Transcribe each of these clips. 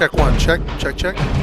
Check one. Check. Check. Check.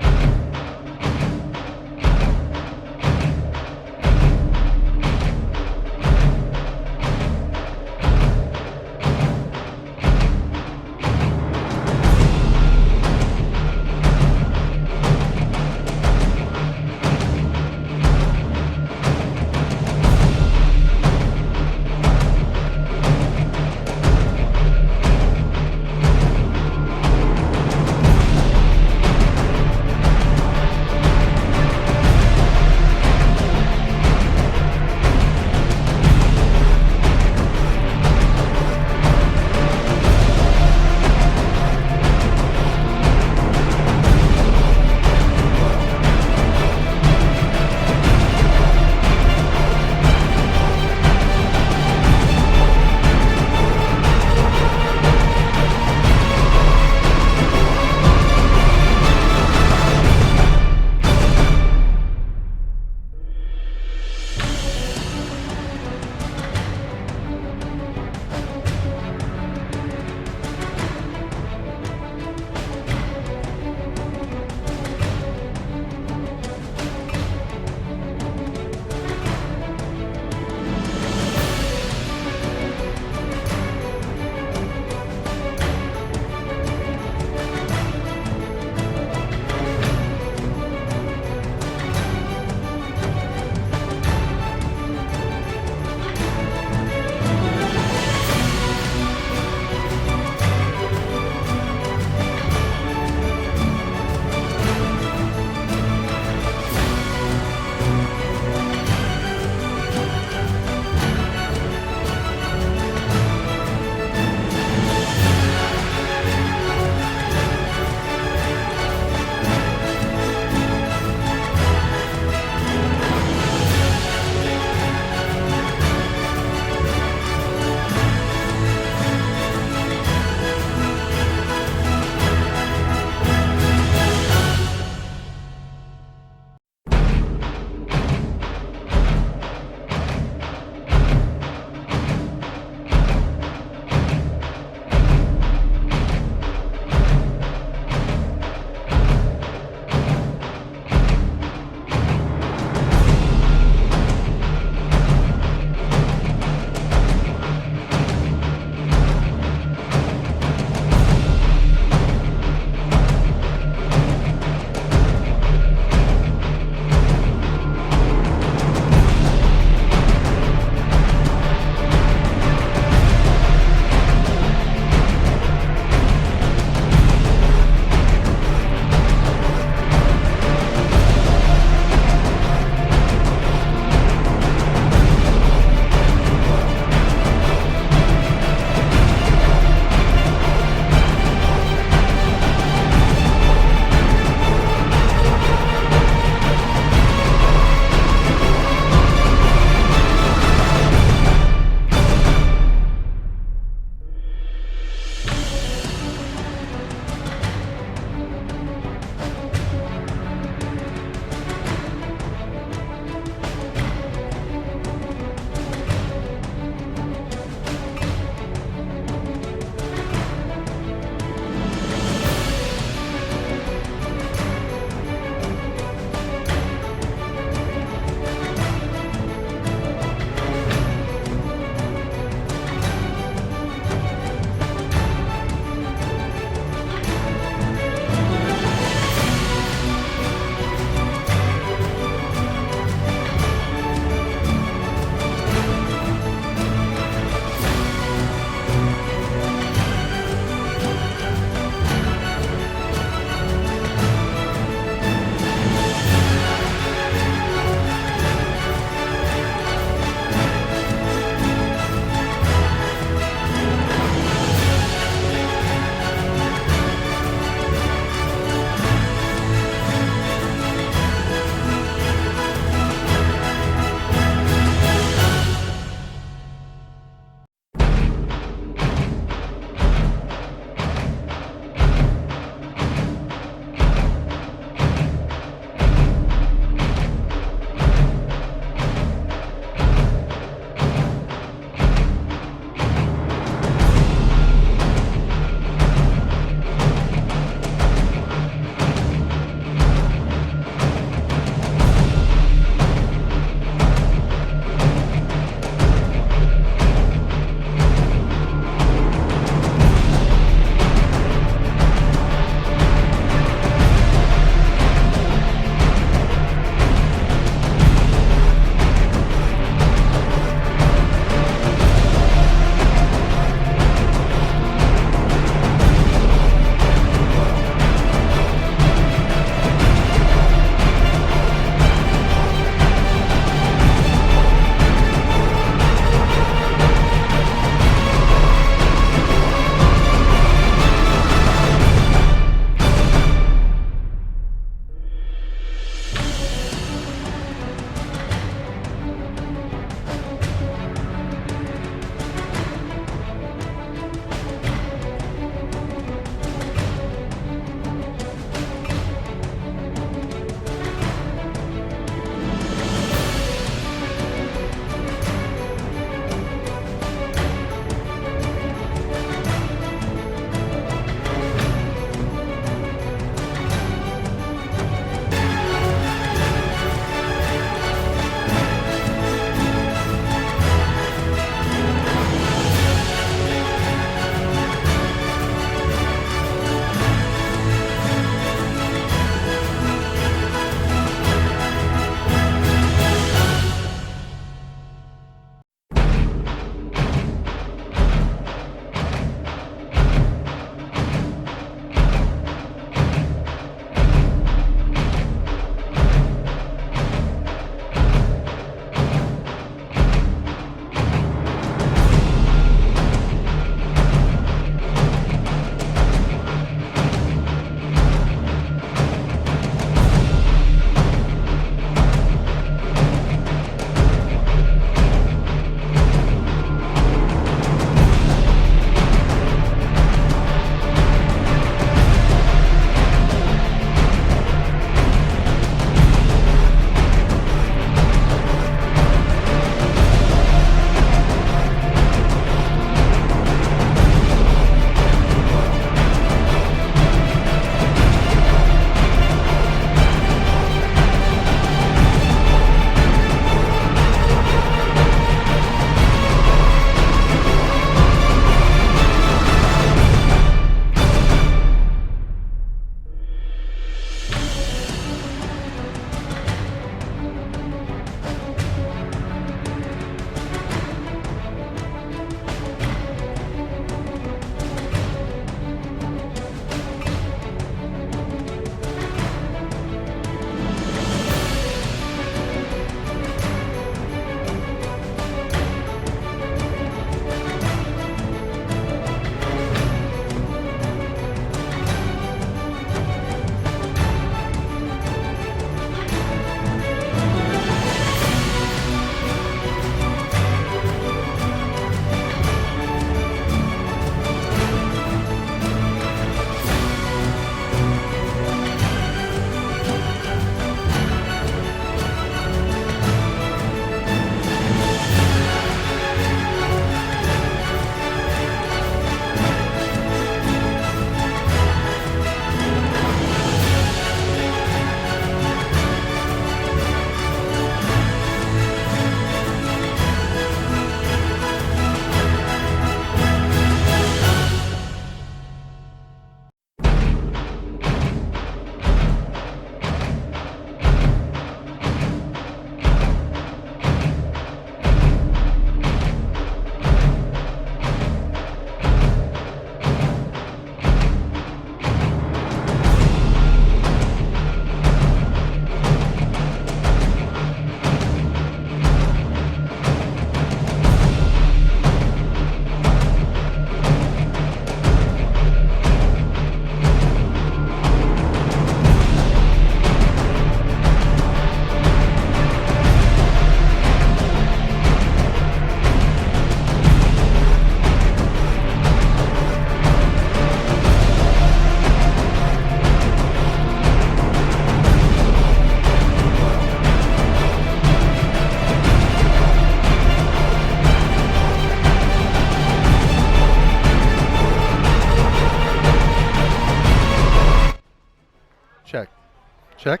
Check.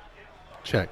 Check.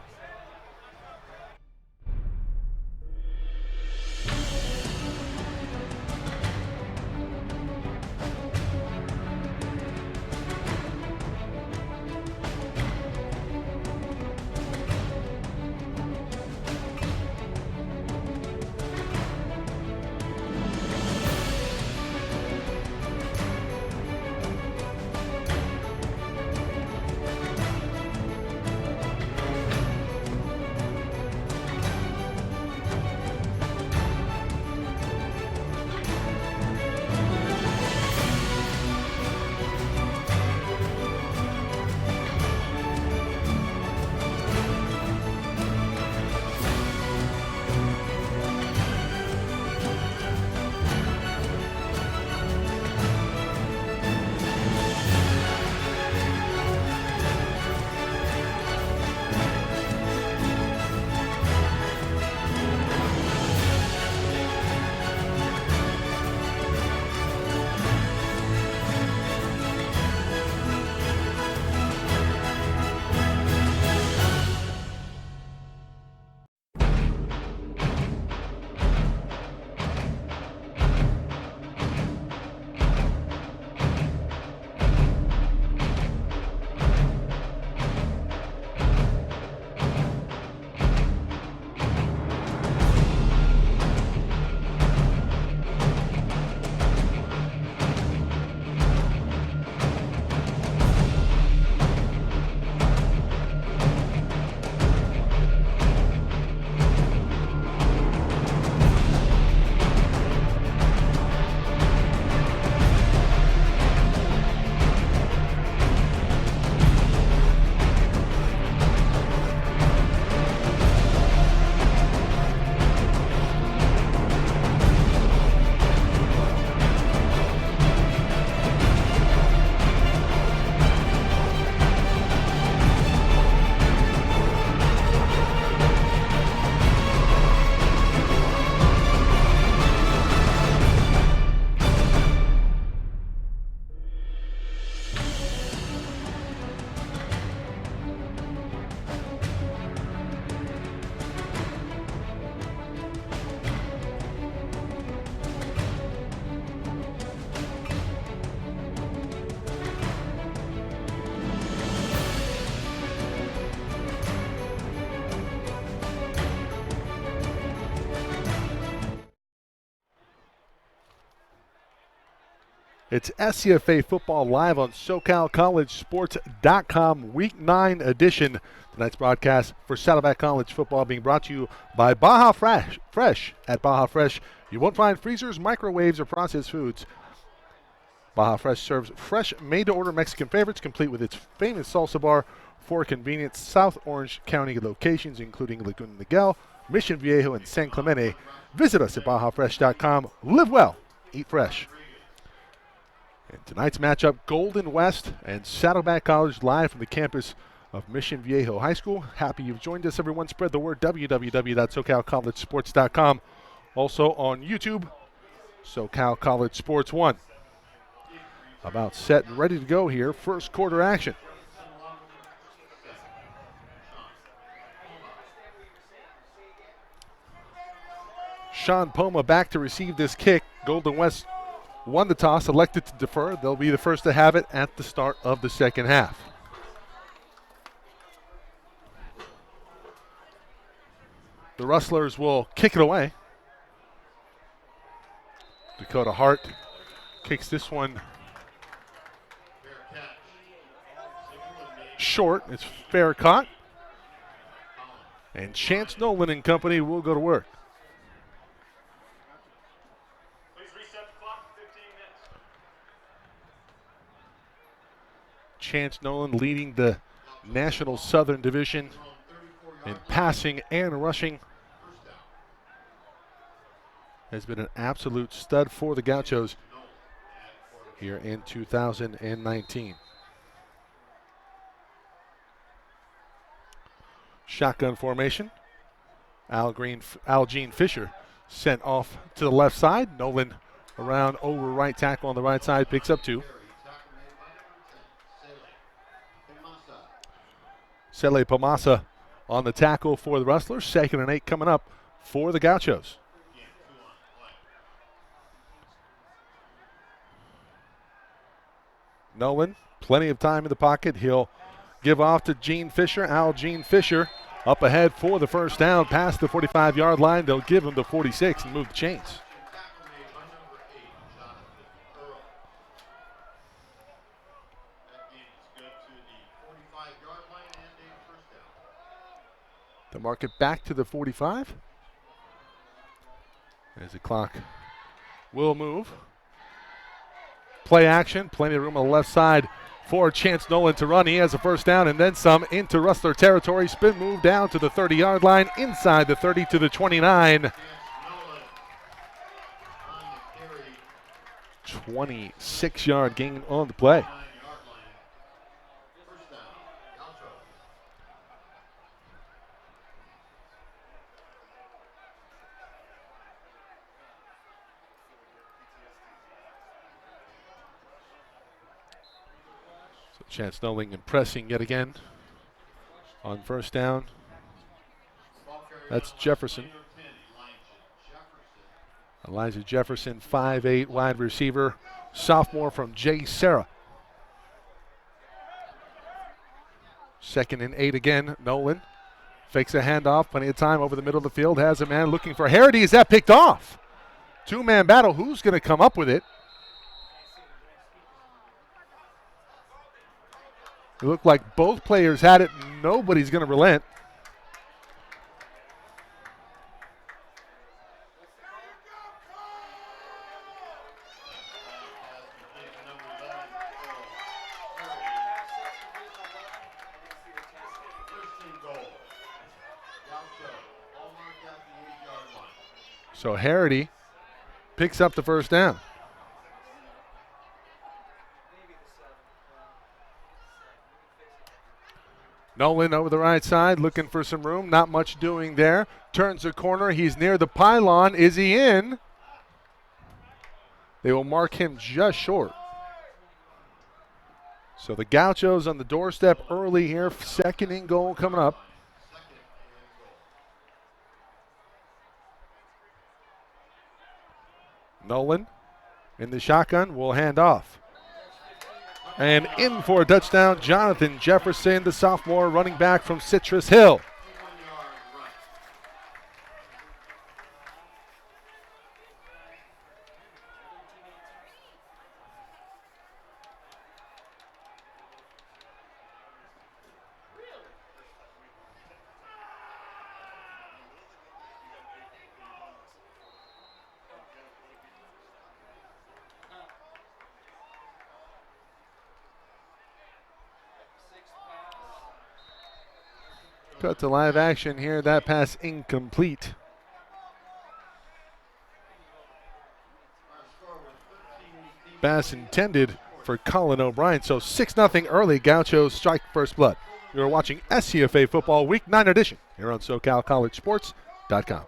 It's SCFA football live on SoCalCollegeSports.com, Week 9 edition. Tonight's broadcast for Saddleback College football being brought to you by Baja Fresh. At Baja Fresh, you won't find freezers, microwaves, or processed foods. Baja Fresh serves fresh, made-to-order Mexican favorites, complete with its famous salsa bar, 4 convenient South Orange County locations, including Laguna Niguel, Mission Viejo, and San Clemente. Visit us at BajaFresh.com. Live well, eat fresh. And tonight's matchup, Golden West and Saddleback College, live from the campus of Mission Viejo High School. Happy you've joined us, everyone. Spread the word, www.SoCalCollegeSports.com. Also on YouTube, SoCal College Sports 1. About set and ready to go here. First quarter action. Sean Poma back to receive this kick. Golden West won the toss, elected to defer. They'll be the first to have it at the start of the second half. The Rustlers will kick it away. Dakota Hart kicks this one short. It's fair caught. And Chance Nolan and company will go to work. Chance Nolan leading the National Southern Division in passing and rushing. Has been an absolute stud for the Gauchos here in 2019. Shotgun formation. Algene Fisher sent off to the left side. Nolan around over right tackle on the right side, picks up 2. Sele Pomasa on the tackle for the Rustlers. 2nd and 8 coming up for the Gauchos. Nolan, plenty of time in the pocket. He'll give off to Gene Fisher. Gene Fisher up ahead for the first down past the 45-yard line. They'll give him the 46 and move the chains. They'll mark it back to the 45. As the clock will move. Play action, plenty of room on the left side for Chance Nolan to run. He has a first down and then some into Rustler territory. Spin move down to the 30-yard line, inside the 30 to the 29. 26-yard gain on the play. Chance Nolan impressing yet again on first down. That's Jefferson. Elijah Jefferson, 5'8", wide receiver, sophomore from J. Sarah. 2nd and 8 again. Nolan fakes a handoff, plenty of time over the middle of the field. Has a man looking for Harity. Is that picked off? 2-man battle. Who's going to come up with it? It looked like both players had it. Nobody's going to relent. So Harity picks up the first down. Nolan over the right side, looking for some room. Not much doing there. Turns the corner. He's near the pylon. Is he in? They will mark him just short. So the Gauchos on the doorstep early here. 2nd and goal coming up. Nolan in the shotgun will hand off. And in for a touchdown, Jonathan Jefferson, the sophomore running back from Citrus Hill. Cut to live action here. That pass incomplete. Pass intended for Colin O'Brien. So 6-0 early. Gauchos strike first blood. You're watching SCFA Football Week 9 edition here on SoCalCollegeSports.com.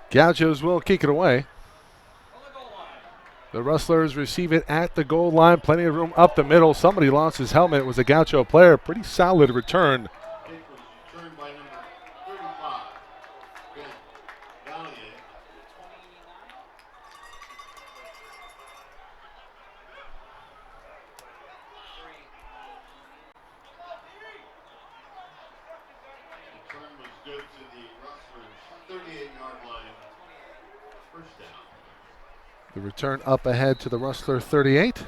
Gauchos will kick it away. The Rustlers receive it at the goal line. Plenty of room up the middle. Somebody lost his helmet. It was a Gaucho player. Pretty solid return. The return up ahead to the Rustler 38.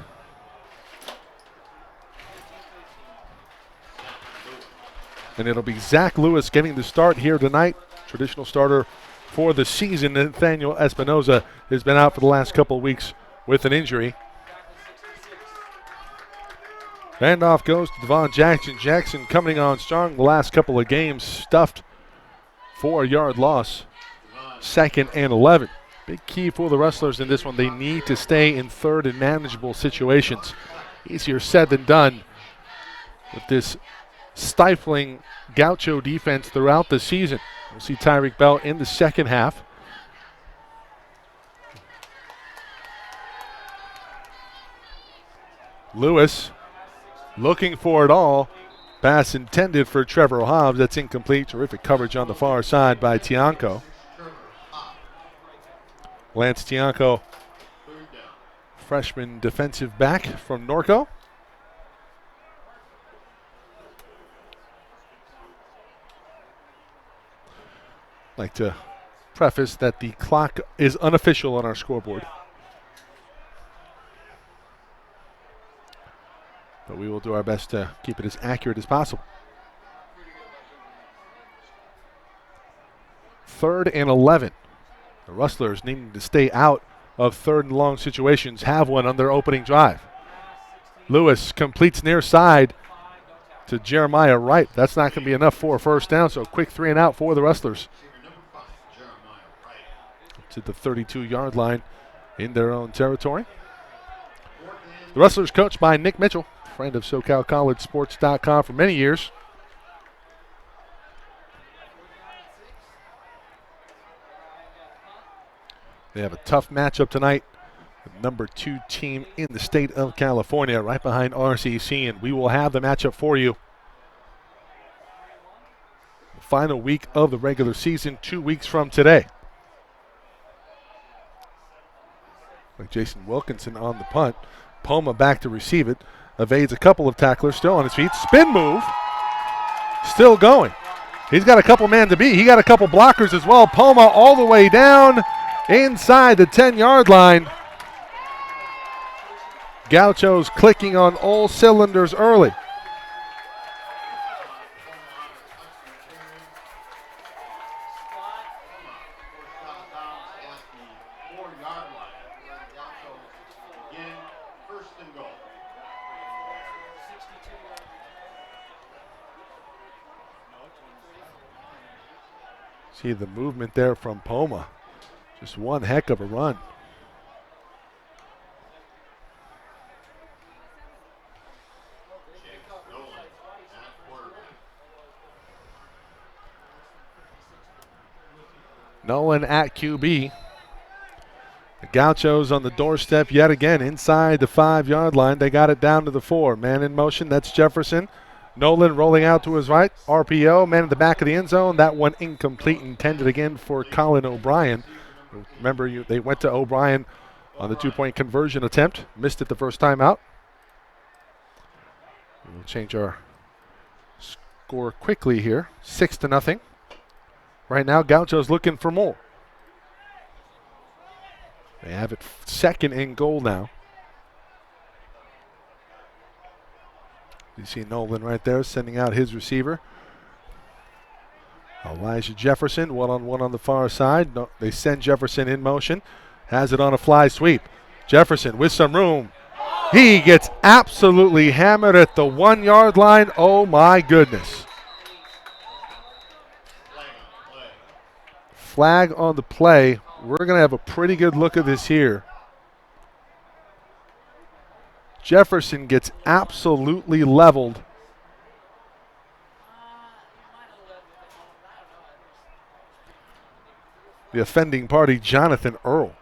And it'll be Zach Lewis getting the start here tonight. Traditional starter for the season. Nathaniel Espinoza has been out for the last couple of weeks with an injury. Handoff goes to Devon Jackson. Jackson coming on strong the last couple of games. Stuffed 4-yard loss. 2nd and 11. Big key for the Rustlers in this one. They need to stay in third and manageable situations. Easier said than done with this stifling Gaucho defense throughout the season. We'll see Tyreek Bell in the second half. Lewis looking for it all. Pass intended for Trevor Hobbs. That's incomplete. Terrific coverage on the far side by Tianco. Lance Tianco, freshman defensive back from Norco. Like to preface that the clock is unofficial on our scoreboard. But we will do our best to keep it as accurate as possible. 3rd and 11. The Rustlers needing to stay out of 3rd and long situations have one on their opening drive. Lewis completes near side to Jeremiah Wright. That's not going to be enough for a first down, so quick 3 and out for the Rustlers. To the 32-yard line in their own territory. The Rustlers coached by Nick Mitchell, friend of SoCalCollegeSports.com for many years. They have a tough matchup tonight. The number 2 team in the state of California, right behind RCC, and we will have the matchup for you. The final week of the regular season, 2 weeks from today. Like Jason Wilkinson on the punt. Poma back to receive it. Evades a couple of tacklers, still on his feet. Spin move. Still going. He's got a couple man to beat. He got a couple blockers as well. Poma all the way down inside the 10-yard line. Gauchos clicking on all cylinders early. See the movement there from Poma. Just one heck of a run. Nolan at QB. The Gauchos on the doorstep yet again inside the 5-yard line. They got it down to the 4. Man in motion, that's Jefferson. Nolan rolling out to his right. RPO, man in the back of the end zone. That one incomplete, intended again for Colin O'Brien. Remember, they went to O'Brien on the 2-point conversion attempt. Missed it the first time out. We'll change our score quickly here. 6-0. Right now, Gaucho's looking for more. They have it 2nd and goal now. You see Nolan right there sending out his receiver. Elijah Jefferson, one-on-one on the far side. No, they send Jefferson in motion. Has it on a fly sweep. Jefferson with some room. He gets absolutely hammered at the 1-yard line. Oh my goodness. Flag on the play. We're going to have a pretty good look at this here. Jefferson gets absolutely leveled. The offending party, Jonathan Earl.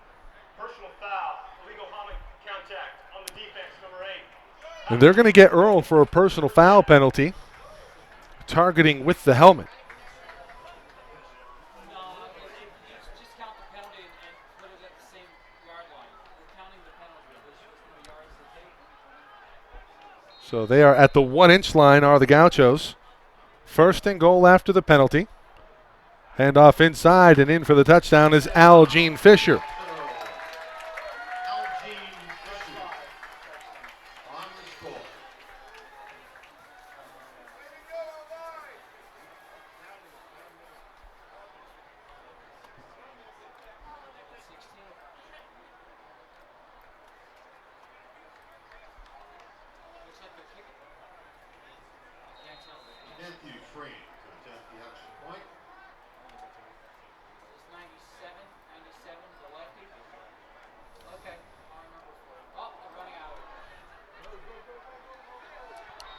Personal foul, illegal helmet contact on the defense, number 8. And they're going to get Earl for a personal foul penalty, targeting with the helmet. Just count the penalty and put it at the same yard line. We're counting the penalty. There's yards to take. So they are at the 1-inch line, are the Gauchos. 1st and goal after the penalty. Handoff inside, and in for the touchdown is Algene Fisher.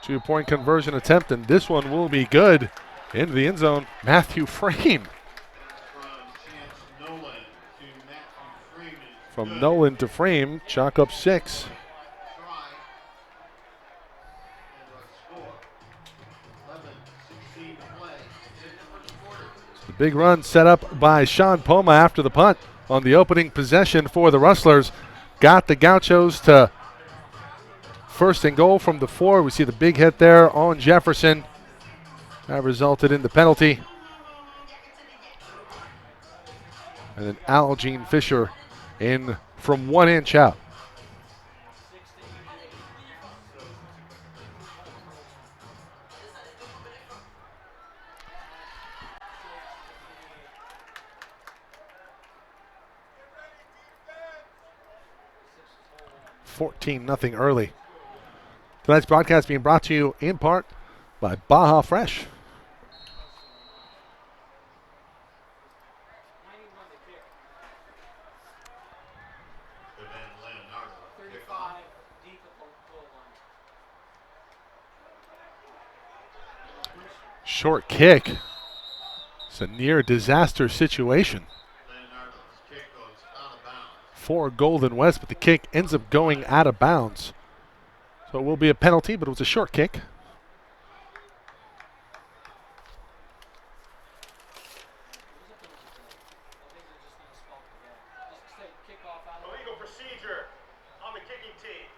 2-point conversion attempt, and this one will be good. Into the end zone, Matthew Frame. From Nolan to Frame, chalk up 6. The big run set up by Sean Poma after the punt on the opening possession for the Rustlers. Got the Gauchos to first and goal from the 4. We see the big hit there on Jefferson. That resulted in the penalty. And then Algene Fisher in from 1 inch out. $14-0 early. Tonight's broadcast being brought to you in part by Baja Fresh. Short kick. It's a near disaster situation for Golden West, but the kick ends up going out of bounds. So it will be a penalty, but it was a short kick. Illegal procedure on the kicking team.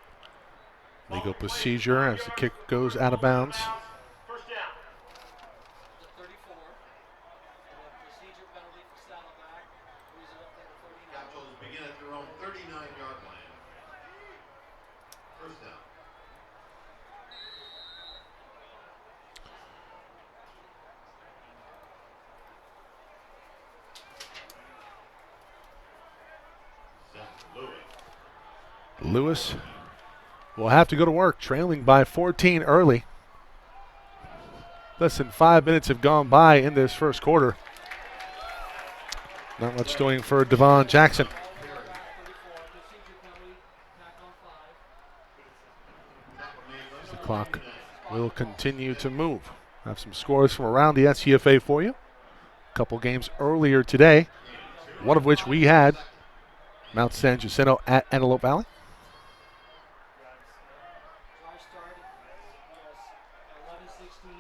Legal procedure as the kick goes out of bounds. First down. 34. Procedure penalty for Saddleback. Moves it up to the 39. Gauchos begin at their own 39-yard line. First down. Lewis will have to go to work, trailing by 14 early. Less than 5 minutes have gone by in this first quarter. Not much doing for Devon Jackson. The clock will continue to move. Have some scores from around the SCFA for you. A couple games earlier today, one of which we had Mount San Jacinto at Antelope Valley. Drive started. Yes, 11-16.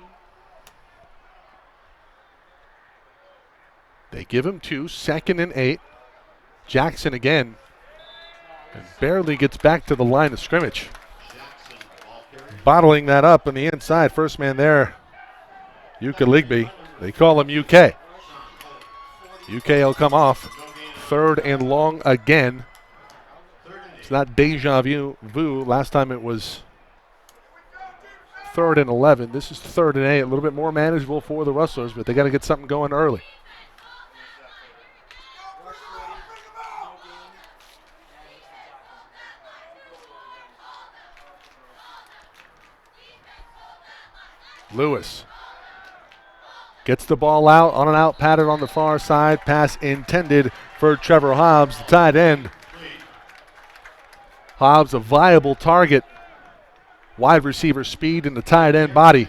They give him 2, 2nd and 8. Jackson again, and barely gets back to the line of scrimmage. Bottling that up on the inside. First man there, Yuka Ligby. They call him UK. UK will come off. 3rd and long again. It's not deja vu. Last time it was 3rd and 11. This is 3rd and 8. A little bit more manageable for the Rustlers, but they got to get something going early. Lewis gets the ball out on an out pattern on the far side. Pass intended for Trevor Hobbs, the tight end. Hobbs, a viable target. Wide receiver speed in the tight end body,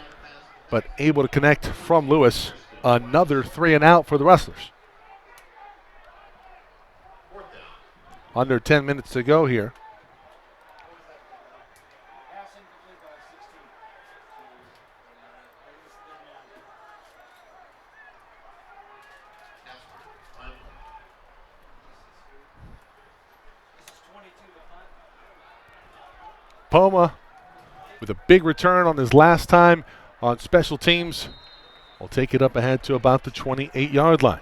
but able to connect from Lewis. Another 3 and out for the Rustlers. Under 10 minutes to go here. Poma with a big return on his last time on special teams. We'll take it up ahead to about the 28-yard line.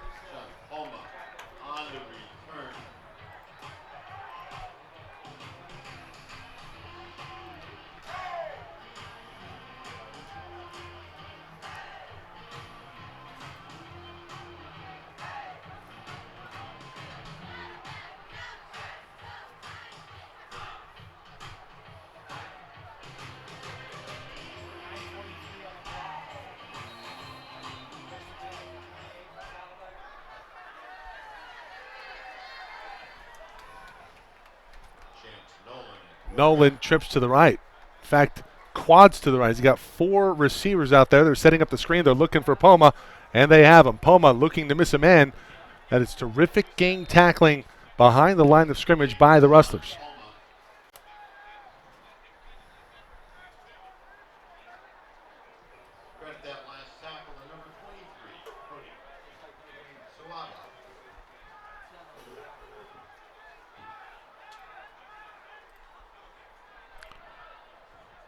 Nolan trips to the right. In fact, quads to the right. He's got 4 receivers out there. They're setting up the screen. They're looking for Poma, and they have him. Poma looking to miss a man. That is terrific game tackling behind the line of scrimmage by the Rustlers. Credit that last tackle to number 23, Cody. Saddleback.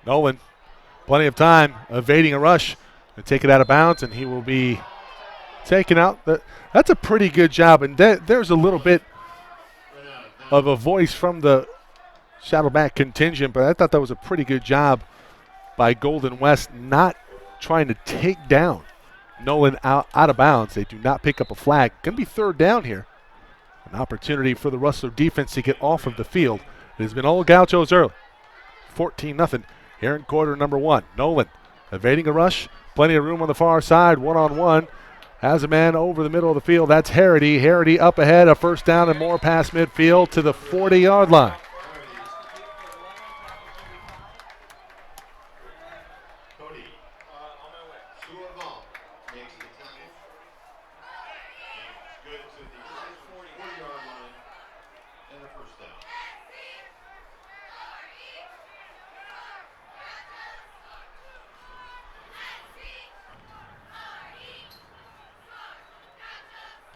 Nolan, plenty of time, evading a rush, and take it out of bounds, and he will be taken out. That's a pretty good job, and there's a little bit of a voice from the Saddleback contingent, but I thought that was a pretty good job by Golden West not trying to take down Nolan out of bounds. They do not pick up a flag. Going to be 3rd down here. An opportunity for the Rustler defense to get off of the field. It has been all Gauchos early. 14-0 here in quarter number 1. Nolan evading a rush. Plenty of room on the far side. One-on-one. Has a man over the middle of the field. That's Harity. Harity up ahead. A first down and more past midfield to the 40-yard line. Cody. Saddleback makes the tackle. And good to the 40-yard line and a first down.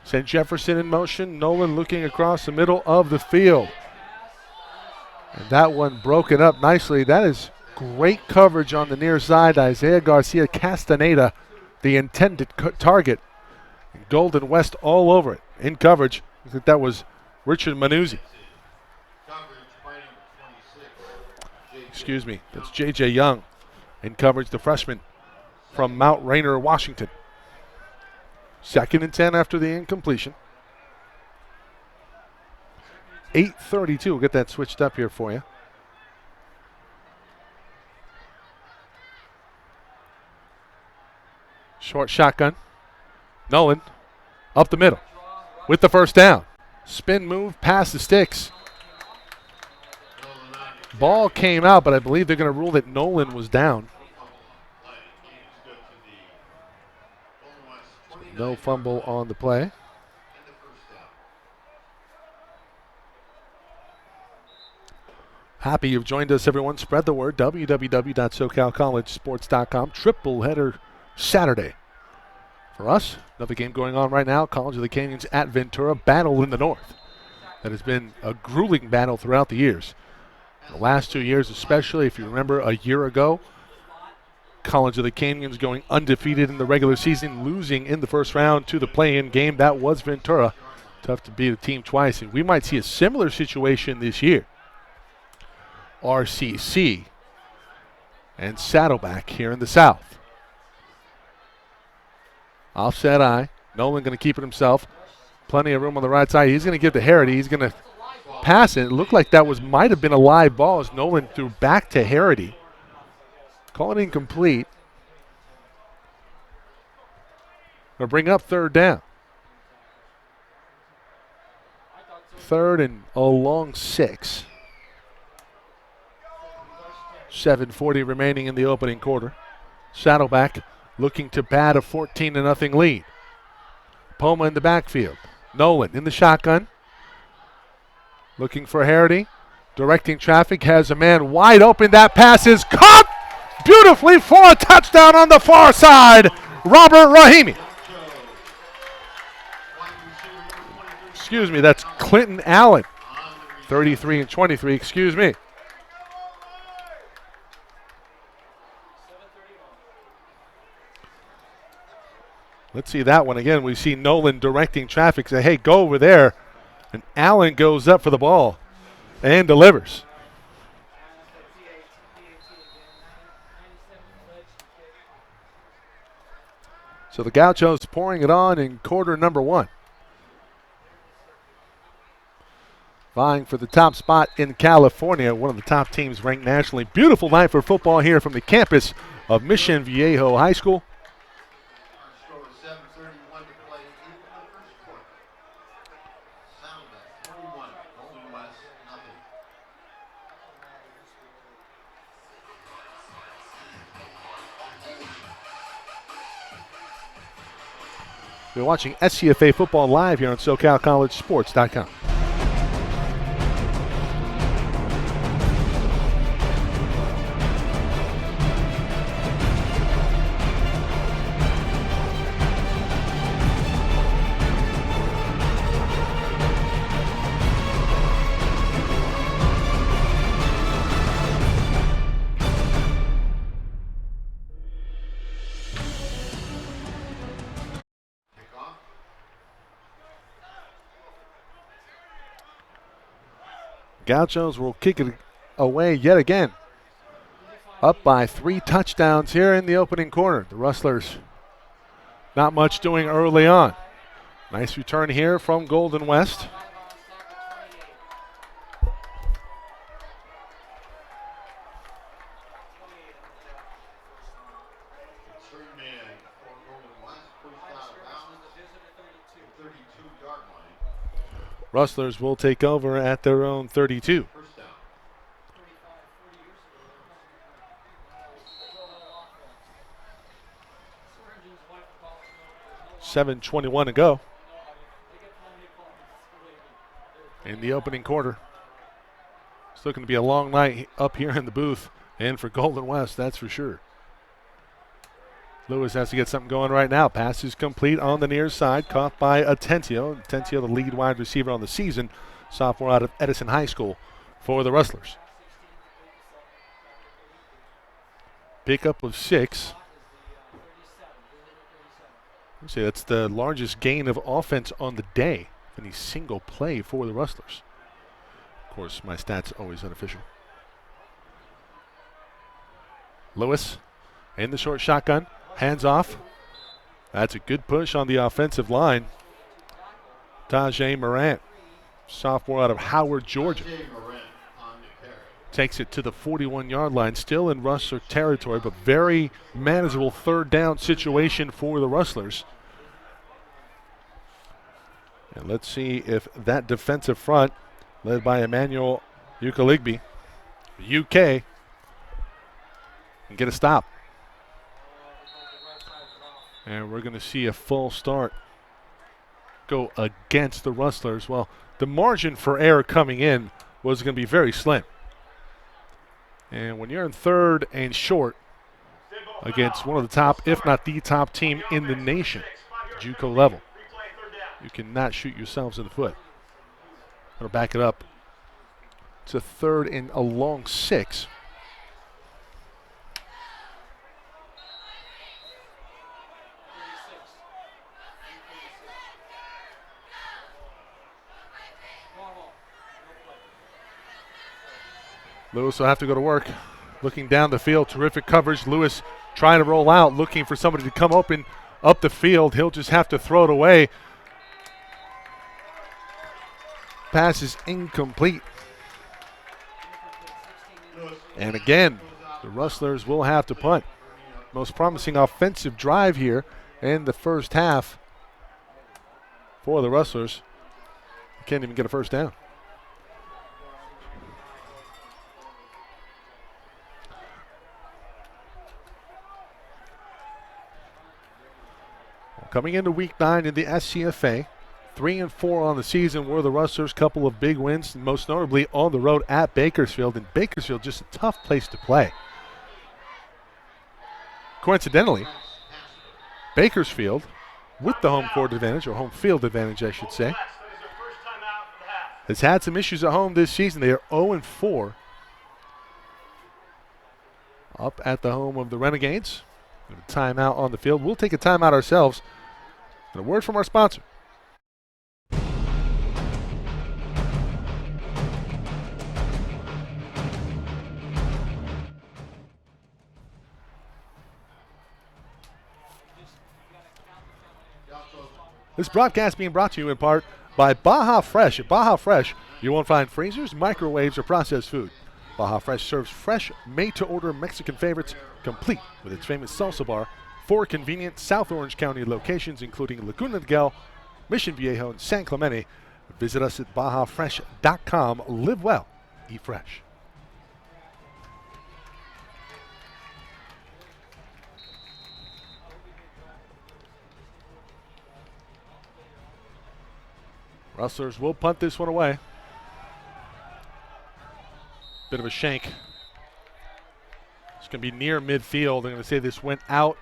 St. Jefferson in motion. Nolan looking across the middle of the field. And that one broken up nicely. That is great coverage on the near side. Isaiah Garcia Castaneda, the intended target. Golden West all over it in coverage. I think that was Richard Manuzzi. Coverage by number 26. Excuse me. That's J.J. Young in coverage, the freshman from Mount Rainier, Washington. 2nd and 10 after the incompletion. 8:32. We'll get that switched up here for you. Short shotgun. Nolan up the middle with the first down. Spin move past the sticks. Ball came out, but I believe they're going to rule that Nolan was down. No fumble on the play. Happy you've joined us, everyone. Spread the word. www.socalcollegesports.com. Triple header Saturday. For us, another game going on right now. College of the Canyons at Ventura. Battle in the north. That has been a grueling battle throughout the years. The last 2 years, especially if you remember a year ago, College of the Canyons going undefeated in the regular season, losing in the first round to the play-in game. That was Ventura. Tough to beat a team twice. And we might see a similar situation this year. RCC and Saddleback here in the south. Offset eye. Nolan going to keep it himself. Plenty of room on the right side. He's going to give to Harity. He's going to pass it. It looked like that might have been a live ball as Nolan threw back to Harity. Call it incomplete. Going to bring up 3rd down. 3rd and a long 6. 7:40 remaining in the opening quarter. Saddleback looking to pad a 14-0 lead. Poma in the backfield. Nolan in the shotgun. Looking for Harity. Directing traffic. Has a man wide open. That pass is caught beautifully for a touchdown on the far side. Robert Rahimi. Excuse me, that's Clinton Allen. 33 and 23, excuse me. Let's see that one again. We see Nolan directing traffic. Say, hey, go over there. And Allen goes up for the ball and delivers. So the Gauchos pouring it on in quarter number 1. Vying for the top spot in California, one of the top teams ranked nationally. Beautiful night for football here from the campus of Mission Viejo High School. Our score is 7:31 to play in the first quarter. Saddleback 21, Golden West nothing. You're watching SCFA football live here on SoCalCollegeSports.com. Kickoff. Gauchos will kick it away yet again. Up by 3 touchdowns here in the opening quarter. The Rustlers not much doing early on. Nice return here from Golden West. Return man for Golden West pushed out of bounds at the 32-yard line. Rustlers will take over at their own 32. First down. 7:21 to go in the opening quarter. It's looking to be a long night up here in the booth and for Golden West, that's for sure. Lewis has to get something going right now. Pass is complete on the near side, caught by Atencio. Atencio, the lead wide receiver on the season, sophomore out of Edison High School for the Rustlers. Pickup of 6. I'd say that's the largest gain of offense on the day, any single play for the Rustlers. Of course, my stats always unofficial. Lewis in the short shotgun, hands off. That's a good push on the offensive line. Tajay Morant, sophomore out of Howard, Georgia, Tajay Morant on the carry. takes it to the 41-yard line, still in Rustler territory, but very manageable third down situation for the Rustlers. And let's see if that defensive front, led by Emmanuel Ukaligbe, UK, can get a stop. And we're going to see a full start go against the Rustlers. Well, the margin for error coming in was going to be very slim. And when you're in third and short against one of the top, if not the top team in the nation, JUCO level, you cannot shoot yourselves in the foot. I'm going to back it up. It's a third and a long 6. Lewis will have to go to work. Looking down the field, terrific coverage. Lewis trying to roll out, looking for somebody to come open up the field. He'll just have to throw it away. Pass is incomplete. And again, the Rustlers will have to punt. Most promising offensive drive here in the first half for the Rustlers. Can't even get a first down. Coming into week 9 in the SCFA, 3-4 on the season were the Rustlers. Couple of big wins, most notably on the road at Bakersfield. And Bakersfield, just a tough place to play. Coincidentally, Bakersfield, with the home court advantage, or home field advantage, I should say, has had some issues at home this season. They are 0-4 up at the home of the Renegades. A timeout on the field. We'll take a timeout ourselves. And a word from our sponsor. This broadcast being brought to you in part by Baja Fresh. At Baja Fresh, you won't find freezers, microwaves, or processed food. Baja Fresh serves fresh, made-to-order Mexican favorites, complete with its famous salsa bar, 4 convenient South Orange County locations, including Laguna Niguel, Mission Viejo, and San Clemente. Visit us at BajaFresh.com. Live well, eat fresh. Rustlers will punt this one away. Bit of a shank. It's going to be near midfield. They're going to say this went out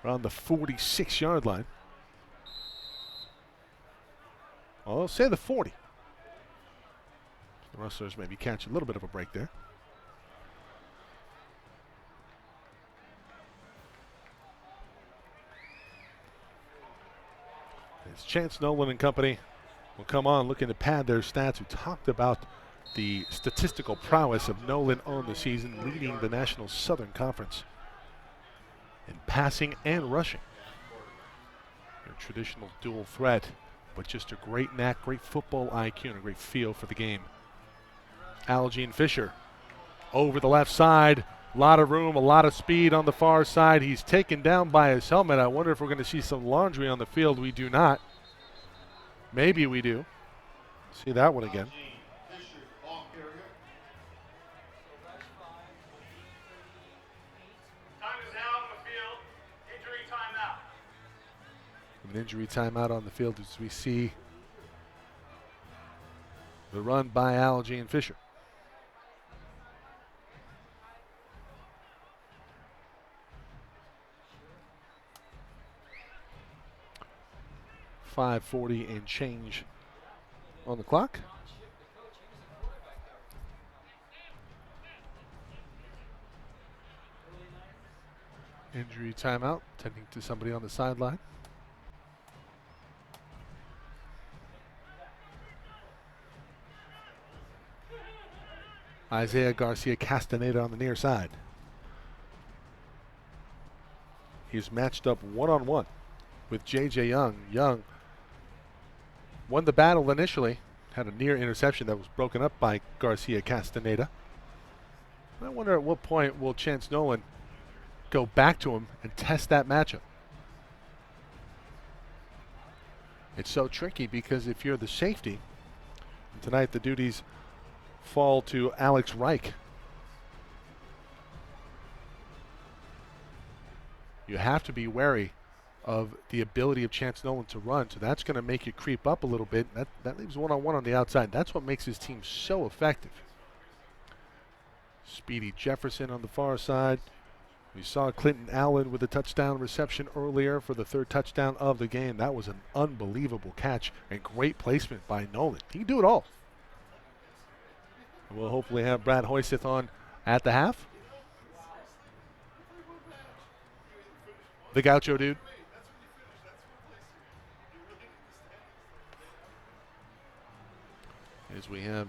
around the 46-yard line. Well, I'll say the 40. The Rustlers maybe catch a little bit of a break there. As Chance Nolan and company will come on looking to pad their stats. We talked about the statistical prowess of Nolan on the season, leading the National Southern Conference in passing and rushing. Their traditional dual threat, but just a great knack, great football IQ, and a great feel for the game. Algene Fisher over the left side. A lot of room, a lot of speed on the far side. He's taken down by his helmet. I wonder if we're going to see some laundry on the field. We do not. Maybe we do. See that one again. Time is now on the field. Injury timeout. An injury timeout on the field as we see the run by Algene Fisher. .540 and change on the clock. Injury timeout, tending to somebody on the sideline. Isaiah Garcia Castaneda on the near side. He's matched up one-on-one with J.J. Young. Young won the battle initially, had a near interception that was broken up by Garcia Castaneda. I wonder at what point will Chance Nolan go back to him and test that matchup. It's so tricky because if you're the safety, tonight the duties fall to Alex Reich. You have to be wary of the ability of Chance Nolan to run, so that's going to make you creep up a little bit. That leaves one-on-one on the outside. That's what makes his team so effective. Speedy Jefferson on the far side. We saw Clinton Allen with a touchdown reception earlier for the third touchdown of the game. That was an unbelievable catch and great placement by Nolan. He can do it all. And we'll hopefully have Brad Hoyseth on at the half. The Gaucho dude. As we have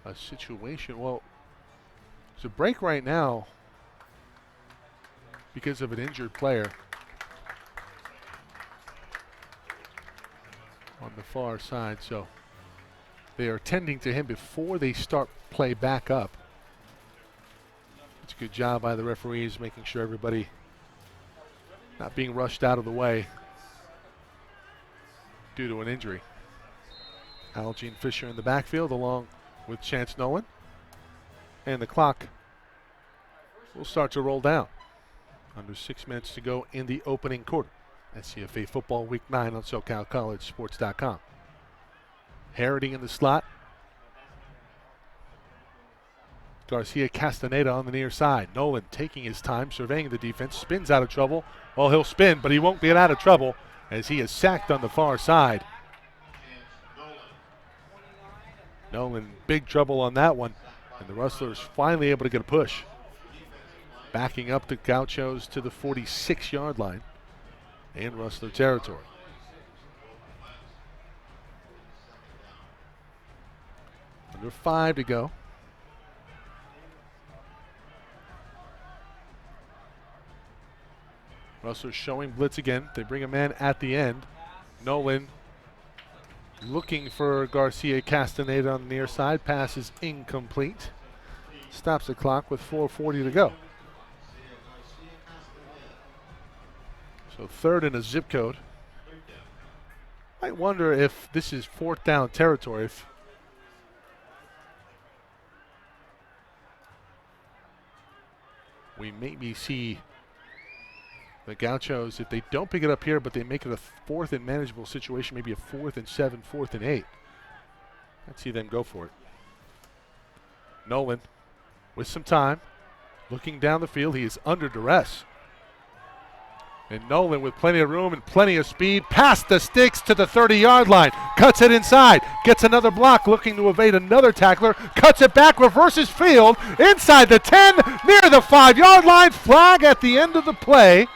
a situation, well, it's a break right now because of an injured player on the far side, so they are tending to him before they start play back up. It's a good job by the referees making sure everybody not being rushed out of the way due to an injury. Algene Fisher in the backfield along with Chance Nolan. And the clock will start to roll down. Under 6 minutes to go in the opening quarter. SCFA Football Week 9 on SoCalCollegeSports.com. Herity in the slot. Garcia Castaneda on the near side. Nolan taking his time, surveying the defense, spins out of trouble. Well, he'll spin, but he won't get out of trouble as he is sacked on the far side. Nolan, big trouble on that one. And the Rustlers finally able to get a push. Backing up the Gauchos to the 46-yard line in Rustler territory. Under 5 to go. Rustlers showing blitz again. They bring a man at the end. Nolan looking for Garcia Castaneda on the near side. Pass is incomplete. Stops the clock with 4:40 to go. So third and a zip code. Might wonder if this is fourth down territory. If we maybe see The Gauchos, if they don't pick it up here, but they make it a 4th and manageable situation, maybe a 4th and 7, 4th and 8. I'd see them go for it. Nolan with some time, looking down the field. He is under duress. And Nolan with plenty of room and plenty of speed, past the sticks to the 30-yard line, cuts it inside, gets another block, looking to evade another tackler, cuts it back, reverses field, inside the 10, near the 5-yard line, flag at the end of the play.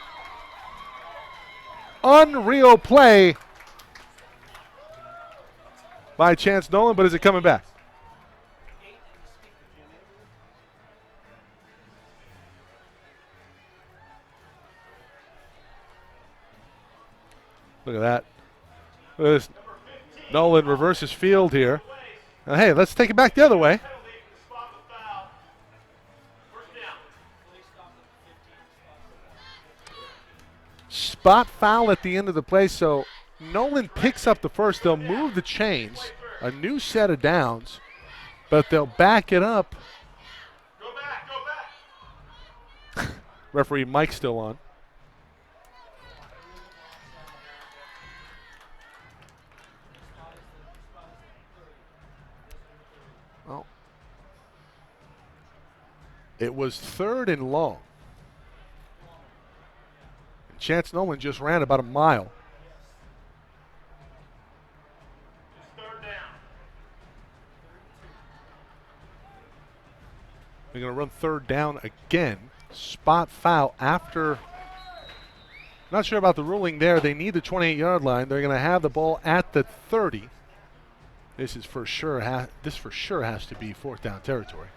Unreal play by Chance Nolan, but is it coming back? Look at that. Look at this. Nolan reverses field here. Now, hey, let's take it back the other way. Penalty for the spot with foul. First down. Spot foul at the end of the play, so Nolan picks up the first. They'll move the chains, a new set of downs, but they'll back it up. Go back, go back. Referee Mike still on. Well, it was 3rd and long. And Chance Nolan just ran about a mile. It's 3rd down. They're going to run 3rd down again. Spot foul after. Not sure about the ruling there. They need the 28-yard line. They're going to have the ball at the 30. This is for sure. This for sure has to be 4th down territory.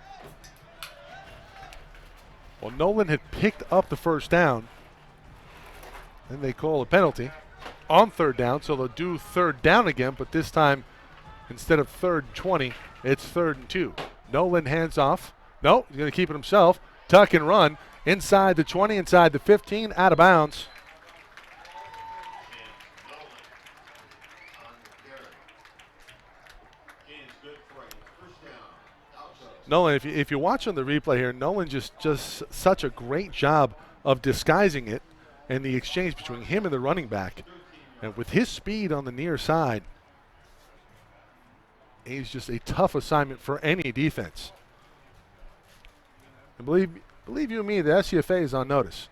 Well, Nolan had picked up the first down. Then they call a penalty on 3rd down, so they'll do 3rd down again, but this time instead of 3rd and 20, it's 3rd and 2. Nolan hands off. No, he's going to keep it himself. Tuck and run inside the 20, inside the 15, out of bounds. Nolan, if you're watching the replay here, Nolan just such a great job of disguising it and the exchange between him and the running back. And with his speed on the near side, he's just a tough assignment for any defense. And believe you me, the SCFA is on notice.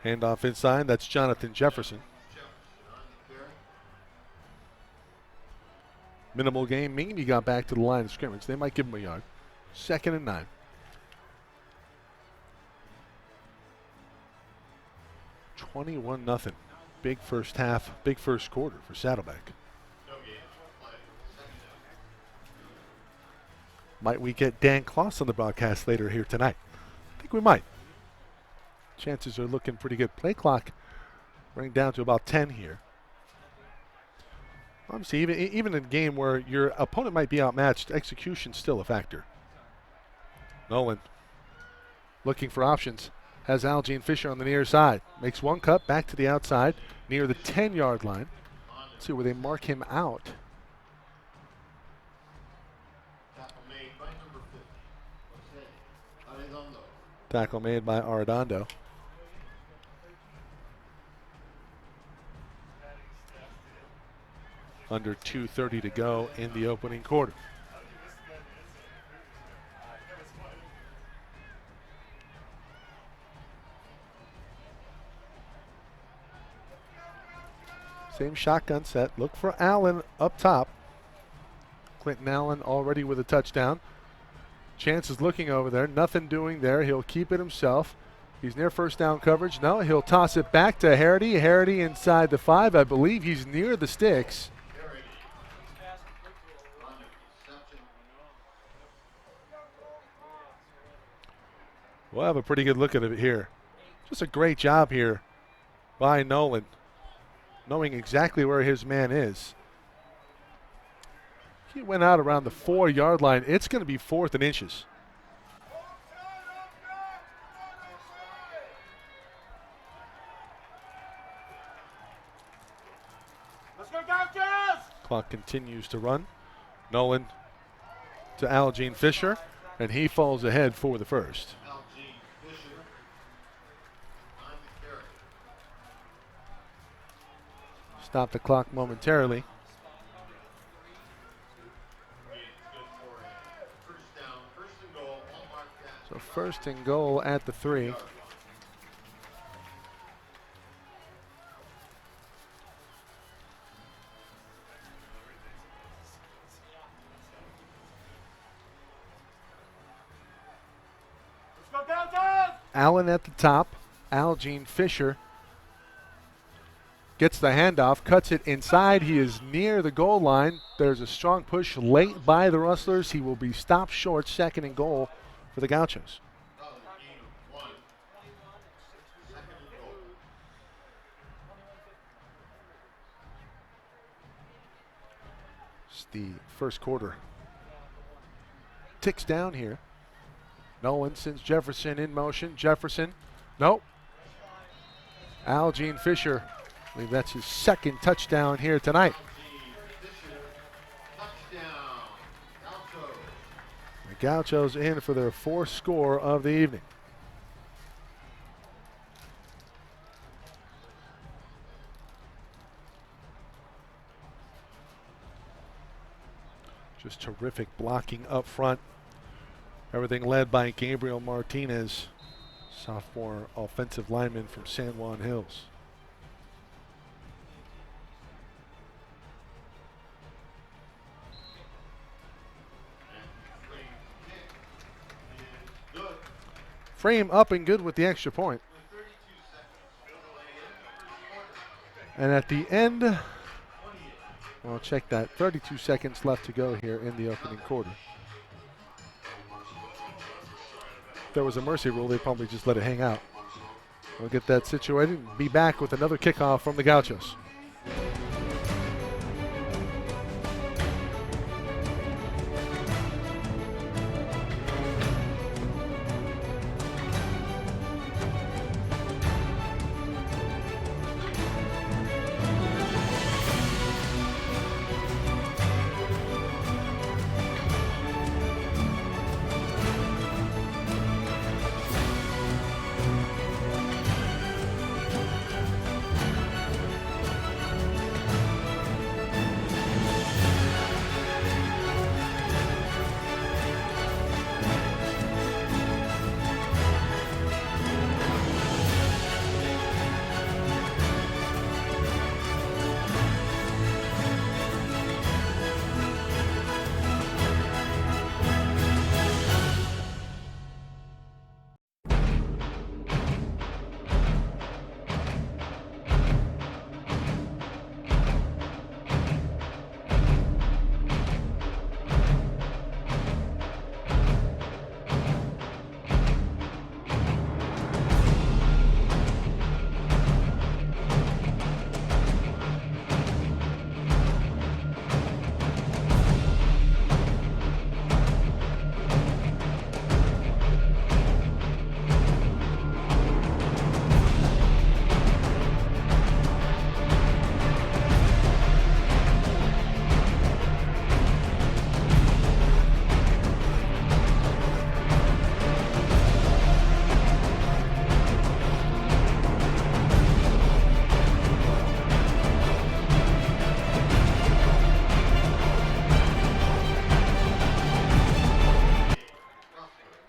Handoff inside, that's Jonathan Jefferson. Minimal game, maybe got back to the line of scrimmage. They might give him a yard. 2nd and 9. 21-0. Big first half, big first quarter for Saddleback. Might we get Dan Kloss on the broadcast later here tonight? I think we might. Chances are looking pretty good. Play clock running down to about 10 here. Obviously, even in a game where your opponent might be outmatched, execution's still a factor. Nolan looking for options. Has Algene Fisher on the near side. Makes one cut back to the outside near the 10-yard line. Let's see where they mark him out. Tackle made by Arredondo. Under 2:30 to go in the opening quarter. Same shotgun set. Look for Allen up top. Clinton Allen already with a touchdown. Chance is looking over there. Nothing doing there. He'll keep it himself. He's near first down coverage. No, he'll toss it back to Harity. Harity inside the 5. I believe he's near the sticks. We'll have a pretty good look at it here. Just a great job here by Nolan, knowing exactly where his man is. He went out around the 4-yard line. It's going to be 4th and inches. Clock continues to run. Nolan to Algene Fisher, and he falls ahead for the first. Algene Fisher on the carry. Stop the clock momentarily. It's good for a first down, first and goal, all marked at So first and goal at the 3. Let's go Downtown! Allen at the top. Algene Fisher gets the handoff, cuts it inside. He is near the goal line. There's a strong push late by the Rustlers. He will be stopped short, second and goal for the Gauchos. another gain of 1. Second and goal. It's the first quarter. Ticks down here. Nolan sends Jefferson in motion. Jefferson, nope. Algene Fisher, I believe that's his second touchdown here tonight. Algene Fisher, touchdown. Gauchos. The Gauchos in for their fourth score of the evening. Just terrific blocking up front. Everything led by Gabriel Martinez, sophomore offensive lineman from San Juan Hills. And free kick is good. Frame up and good with the extra point. With 32 seconds. Delay in the first quarter. And at the end, 28. well, check that, 32 seconds left to go here in the opening quarter. If there was a mercy rule, they'd probably just let it hang out. We'll get that situated and be back with another kickoff from the Gauchos.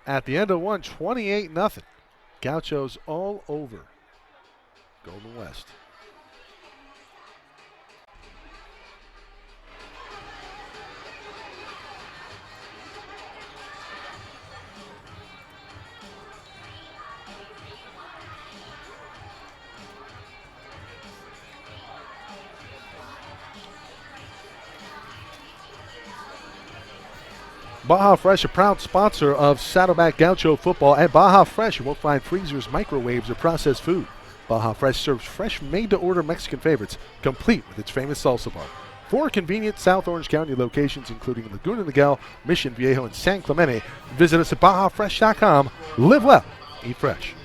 At the end of one, 28-0. Gauchos all over Golden West. Baja Fresh, a proud sponsor of Saddleback Gaucho football. At Baja Fresh, you won't find freezers, microwaves, or processed food. Baja Fresh serves fresh, made-to-order Mexican favorites, complete with its famous salsa bar. 4 convenient South Orange County locations, including Laguna Niguel, Mission Viejo, and San Clemente. Visit us at BajaFresh.com. Live well, eat fresh.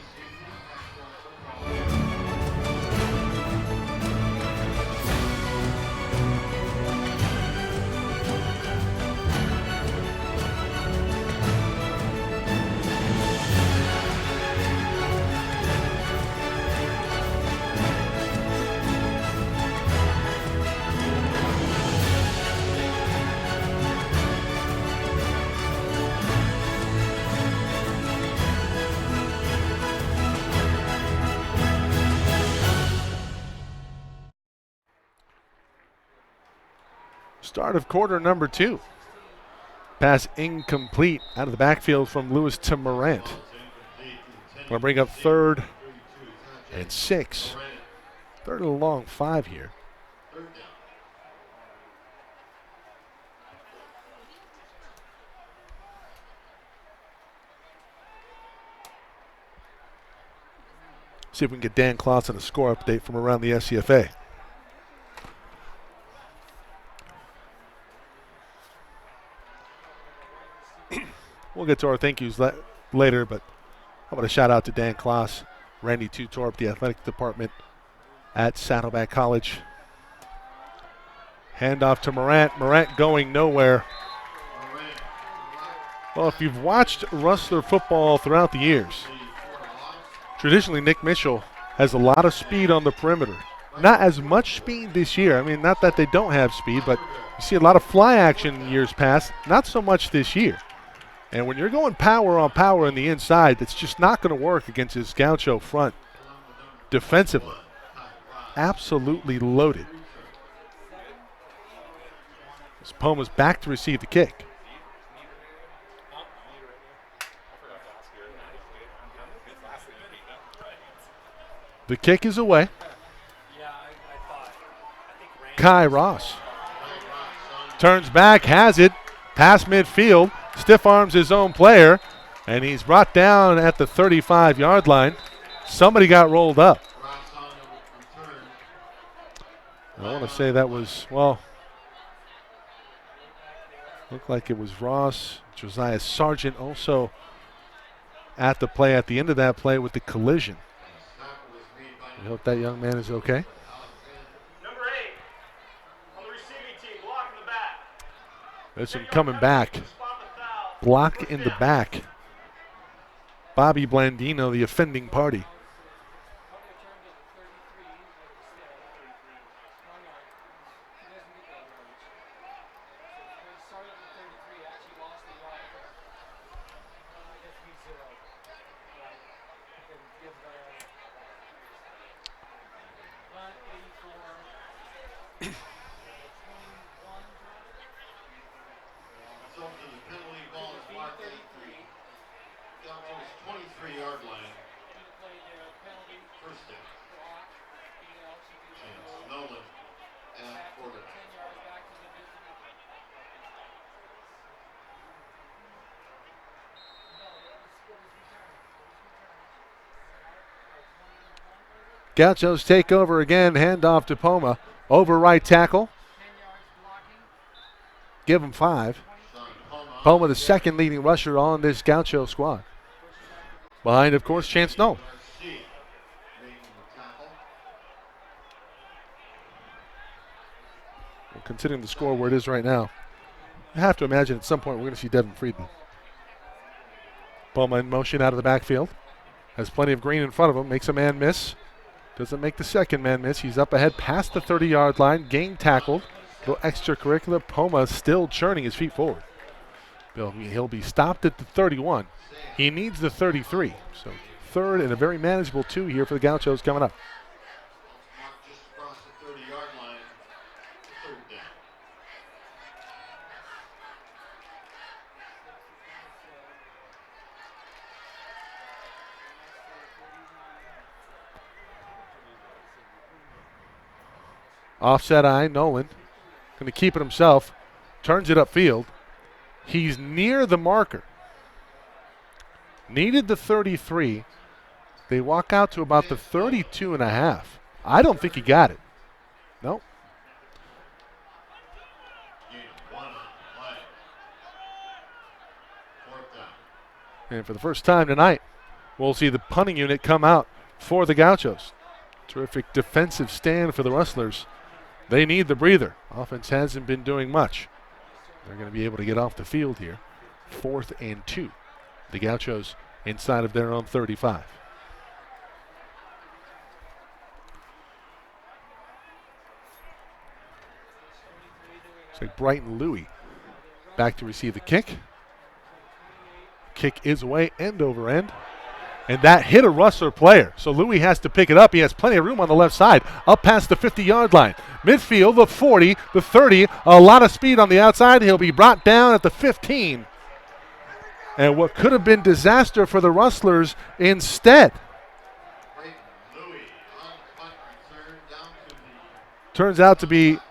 Start of quarter number 2. Pass incomplete out of the backfield from Lewis to Morant. Going to bring up 3rd and 6. 3rd and a long 5 here. See if we can get Dan Clausen a score update from around the SCFA. We'll get to our thank yous later, but I want to shout out to Dan Kloss, Randy Tutorp, the athletic department at Saddleback College. Handoff to Morant. Morant going nowhere. Well, if you've watched Rustler football throughout the years, traditionally Nick Mitchell has a lot of speed on the perimeter. Not as much speed this year. I mean, not that they don't have speed, but you see a lot of fly action in years past. Not so much this year. And when you're going power on power on the inside, that's just not going to work against this Gaucho front defensively. Absolutely loaded. As Poma's back to receive the kick. The kick is away. Kai Ross turns back, has it, past midfield. Stiff arms his own player, and he's brought down at the 35-yard line. Somebody got rolled up. I want to say that was, well, looked like it was Ross. Josiah Sargent also at the play at the end of that play with the collision. We hope that young man is okay. Number 8 on the receiving team, block in the back. There's him coming back. Block in the back. Bobby Blandino, the offending party. Gauchos take over again. Handoff to Poma. Over right tackle. Give him 5. Poma, the second leading rusher on this Gaucho squad. Behind, of course, Chance Nolan. Well, considering the score where it is right now, I have to imagine at some point we're going to see Devin Friedman. Poma in motion out of the backfield. Has plenty of green in front of him. Makes a man miss. Doesn't make the second man miss. He's up ahead past the 30-yard line. Game tackled. A little extracurricular. Poma still churning his feet forward. He'll be stopped at the 31. He needs the 33. So 3rd and a very manageable 2 here for the Gauchos coming up. Just across the 30-yard line. 3rd down. Offset eye, Nolan. Going to keep it himself. Turns it upfield. He's near the marker. Needed the 33. They walk out to about the 32 and a half. I don't think he got it. Nope. And for the first time tonight, we'll see the punting unit come out for the Gauchos. Terrific defensive stand for the Rustlers. They need the breather. Offense hasn't been doing much. They're going to be able to get off the field here. 4th and 2. The Gauchos inside of their own 35. Looks like Brighton Louie back to receive the kick. Kick is away, end over end. And that hit a Rustler player. So Louis has to pick it up. He has plenty of room on the left side. Up past the 50-yard line. Midfield, the 40, the 30. A lot of speed on the outside. He'll be brought down at the 15. And what could have been disaster for the Rustlers instead. Louis on punt return down to the Turns out to be 15-yard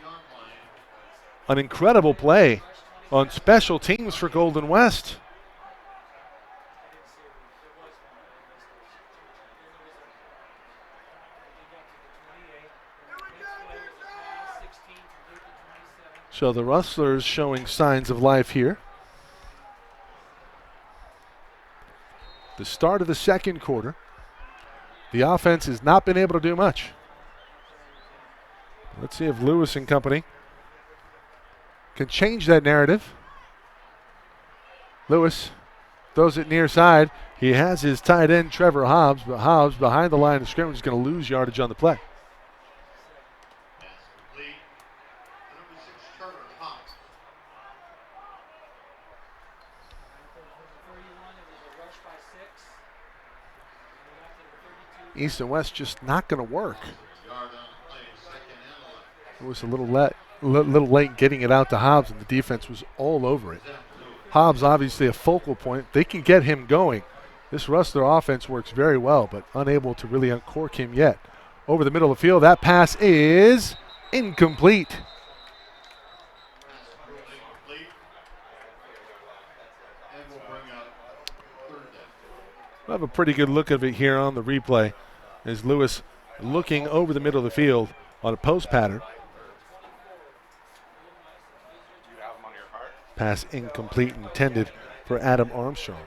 line. an incredible play on special teams for Golden West. So the Rustlers showing signs of life here. The start of the second quarter. The offense has not been able to do much. Let's see if Lewis and company can change that narrative. Lewis throws it near side. He has his tight end, Trevor Hobbs, but Hobbs behind the line of scrimmage is going to lose yardage on the play. Pass complete. Number 6, Trevor Hobbs. East and West just not going to work. Yard on the play, second and 11. It was a little late getting it out to Hobbs, and the defense was all over it. Hobbs obviously a focal point. They can get him going. This Rustler offense works very well, but unable to really uncork him yet. Over the middle of the field, that pass is incomplete. Pass incomplete. And we'll bring up third down. We'll have a pretty good look of it here on the replay as Lewis looking over the middle of the field on a post pattern. Pass incomplete, intended for Adam Armstrong.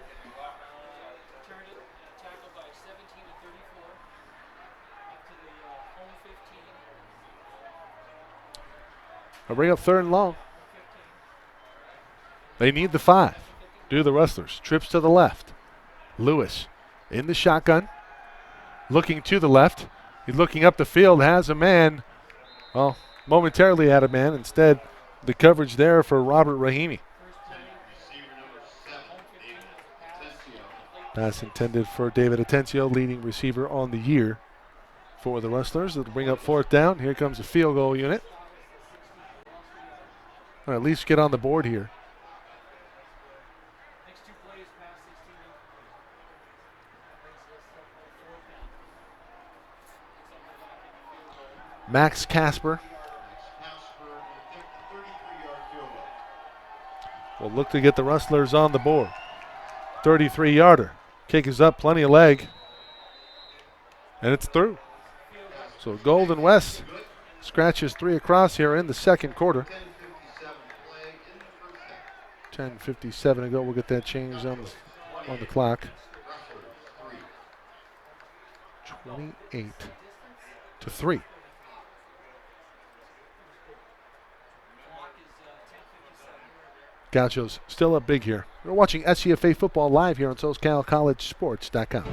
I'll bring up third and long. They need the 5. Do the Rustlers. Trips to the left. Lewis in the shotgun. Looking to the left. He's looking up the field. Has a man. Well, momentarily had a man. Instead, the coverage there for Robert Rahimi. Receiver number 7, David Atencio. Pass intended for David Atencio, leading receiver on the year for the Rustlers. It'll bring up fourth down. Here comes the field goal unit. Or at least get on the board here. Max Casper Casper will take the 33-yard field goal. will look to get the Rustlers on the board. 33-yarder. Kick is up, plenty of leg. And it's through. So Golden West scratches 3 across here in the second quarter. 10:57 to go. We'll get that changed on the clock. 28 to 3. Gauchos still up big here. We're watching SCFA football live here on SoCalCollegeSports.com.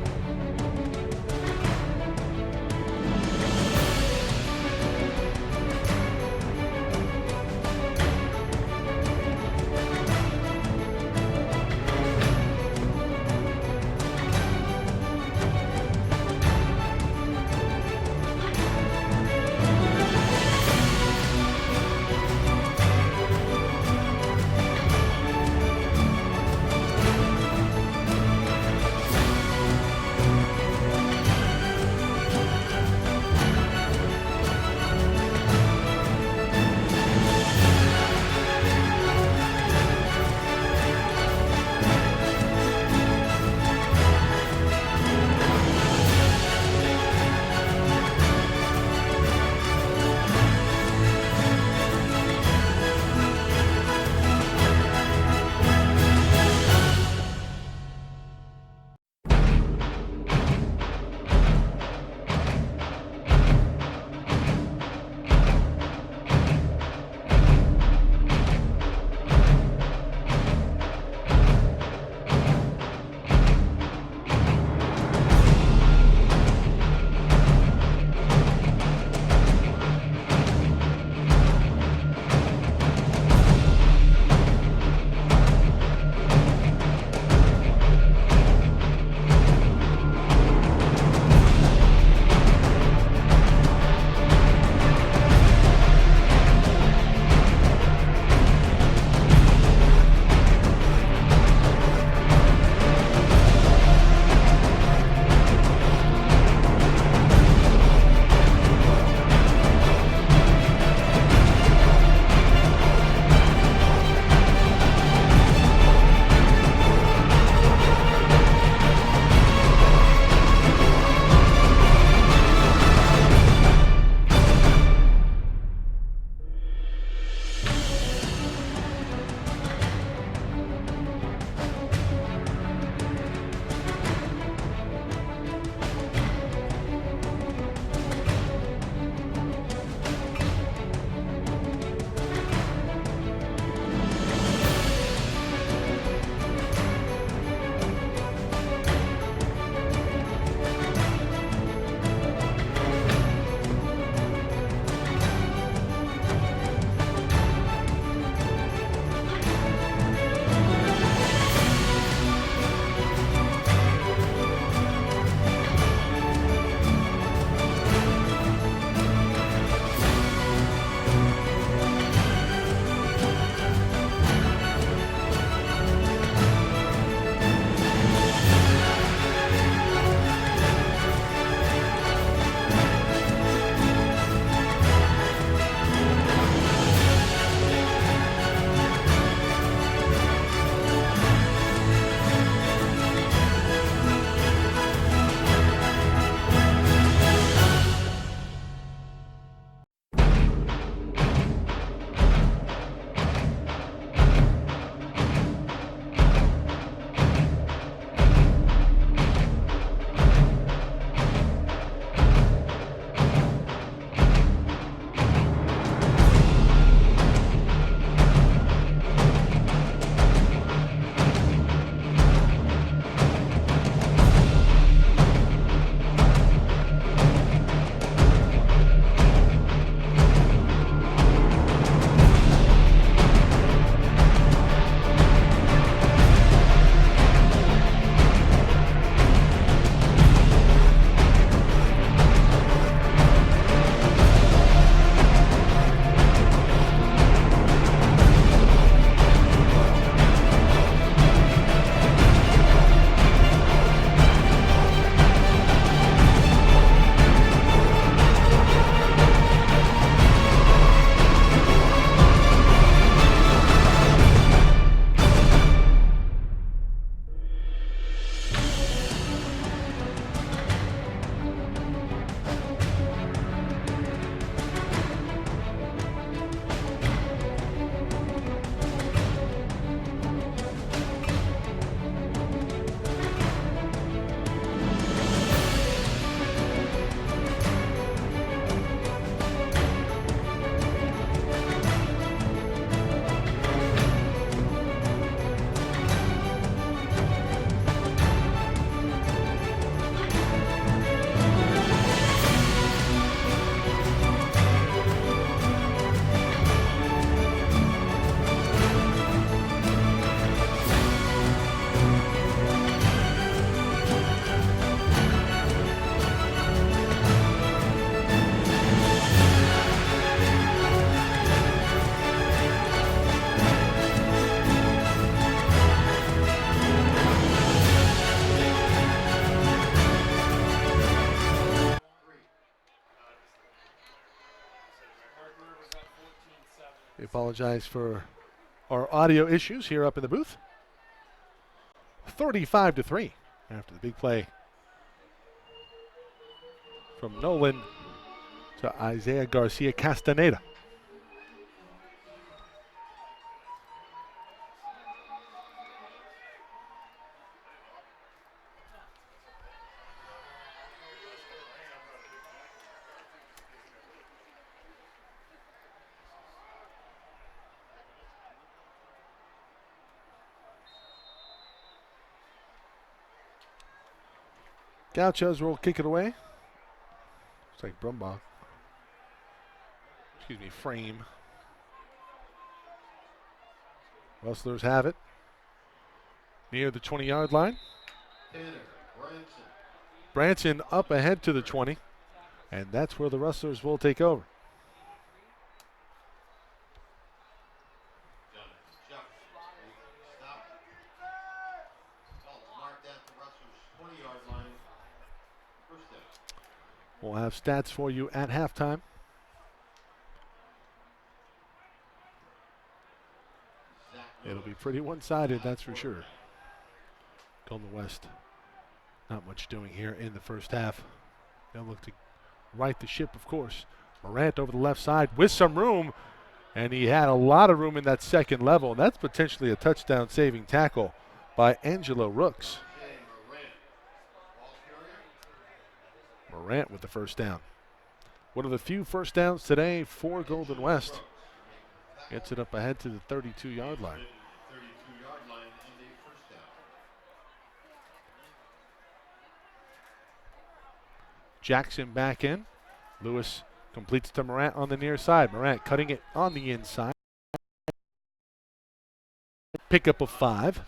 apologize for our audio issues here up in the booth. 35-3 after the big play from Nolan to Isaiah Garcia Castaneda. Gauchos will kick it away. Looks like Brumbaugh. Excuse me, frame. Rustlers have it. Near the 20-yard line. Branson up ahead to the 20. And that's where the Rustlers will take over. We'll have stats for you at halftime. It'll be pretty one-sided, that's for sure. Golden West, not much doing here in the first half. They'll look to right the ship, of course. Morant over the left side with some room, and he had a lot of room in that second level. And that's potentially a touchdown-saving tackle by Angelo Rooks. Morant with the first down. One of the few first downs today for Golden West. Gets it up ahead to the 32-yard line. Jackson back in. Lewis completes to Morant on the near side. Morant cutting it on the inside. Pickup of 5.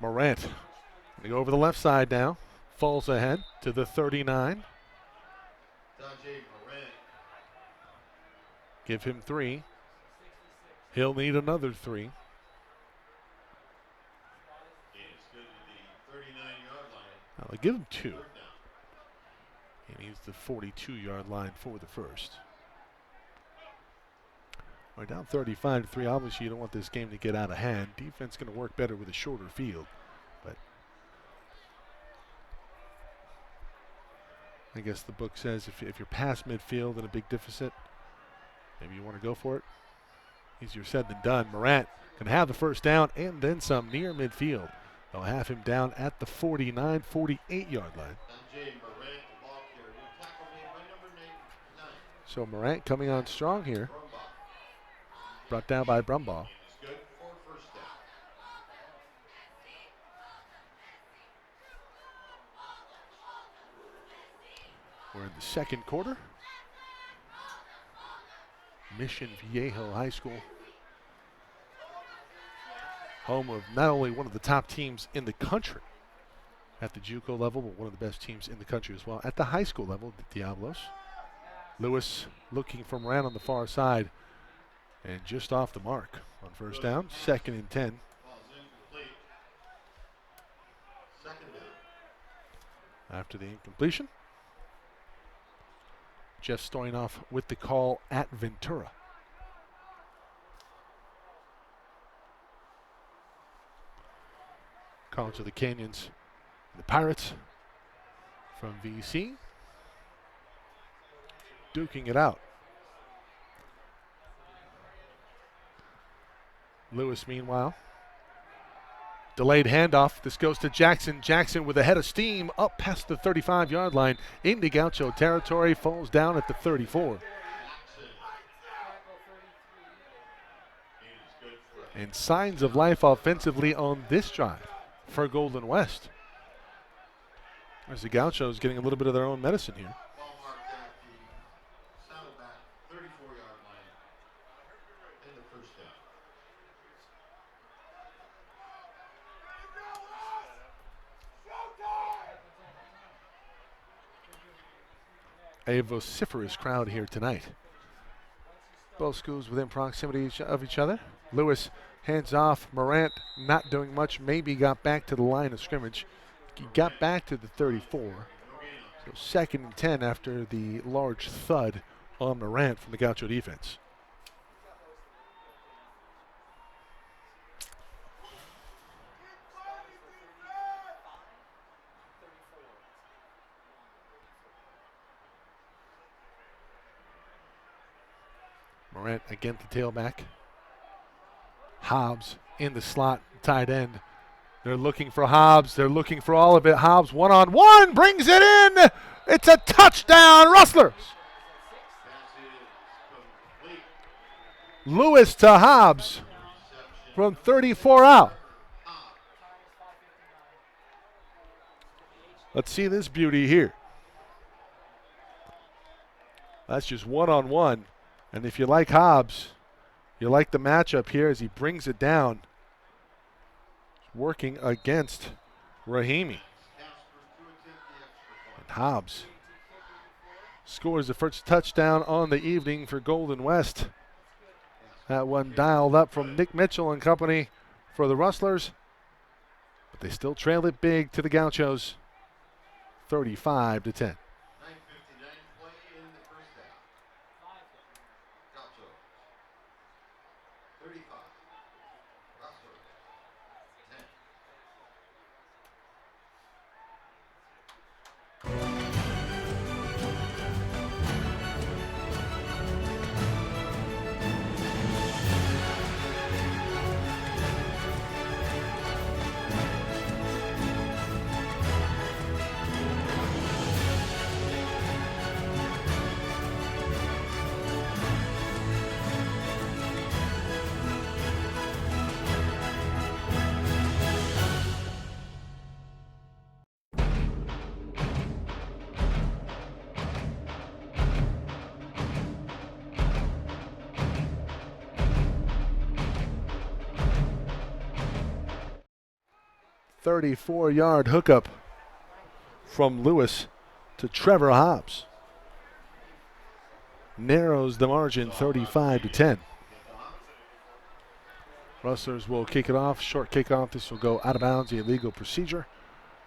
Morant going to go over the left side now. Falls ahead to the 39. Give him 3. He'll need another 3. I'll give him 2. He needs the 42-yard line for the first. We're down 35-3. Obviously, you don't want this game to get out of hand. Defense going to work better with a shorter field. But I guess the book says if you're past midfield in a big deficit, maybe you want to go for it. Easier said than done. Morant can have the first down and then some near midfield. They'll have him down at the 49, 48-yard line. So Morant coming on strong here. Brought down by Brumbaugh. We're in the second quarter. Mission Viejo High School, home of not only one of the top teams in the country at the JUCO level, but one of the best teams in the country as well at the high school level, the Diablos. Lewis looking for Morant on the far side and just off the mark on first down, 2nd and 10. After the incompletion, Jeff Stoynoff with the call at Ventura. College of the Canyons, the Pirates from VC, duking it out. Lewis, meanwhile, delayed handoff. This goes to Jackson. Jackson with a head of steam up past the 35-yard line into Gaucho territory. Falls down at the 34. And signs of life offensively on this drive for Golden West. As the Gauchos getting a little bit of their own medicine here. Saddleback, 34-yard line, and the first down. A vociferous crowd here tonight Both schools within proximity of each other. Lewis hands off. Morant not doing much. Maybe got back to the line of scrimmage. He got back to the 34. So 2nd and 10 after the large thud on Morant from the Gaucho defense. Morant again the tailback. Hobbs in the slot, tight end. They're looking for Hobbs. They're looking for all of it. Hobbs one-on-one brings it in. It's a touchdown, Rustlers. Lewis to Hobbs from 34 out. Let's see this beauty here. That's just one-on-one. And if you like Hobbs, you like the matchup here as he brings it down. Working against Rahimi. And Hobbs scores the first touchdown on the evening for Golden West. That one dialed up from Nick Mitchell and company for the Rustlers. But they still trail it big to the Gauchos, 35-10. 9:59 play in the first half. Gaucho. 35. Rustlers. 10. 34-yard hookup from Lewis to Trevor Hobbs. Narrows the margin, 35-10. Rustlers will kick it off. Short kickoff. This will go out of bounds, the illegal procedure.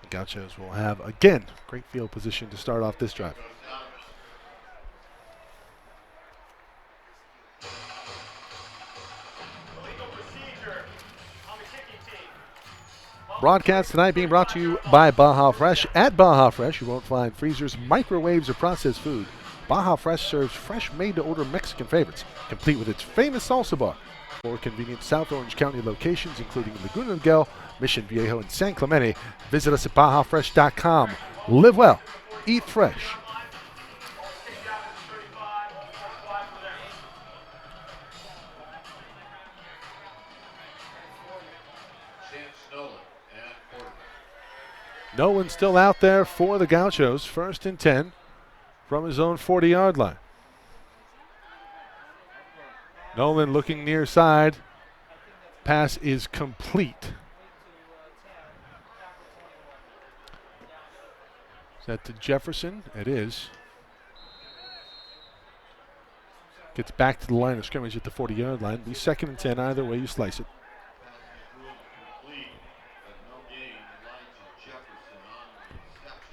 The Gauchos will have, again, great field position to start off this drive. Illegal procedure on the kicking team. Broadcast tonight being brought to you by Baja Fresh. At Baja Fresh, you won't find freezers, microwaves, or processed food. Baja Fresh serves fresh, made-to-order Mexican favorites, complete with its famous salsa bar. 4 convenient South Orange County locations, including Laguna Niguel, Mission Viejo, and San Clemente. Visit us at BajaFresh.com. Live well, eat fresh. Kick out to the 35. 35 for them. Chance Nolan and quarterback. Nolan still out there for the Gauchos. 1st and 10 from his own 40-yard line. Nolan looking near side. Pass is complete. Is that to Jefferson? It is. Gets back to the line of scrimmage at the 40-yard line. Be 2nd and 10 either way you slice it. Pass is ruled complete, but no gain. Elijah Jefferson on the reception.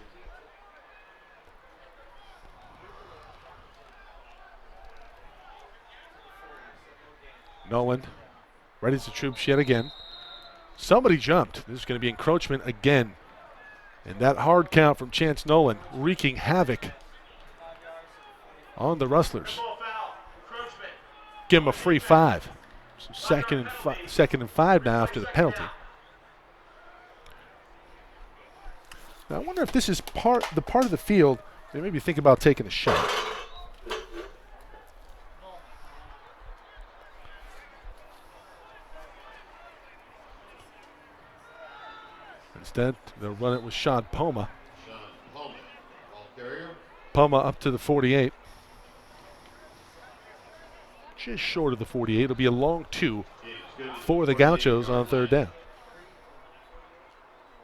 Nolan readies the troops yet again. Somebody jumped. This is going to be encroachment again. And that hard count from Chance Nolan wreaking havoc on the Rustlers. Full foul. Encroachment. Give him a free 5. So 2nd and 5 now after the penalty. Now I wonder if this is the part of the field they maybe think about taking a shot. Instead, they'll run it with Sean Poma. Sean Holman, ball carrier. Poma up to the 48. Just short of the 48. It'll be a long 2 Gain is good. for the Gauchos on 3rd down.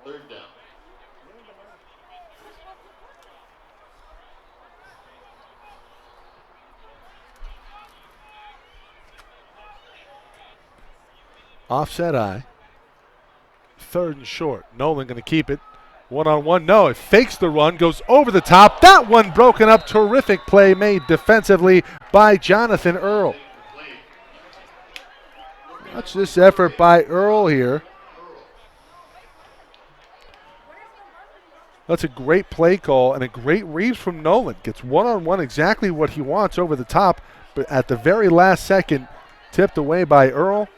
3rd down. Offset eye. 3rd and short. Nolan going to keep it. 1-on-1. No, it fakes the run, goes over the top. That one broken up. Terrific play made defensively by Jonathan Earl. Watch this effort by Earl here. That's a great play call and a great read from Nolan. Gets 1-on-1, exactly what he wants over the top, but at the very last second, tipped away by Earl.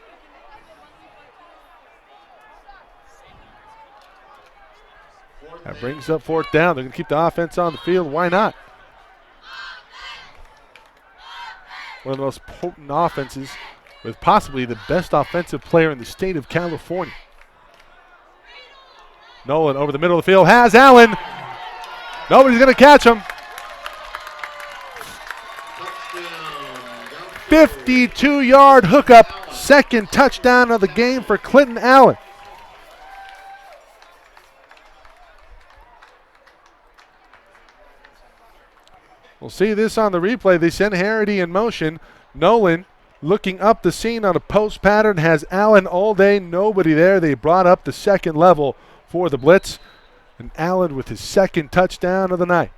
That brings up 4th down. They're going to keep the offense on the field. Why not? One of the most potent offenses with possibly the best offensive player in the state of California. Nolan over the middle of the field has Allen. Nobody's going to catch him. 52-yard hookup. 2nd touchdown of the game for Clinton Allen. We'll see this on the replay. They send Harity in motion. Nolan looking up the seam on a post pattern, has Allen all day, nobody there. They brought up the 2nd level for the blitz. And Allen with his 2nd touchdown of the night.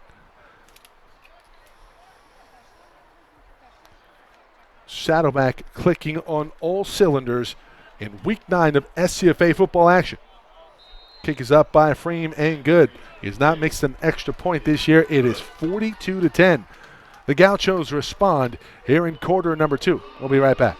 Saddleback clicking on all cylinders in week 9 of SCFA football action. Kick is up by Freem and good. He has not mixed an extra point this year. It is 42-10. The Gauchos respond here in quarter number 2. We'll be right back.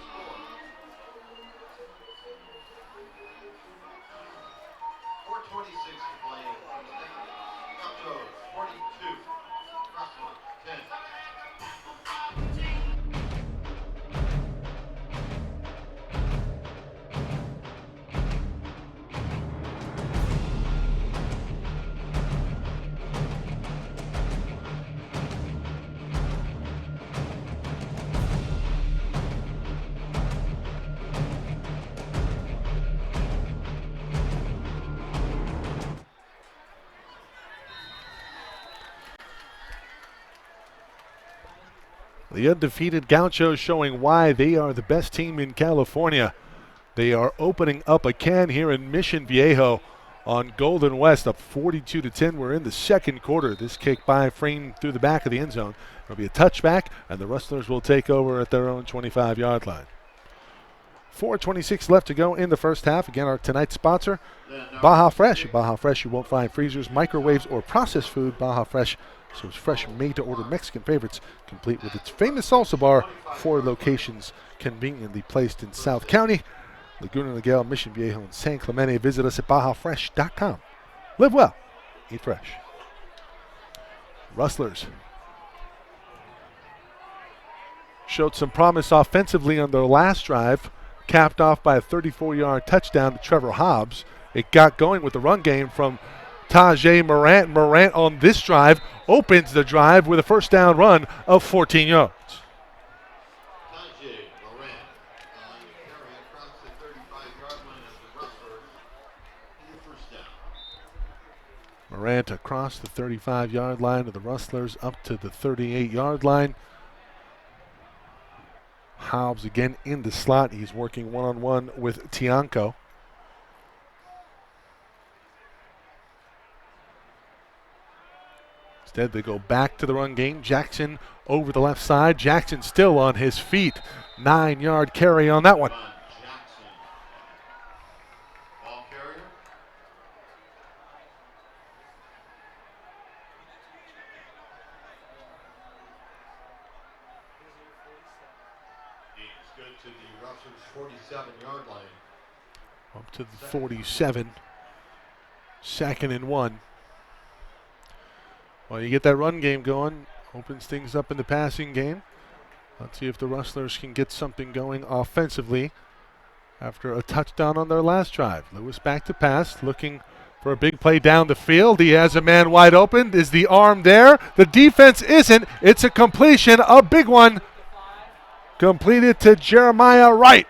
The undefeated Gauchos showing why they are the best team in California. They are opening up a can here in Mission Viejo on Golden West, up 42-10. We're in the 2nd quarter. This kick by Frame through the back of the end zone. It'll be a touchback, and the Rustlers will take over at their own 25-yard line. 4:26 left to go in the first half. Again, our tonight's sponsor, Baja Fresh. Baja Fresh, you won't find freezers, microwaves, or processed food. Baja Fresh, so it's fresh, made-to-order Mexican favorites, complete with its famous salsa bar. 4 locations conveniently placed in South County. Laguna Niguel, Mission Viejo, and San Clemente. Visit us at BajaFresh.com. Live well, eat fresh. Rustlers showed some promise offensively on their last drive, capped off by a 34-yard touchdown to Trevor Hobbs. It got going with the run game from Tajay Morant. Morant on this drive opens the drive with a 1st down run of 14 yards. Tajay Morant carry across the 35-yard line of the Rustlers. 1st down. Morant across the 35-yard line of the Rustlers up to the 38-yard line. Hobbs again in the slot. He's working 1-on-1 with Tianco. Instead, they go back to the run game. Jackson over the left side. Jackson still on his feet. 9-yard carry on that one. Jackson. Ball carrier. He's good to the Rustlers' 47-yard line. Up to the 47. 2nd and 1. Well, you get that run game going, opens things up in the passing game. Let's see if the Rustlers can get something going offensively after a touchdown on their last drive. Lewis back to pass, looking for a big play down the field. He has a man wide open. Is the arm there? The defense isn't. It's a completion, a big one. Completed to Jeremiah Wright.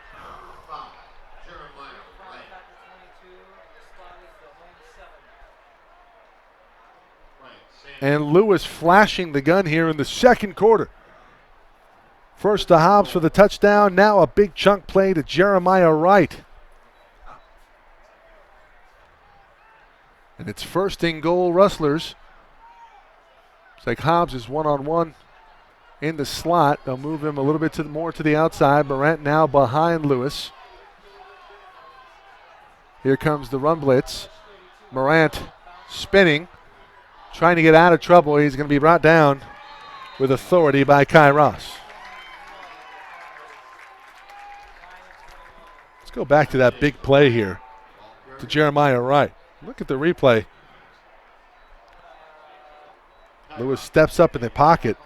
And Lewis flashing the gun here in the 2nd quarter. First to Hobbs for the touchdown. Now a big chunk play to Jeremiah Wright. And it's first and goal, Rustlers. It's like Hobbs is one-on-one in the slot. They'll move him a little bit more to the outside. Morant now behind Lewis. Here comes the run blitz. Morant spinning, trying to get out of trouble. He's going to be brought down with authority by Kai Ross. Let's go back to that big play here to Jeremiah Wright. Look at the replay. Lewis steps up in the pocket,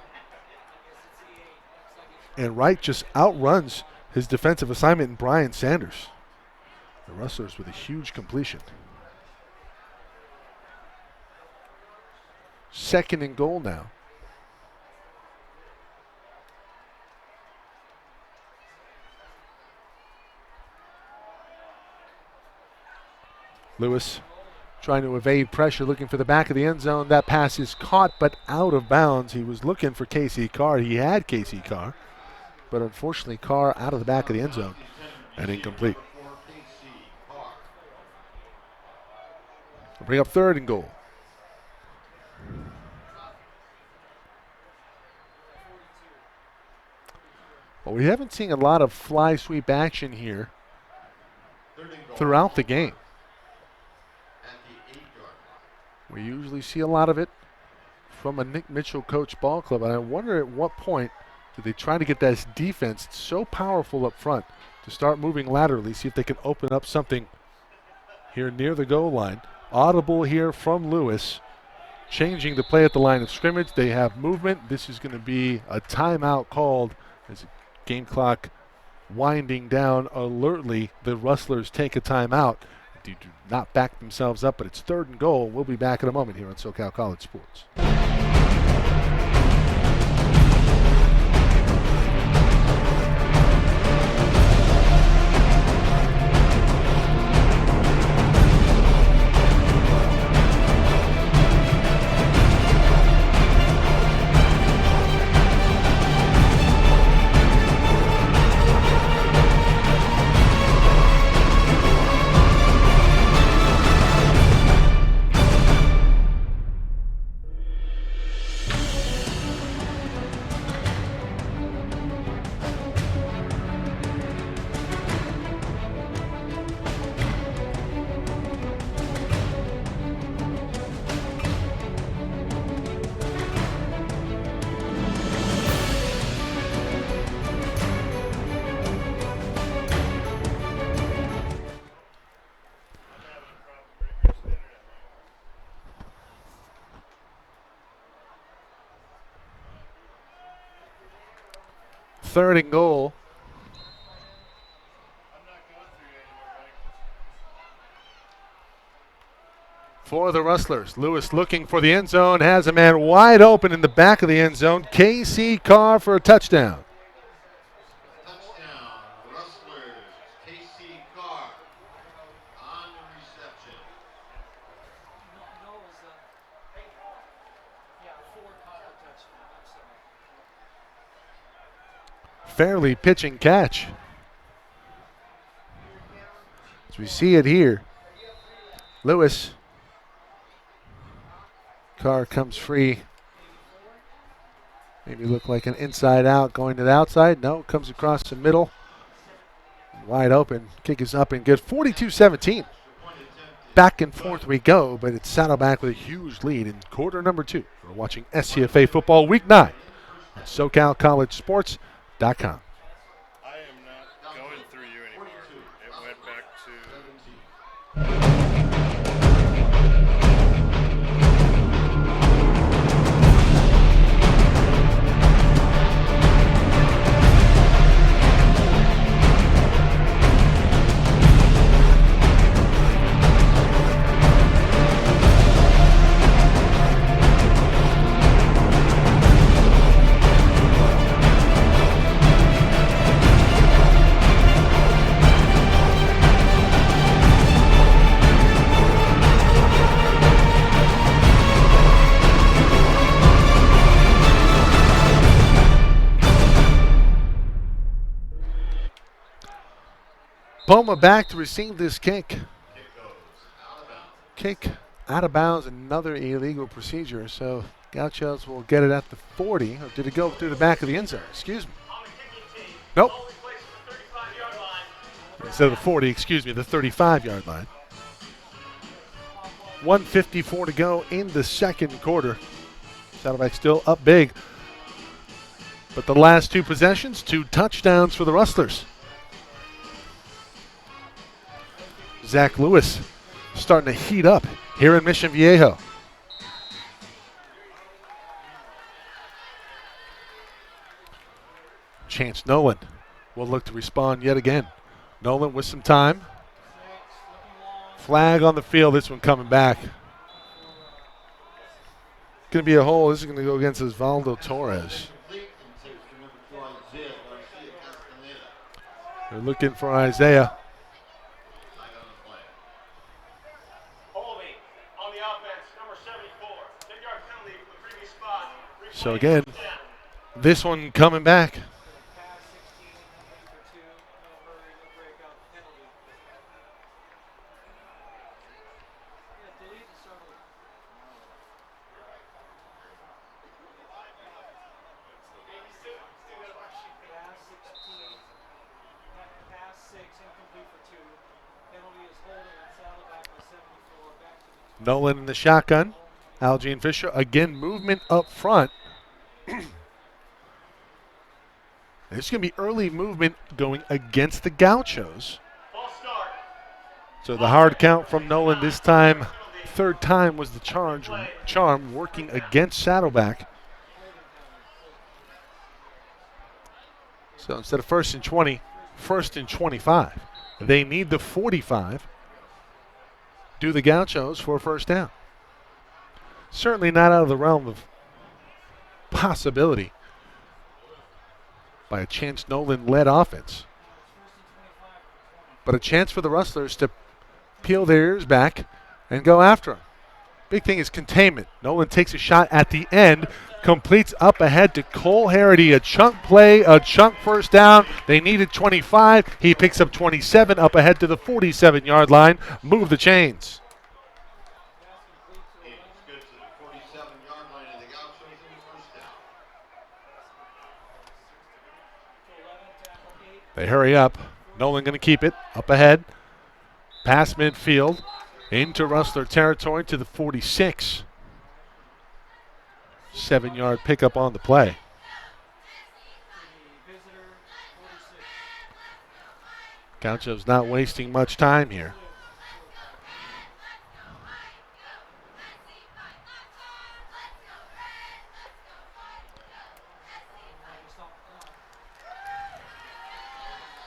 and Wright just outruns his defensive assignment in Brian Sanders. The Rustlers with a huge completion. Second and goal now. Lewis trying to evade pressure, looking for the back of the end zone. That pass is caught but out of bounds. He was looking for Casey Carr. He had Casey Carr, but unfortunately Carr out of the back of the end zone and incomplete. We'll bring up third and goal. Well, we haven't seen a lot of fly sweep action here throughout the game. We usually see a lot of it from a Nick Mitchell coach ball club, and I wonder at what point do they try to get this defense so powerful up front to start moving laterally, see if they can open up something here near the goal line. Audible here from Lewis, changing the play at the line of scrimmage. They have movement. This is going to be a timeout called as the game clock winding down alertly. The Rustlers take a timeout. They do not back themselves up, but it's third and goal. We'll be back in a moment here on SoCal College Sports. Third and goal. For the Rustlers. Lewis looking for the end zone, has a man wide open in the back of the end zone. Casey Carr for a touchdown. Touchdown, Rustlers. Casey Carr on the reception. Noah's, Ford caught the touchdown. I'm sorry. Fairly pitch and catch. As we see it here. Lewis. Carr comes free. Maybe look like an inside out going to the outside. No, comes across the middle. Wide open. Kick is up and good. 42-17. Back and forth we go, but it's Saddleback with a huge lead in quarter number 2. We're watching SCFA football week 9 on SoCalCollegeSports.com. I am not going through you anymore. It went back to... Poma back to receive this kick. Kick Out of bounds, another illegal procedure. So Gauchos will get it at the 40. Or did it go through the back of the end zone? Excuse me. Nope. Instead of the 40, excuse me, the 35-yard line. 1:54 to go in the second quarter. Saddleback still up big. But the last two possessions, 2 touchdowns for the Rustlers. Zach Lewis starting to heat up here in Mission Viejo. Chance Nolan will look to respond yet again. Nolan with some time. Flag on the field, this one coming back. Going to be a hole. This is going to go against Osvaldo Torres. They're looking for Isaiah. So again, this one coming back. Nolan in the shotgun. Algene Fisher, again, movement up front. This is going to be early movement going against the Gauchos. So the hard count from Nolan this time. Third time was the charm working against Saddleback. So instead of 1st and 20, 1st and 25. They need the 45. Do the Gauchos for a first down. Certainly not out of the realm of possibility by a Chance Nolan-led offense. But a chance for the Rustlers to peel their ears back and go after him. Big thing is containment. Nolan takes a shot at the end, completes up ahead to Cole Harity. A chunk play, a chunk first down. They needed 25. He picks up 27 up ahead to the 47-yard line. Move the chains. They hurry up. Nolan going to keep it up ahead. Past midfield. Into Rustler territory to the 46. 7-yard pickup on the play. Gaucho's not wasting much time here.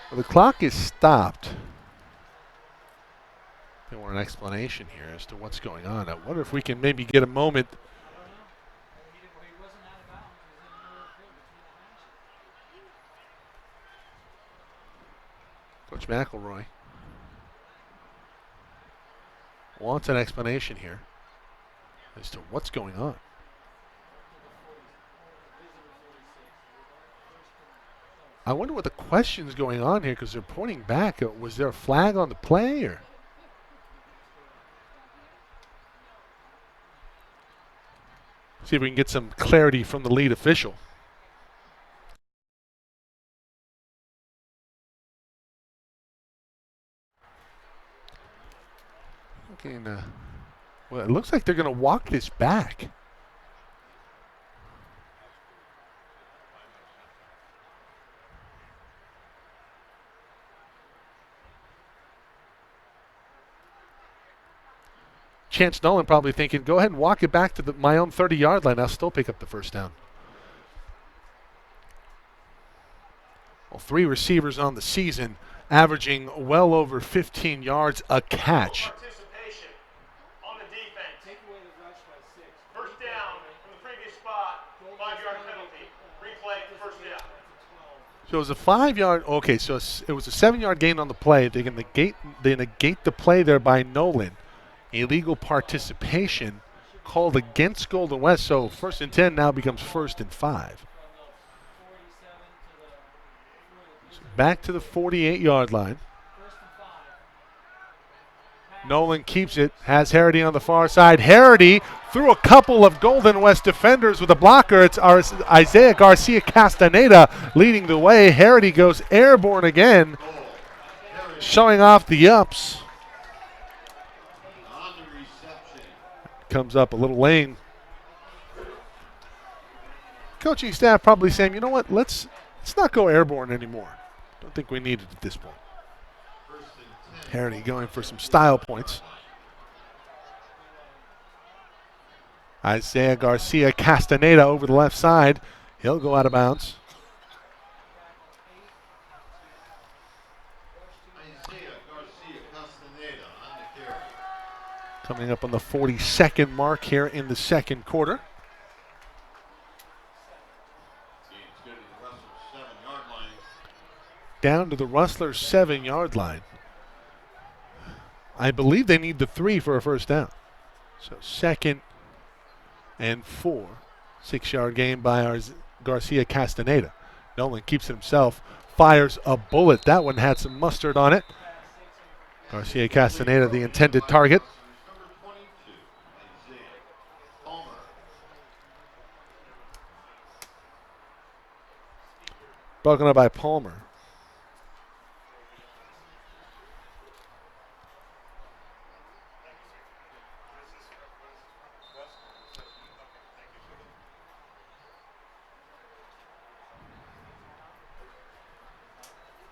Well, the clock is stopped. They want an explanation here as to what's going on. I wonder if we can maybe get a moment. Coach McElroy wants an explanation here as to what's going on. I wonder what the question's going on here because they're pointing back. Was there a flag on the play or? See if we can get some clarity from the lead official. Okay, well, it looks like they're going to walk this back. Chance Nolan probably thinking, go ahead and walk it back to my own 30-yard line. I'll still pick up the first down. Well, 3 receivers on the season, averaging well over 15 yards a catch. Participation on the defense. Take away the rush by 6. First down from the previous spot. 5-yard penalty. Replay, first down. So it was a 5-yard. Okay, so it was a 7-yard gain on the play. They negate the play there by Nolan. Illegal participation called against Golden West. So 1st and 10 now becomes 1st and 5. So back to the 48-yard line. Nolan keeps it, has Harity on the far side. Harity through a couple of Golden West defenders with a blocker. It's Isaiah Garcia Castaneda leading the way. Harity goes airborne again, showing off the ups. On the reception. Comes up a little lane. Coaching staff probably saying, you know what, let's not go airborne anymore. Don't think we need it at this point. Harity going for some style points. Isaiah Garcia Castaneda over the left side. He'll go out of bounds. Isaiah Garcia Castaneda on the carry. Coming up on the 42nd mark here in the second quarter. It's good to the Russell's 7-yard line. Down to the Rustler's 7-yard line. I believe they need the 3 for a first down. So 2nd and 4. 6-yard gain by our Garcia Castaneda. Nolan keeps it himself, fires a bullet. That one had some mustard on it. Garcia Castaneda, the intended target. Number 22, Isaiah Palmer. Broken up by Palmer.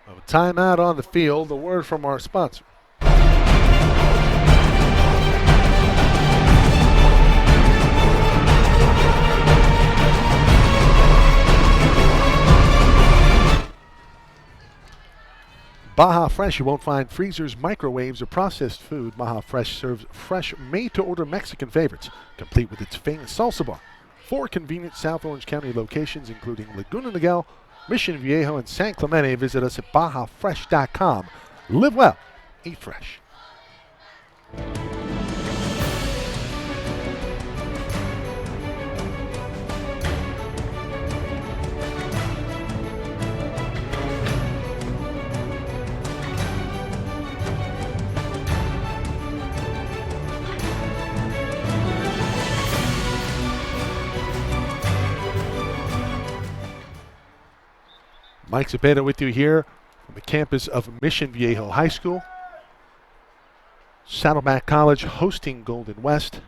A timeout on the field. A word from our sponsor. Baja Fresh, you won't find freezers, microwaves, or processed food. Baja Fresh serves fresh, made-to-order Mexican favorites, complete with its famous salsa bar. 4 convenient South Orange County locations, including Laguna Niguel, Mission Viejo, and San Clemente. Visit us at BajaFresh.com. Live well, eat fresh. Mike Zepeda with you here on the campus of Mission Viejo High School. Saddleback College hosting Golden West.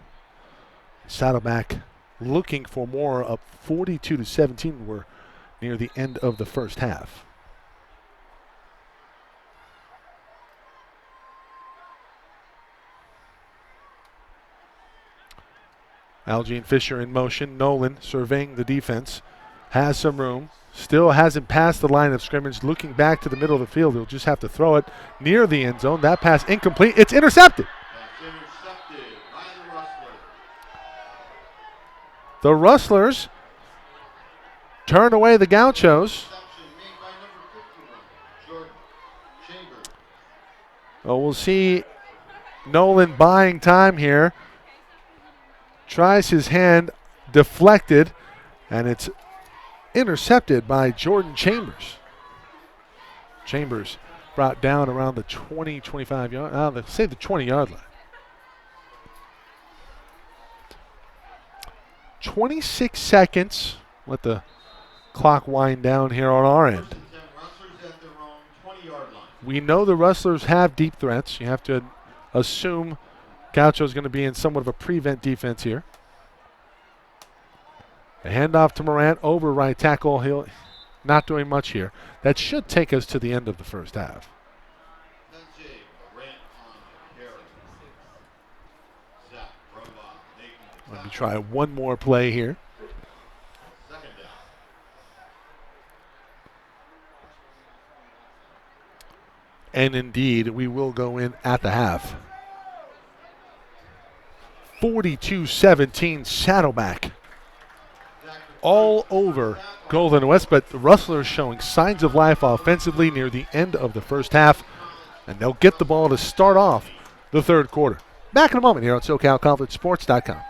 Saddleback looking for more, up 42-17. We're near the end of the first half. Algene Fisher in motion. Nolan surveying the defense. Has some room. Still hasn't passed the line of scrimmage. Looking back to the middle of the field. He'll just have to throw it near the end zone. That pass incomplete. It's intercepted. That's intercepted by the Rustlers. The Rustlers turn away the Gauchos. Interception made by number 51, Jordan Chambers. Oh, we'll see Nolan buying time here. Tries his hand, deflected, and it's intercepted by Jordan Chambers. Chambers brought down around the 20, 25 yard, say the 20-yard line. 26 seconds. Let the clock wind down here on our end. Rustlers at their own 20-yard line. We know the Rustlers have deep threats. You have to assume Gaucho's going to be in somewhat of a prevent defense here. A handoff to Morant over right tackle. He'll not doing much here. That should take us to the end of the first half. Jay Morant on the carry. Zach Robot making the Let me tackle. try one more play here. Second down. And indeed, we will go in at the half. 42-17 Saddleback. All over Golden West, but the Rustlers showing signs of life offensively near the end of the first half, and they'll get the ball to start off the third quarter. Back in a moment here on SoCalCollegeSports.com.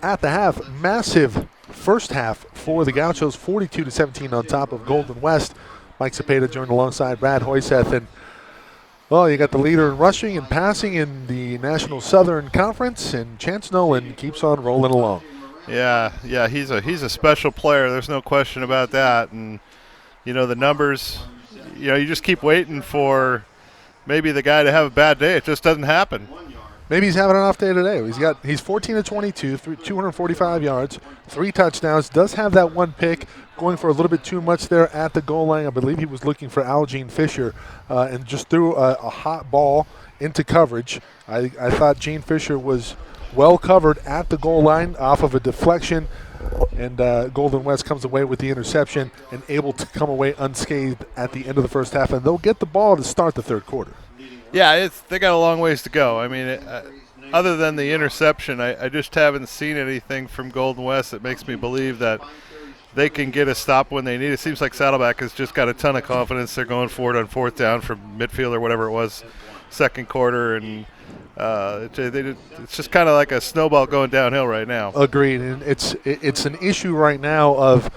at the half. Massive first half for the Gauchos, 42-17 on top of Golden West. Mike Cepeda joined alongside Brad Hoyseth. And, well, you got the leader in rushing and passing in the National Southern Conference, and Chance Nolan keeps on rolling along. Yeah, he's a special player. There's no question about that. And, you know, the numbers, you know, you just keep waiting for maybe the guy to have a bad day. It just doesn't happen. Maybe he's having an off day today. He's 14 of 22, 245 yards, 3 touchdowns. Does have that one pick, going for a little bit too much there at the goal line. I believe he was looking for Gene Fisher and just threw a hot ball into coverage. I thought Gene Fisher was well covered at the goal line off of a deflection, and Golden West comes away with the interception and able to come away unscathed at the end of the first half, and they'll get the ball to start the third quarter. Yeah, they got a long ways to go. I mean, other than the interception, I just haven't seen anything from Golden West that makes me believe that they can get a stop when they need. It seems like Saddleback has just got a ton of confidence. They're going for it on fourth down from midfield or whatever it was, second quarter, and it's just kind of like a snowball going downhill right now. Agreed, and it's an issue right now of,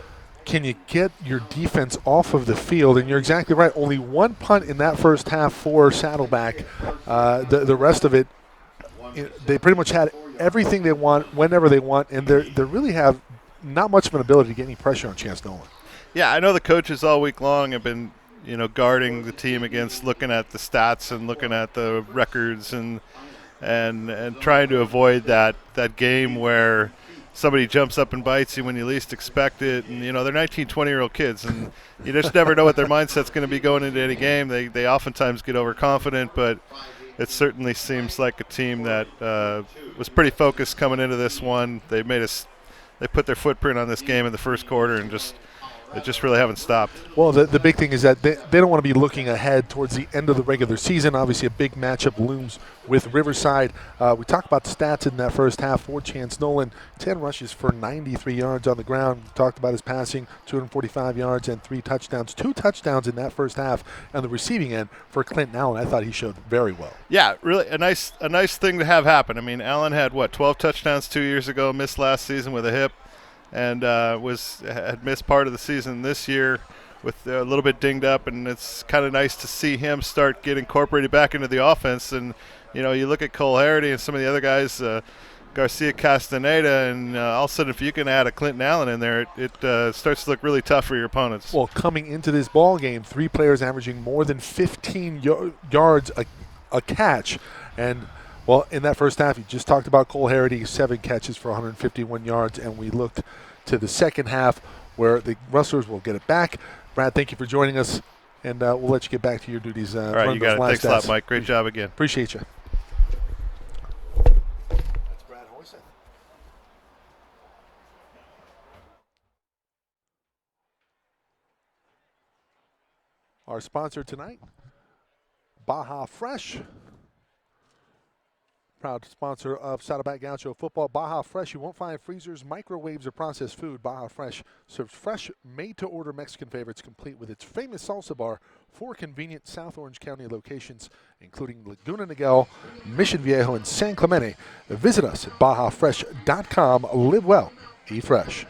can you get your defense off of the field? And you're exactly right. Only one punt in that first half for Saddleback. The rest of it, they pretty much had everything they want whenever they want, and they really have not much of an ability to get any pressure on Chance Nolan. Yeah, I know the coaches all week long have been, you know, guarding the team against looking at the stats and looking at the records and trying to avoid that game where somebody jumps up and bites you when you least expect it. And, you know, they're 19, 20-year-old kids, and you just never know what their mindset's going to be going into any game. They oftentimes get overconfident, but it certainly seems like a team that was pretty focused coming into this one. They put their footprint on this game in the first quarter and they just really haven't stopped. Well, the big thing is that they don't want to be looking ahead towards the end of the regular season. Obviously, a big matchup looms with Riverside. We talked about the stats in that first half for Chance Nolan. 10 rushes for 93 yards on the ground. We talked about his passing, 245 yards and 3 touchdowns. 2 touchdowns in that first half. On the receiving end for Clinton Allen, I thought he showed very well. Yeah, really a nice thing to have happen. I mean, Allen had, 12 touchdowns 2 years ago, missed last season with a hip, and had missed part of the season this year with a little bit dinged up, and it's kind of nice to see him start getting incorporated back into the offense. And, you know, you look at Cole Harity and some of the other guys, Garcia Castaneda, and all of a sudden if you can add a Clinton Allen in there, it starts to look really tough for your opponents. Well, coming into this ball game, 3 players averaging more than 15 yards a catch. And, well, in that first half, you just talked about Cole Harity, 7 catches for 151 yards, and we looked to the second half where the Rustlers will get it back. Brad, thank you for joining us, and we'll let you get back to your duties. All right, you got it. Thanks a lot, Mike. Great job again. Appreciate you. That's Brad Hoyseth. Our sponsor tonight, Baja Fresh. Proud sponsor of Saddleback Gaucho football. Baja Fresh, you won't find freezers, microwaves, or processed food. Baja Fresh serves fresh, made-to-order Mexican favorites, complete with its famous salsa bar, 4 convenient South Orange County locations, including Laguna Niguel, Mission Viejo, and San Clemente. Visit us at BajaFresh.com. Live well, eat fresh.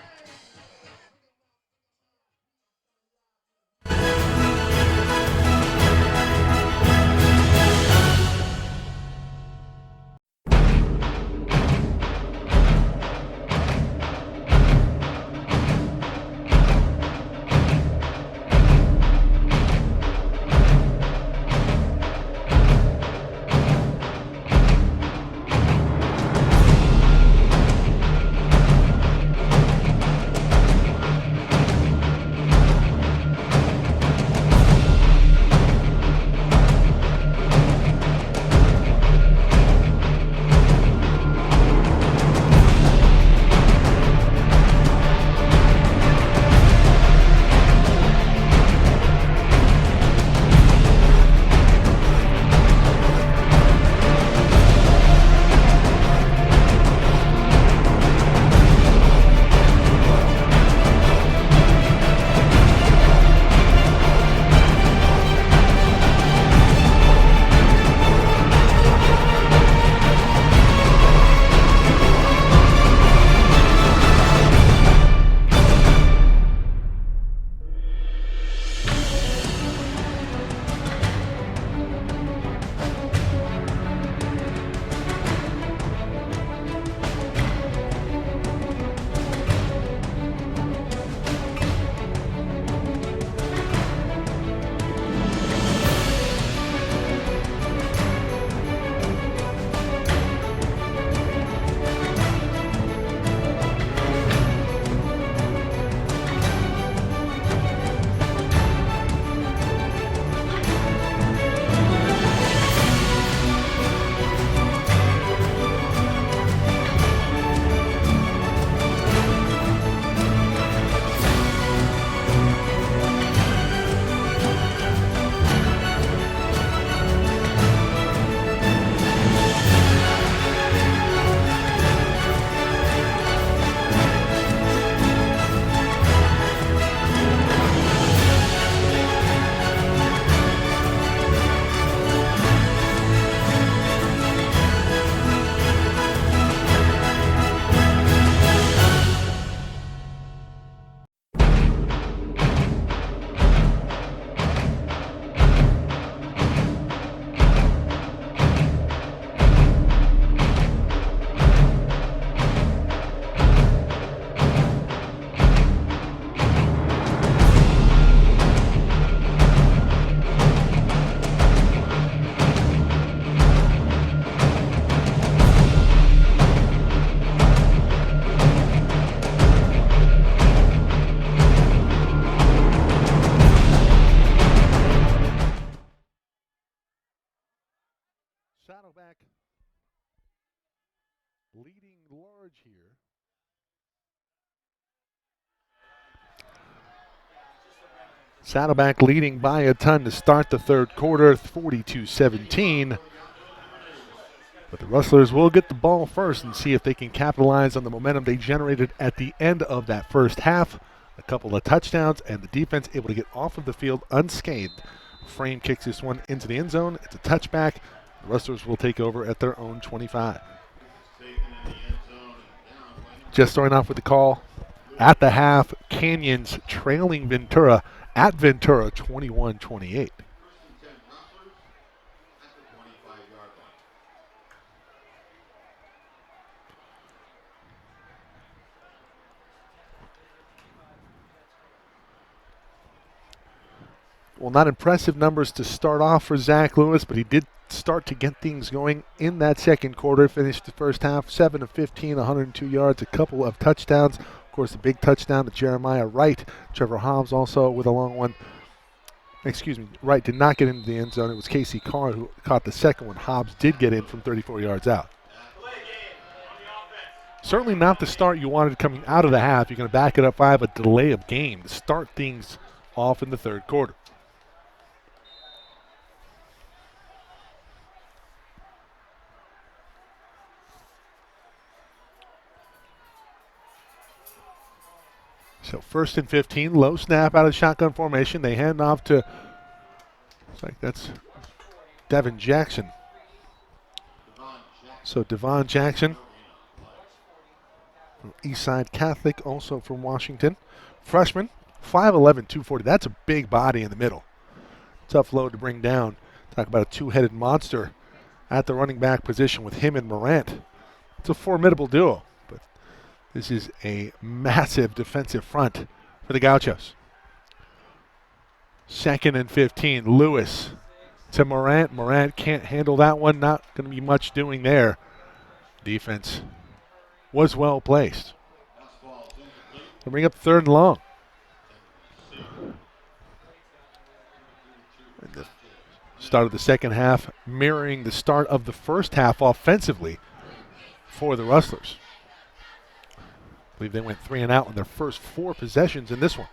Saddleback leading large here. Saddleback leading by a ton to start the third quarter, 42-17. But the Rustlers will get the ball first and see if they can capitalize on the momentum they generated at the end of that first half. A couple of touchdowns, and the defense able to get off of the field unscathed. Frame kicks this one into the end zone. It's a touchback. The Rustlers will take over at their own 25. Just starting off with the call at the half, Canyons trailing Ventura at Ventura 21-28. Well, not impressive numbers to start off for Zach Lewis, but he did start to get things going in that second quarter. Finished the first half 7 of 15, 102 yards, a couple of touchdowns. Of course, the big touchdown to Jeremiah Wright. Trevor Hobbs also with a long one. Wright did not get into the end zone. It was Casey Carr who caught the second one. Hobbs did get in from 34 yards out. Certainly not the start you wanted coming out of the half. You're going to back it up 5, a delay of game to start things off in the third quarter. So 1st and 15, low snap out of shotgun formation. They hand off to, looks like that's Devin Jackson. So Devon Jackson from Eastside Catholic, also from Washington. Freshman, 5'11", 240. That's a big body in the middle. Tough load to bring down. Talk about a two-headed monster at the running back position with him and Morant. It's a formidable duo. This is a massive defensive front for the Gauchos. 2nd and 15, Lewis to Morant. Morant can't handle that one. Not going to be much doing there. Defense was well placed. They'll bring up 3rd and long. And the start of the second half mirroring the start of the first half offensively for the Rustlers. I believe they went 3 and out on their first 4 possessions in this one.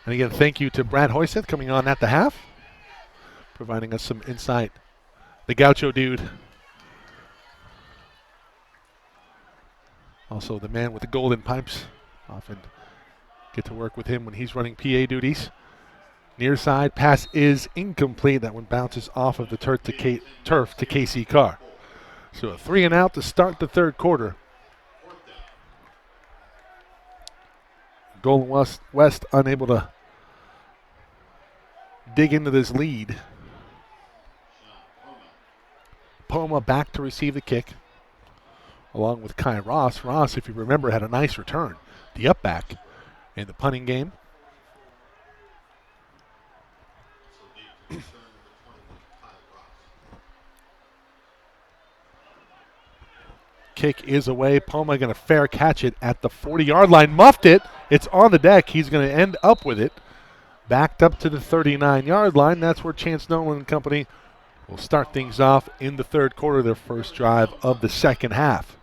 And again, thank you to Brad Hoyseth coming on at the half, providing us some insight. The Gaucho dude. Also the man with the golden pipes. Often get to work with him when he's running PA duties. Near side pass is incomplete. That one bounces off of the turf to Casey Carr. So a 3 and out to start the third quarter. Golden West unable to dig into this lead. Poma back to receive the kick, along with Kai Ross. Ross, if you remember, had a nice return. The up back in the punting game. Kick is away. Poma going to fair catch it at the 40-yard line. Muffed it. It's on the deck. He's going to end up with it. Backed up to the 39-yard line. That's where Chance Nolan and company will start things off in the third quarter, their first drive of the second half.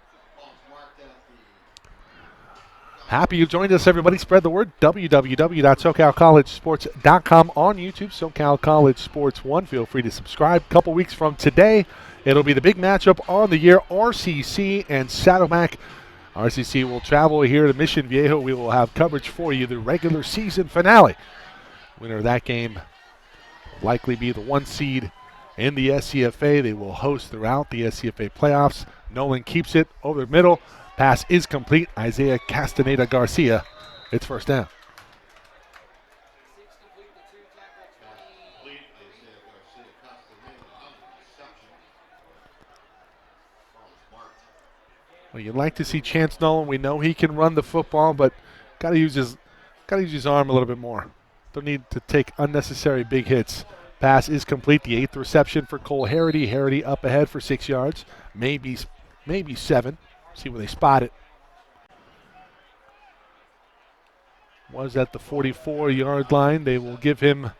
Happy you joined us, everybody. Spread the word. www.socalcollegesports.com on YouTube. SoCal College Sports 1. Feel free to subscribe. A couple weeks from today, it'll be the big matchup on the year, RCC and Saddleback. RCC will travel here to Mission Viejo. We will have coverage for you, the regular season finale. Winner of that game will likely be the 1 seed in the SCFA. They will host throughout the SCFA playoffs. Nolan keeps it over the middle. Pass is complete. Isaiah Castaneda Garcia. It's first down. Well, you'd like to see Chance Nolan. We know he can run the football, but got to use his arm a little bit more. Don't need to take unnecessary big hits. Pass is complete. The 8th reception for Cole Harity. Harity up ahead for 6 yards, maybe 7. See where they spot it. Was at the 44-yard line. They will give him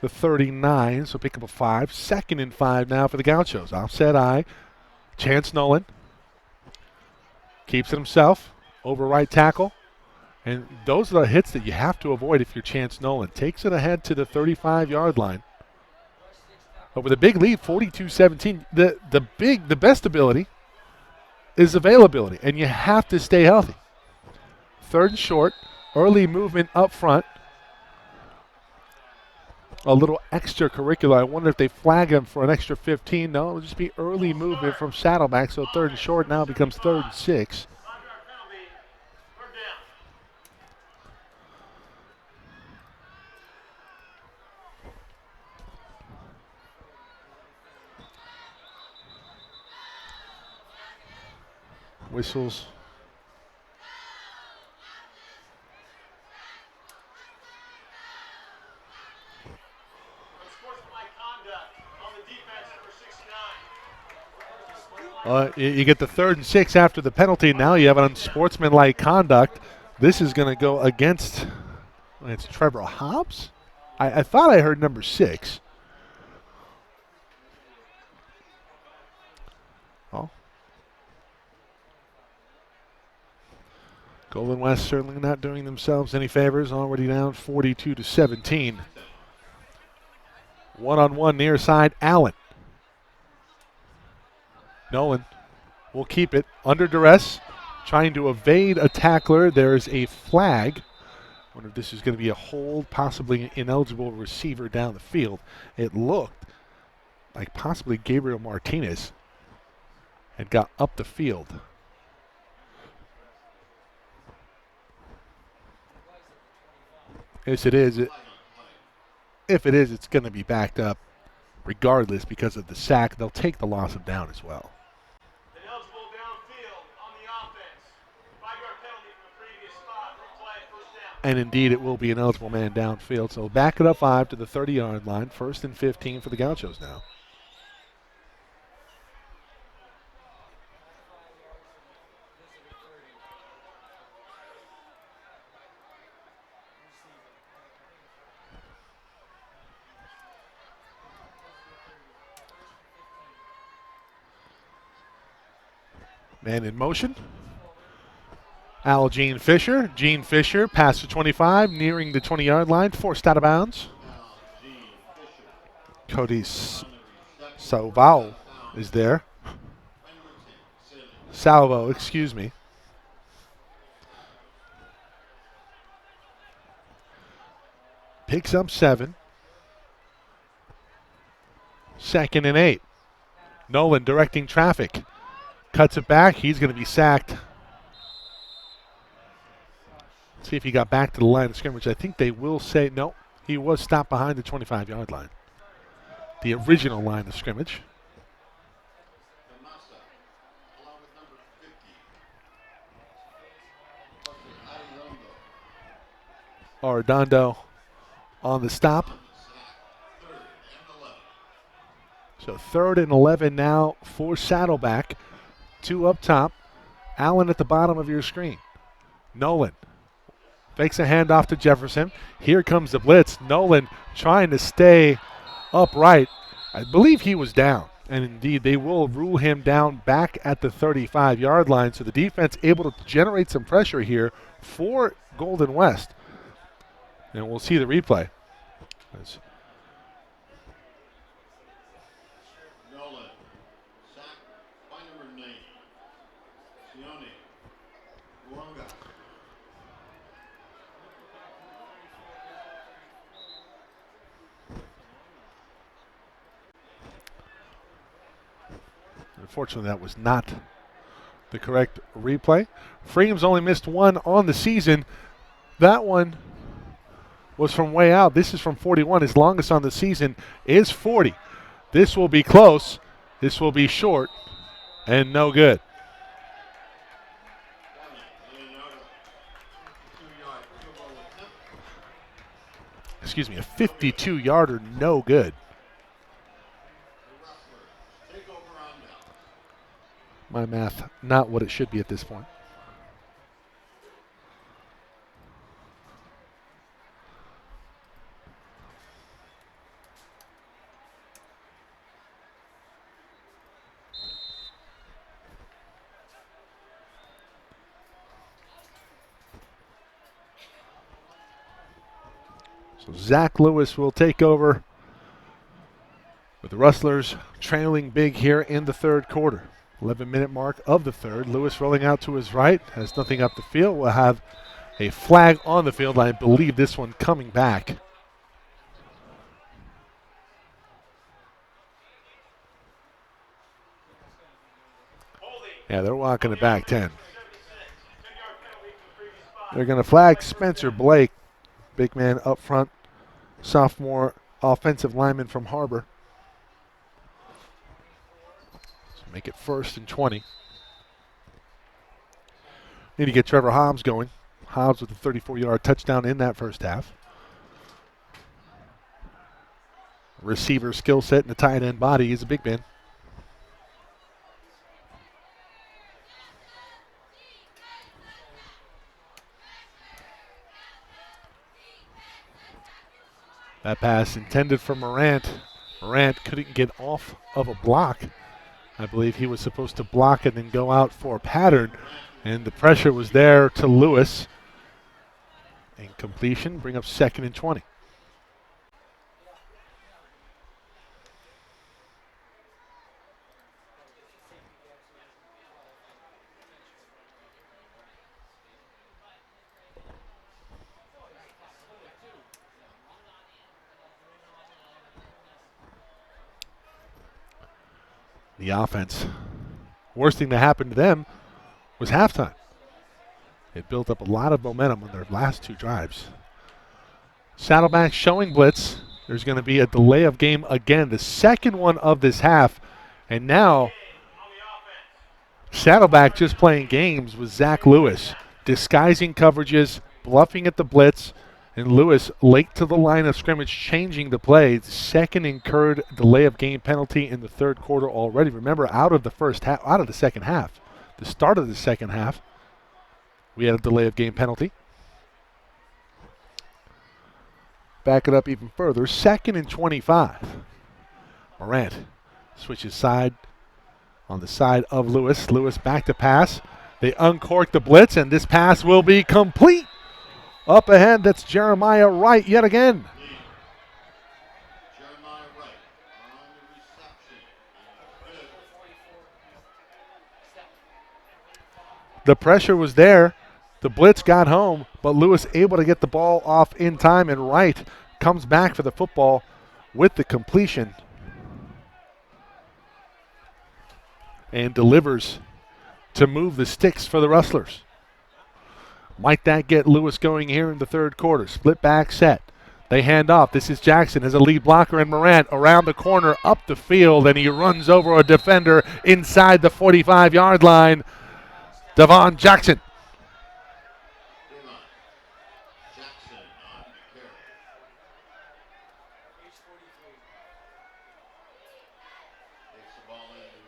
the 39, so pick up a 5. 2nd and 5 now for the Gauchos. Offset I. Chance Nolan keeps it himself over right tackle. And those are the hits that you have to avoid if you're Chance Nolan. Takes it ahead to the 35-yard line. But with a big lead, 42-17, the best ability is availability, and you have to stay healthy. 3rd and short, early movement up front. A little extracurricular. I wonder if they flag him for an extra 15. No, it'll just be early movement from Saddleback, so 3rd and short now becomes 3rd and 6. 5-yard penalty. 3rd down. Whistles. Unsportsmanlike conduct on the defense, number 69. You get the 3rd and 6 after the penalty. Now you have an unsportsmanlike conduct. This is going to go against, it's Trevor Hobbs? I thought I heard number 6. Oh. Golden West certainly not doing themselves any favors. Already down 42-17. One-on-one near side, Allen. Nolan will keep it under duress, trying to evade a tackler. There's a flag. I wonder if this is going to be a hold, possibly an ineligible receiver down the field. It looked like possibly Gabriel Martinez had got up the field. Yes, it is. If it is, it's going to be backed up regardless because of the sack. They'll take the loss of down as well. Ineligible downfield on the offense. 5-yard penalty from the previous spot. Replay, 1st down. And indeed, it will be an eligible man downfield. So back it up 5 to the 30-yard line. 1st and 15 for the Gauchos now. Man in motion. Gene Fisher. Gene Fisher, pass to 25, nearing the 20-yard line, forced out of bounds. Cody Salvo is there. Salvo, excuse me. Picks up 7. 2nd and 8. Nolan directing traffic. Cuts it back. He's going to be sacked. See if he got back to the line of scrimmage. I think they will say no. He was stopped behind the 25-yard line. The original line of scrimmage. Arredondo on the stop. So 3rd and 11 now for Saddleback. 2 up top. Allen at the bottom of your screen. Nolan fakes a handoff to Jefferson. Here comes the blitz. Nolan trying to stay upright. I believe he was down. And indeed, they will rule him down back at the 35-yard line. So the defense able to generate some pressure here for Golden West. And we'll see the replay. Nolan, sacked by number 90. Sione, Luonga. Unfortunately, that was not the correct replay. Freedom's only missed 1 on the season. That one was from way out. This is from 41. His longest on the season is 40. This will be close. This will be short and no good. Excuse me, a 52-yarder, no good. My math, not what it should be at this point. So Zach Lewis will take over with the Rustlers trailing big here in the third quarter. 11-minute mark of the third. Lewis rolling out to his right, has nothing up the field. We'll have a flag on the field. I believe this one coming back. Yeah, they're walking it back 10. They're going to flag Spencer Blake, big man up front, sophomore offensive lineman from Harbor. So make it 1st and 20. Need to get Trevor Hobbs going. Hobbs with a 34-yard touchdown in that first half. Receiver skill set and the tight end body is a big man. That pass intended for Morant. Morant couldn't get off of a block. I believe he was supposed to block and then go out for a pattern, and the pressure was there to Lewis. Incompletion, bring up 2nd and 20. The offense, worst thing that happened to them was halftime. It built up a lot of momentum on their last 2 drives. Saddleback showing blitz. There's going to be a delay of game again, the second one of this half. And now Saddleback just playing games with Zach Lewis, disguising coverages, bluffing at the blitz, and Lewis late to the line of scrimmage, changing the play. Second incurred delay of game penalty in the third quarter already. Remember, out of the second half, the start of the second half, we had a delay of game penalty. Back it up even further. 2nd and 25. Morant switches side on the side of Lewis. Lewis back to pass. They uncork the blitz, and this pass will be complete. Up ahead, that's Jeremiah Wright yet again. Jeremiah Wright on the reception. The pressure was there. The blitz got home, but Lewis able to get the ball off in time, and Wright comes back for the football with the completion and delivers to move the sticks for the Rustlers. Might that get Lewis going here in the third quarter? Split back set. They hand off. This is Jackson as a lead blocker, and Morant around the corner up the field, and he runs over a defender inside the 45-yard line. Devon Jackson. Jackson on the carry. Takes the ball into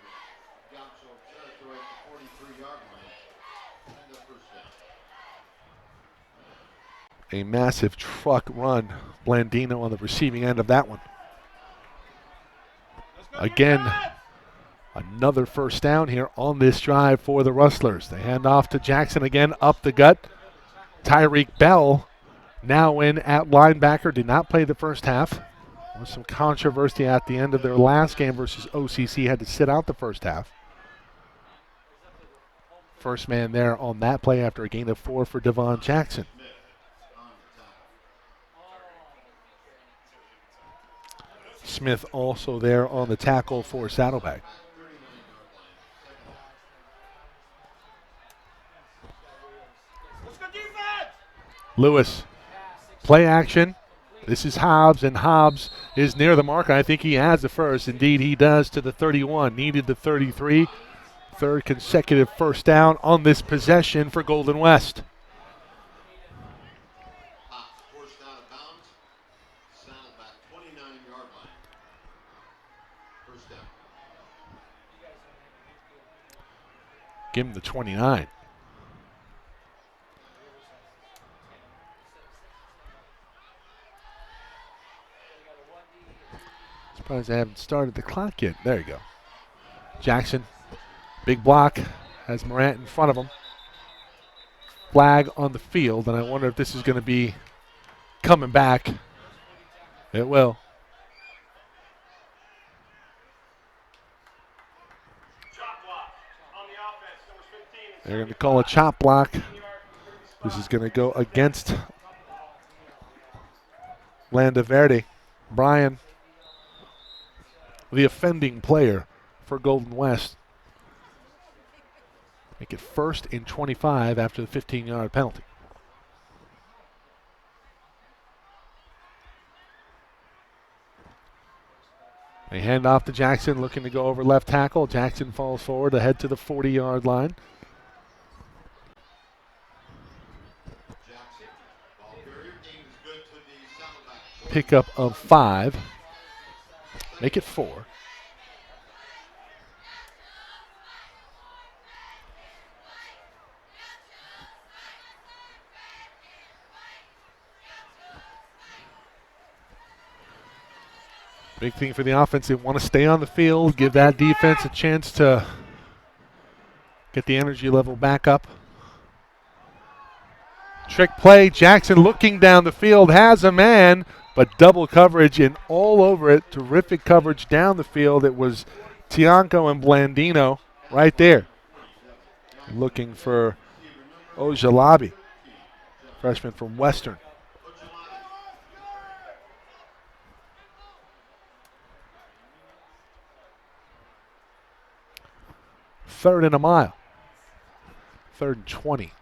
Gaucho territory at the 43-yard line. And the first down. A massive truck run. Blandino on the receiving end of that one. Again, another first down here on this drive for the Rustlers. They hand off to Jackson again, up the gut. Tyreek Bell now in at linebacker. Did not play the first half. There was some controversy at the end of their last game versus OCC. Had to sit out the first half. First man there on that play after a gain of 4 for Devon Jackson. Smith also there on the tackle for Saddleback. Lewis, play action. This is Hobbs, and Hobbs is near the mark. I think he has the first. Indeed, he does to the 31. Needed the 33. Third consecutive first down on this possession for Golden West. Forced out of bounds. Saddleback 29-yard line. First down. Give him the 29. Surprised I haven't started the clock yet. There you go. Jackson, big block, has Morant in front of him. Flag on the field, and I wonder if this is going to be coming back It will. Chop block on the offense, numbers 15 and They're going to call a 75. chop block. 15 yard from the 30 spot. This is going to go against Landa Verde. Brian, the offending player for Golden West. Make it 1st and 25 after the 15-yard penalty. They hand off to Jackson, looking to go over left tackle. Jackson falls forward, ahead to the 40-yard line. Jackson, ball carrier, aims good to the Saddleback. Pickup of 5. Make it 4. Big thing for the offense, they want to stay on the field, give that defense a chance to get the energy level back up. Trick play, Jackson looking down the field, has a man, but double coverage and all over it. Terrific coverage down the field. It was Tianco and Blandino right there. Looking for Ojalabi, freshman from Western. 3rd and a mile. 3rd and 20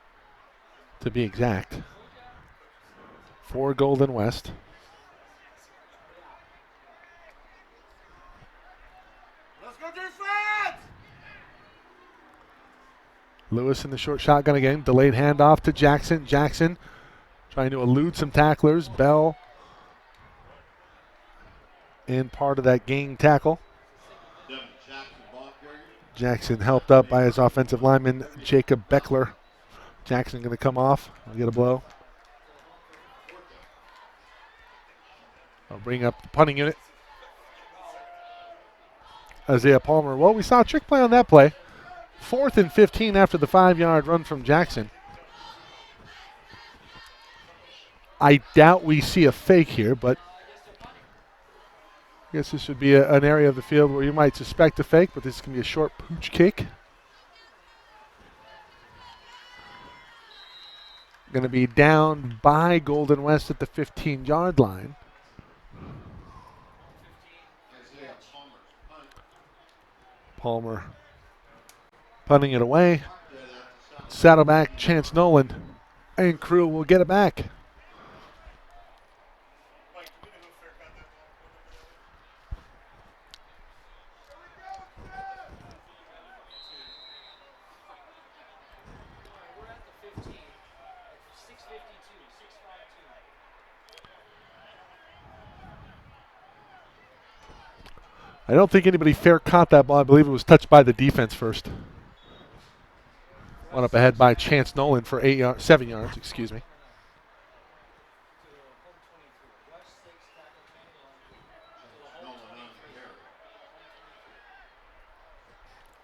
to be exact. For Golden West. Let's go, defense! Lewis in the short shotgun again. Delayed handoff to Jackson. Jackson trying to elude some tacklers. Bell in part of that gang tackle. Jackson helped up by his offensive lineman, Jacob Beckler. Jackson going to come off. I'll get a blow. I'll bring up the punting unit. Isaiah Palmer. Well, we saw a trick play on that play. 4th and 15 after the 5-yard run from Jackson. I doubt we see a fake here, but I guess this would be an area of the field where you might suspect a fake, but this can be a short pooch kick. Going to be down by Golden West at the 15-yard line. Palmer punting it away. Saddleback, Chance Nolan, and crew will get it back. I don't think anybody fair caught that ball. I believe it was touched by the defense first. Went up ahead by Chance Nolan for 7 yards, excuse me.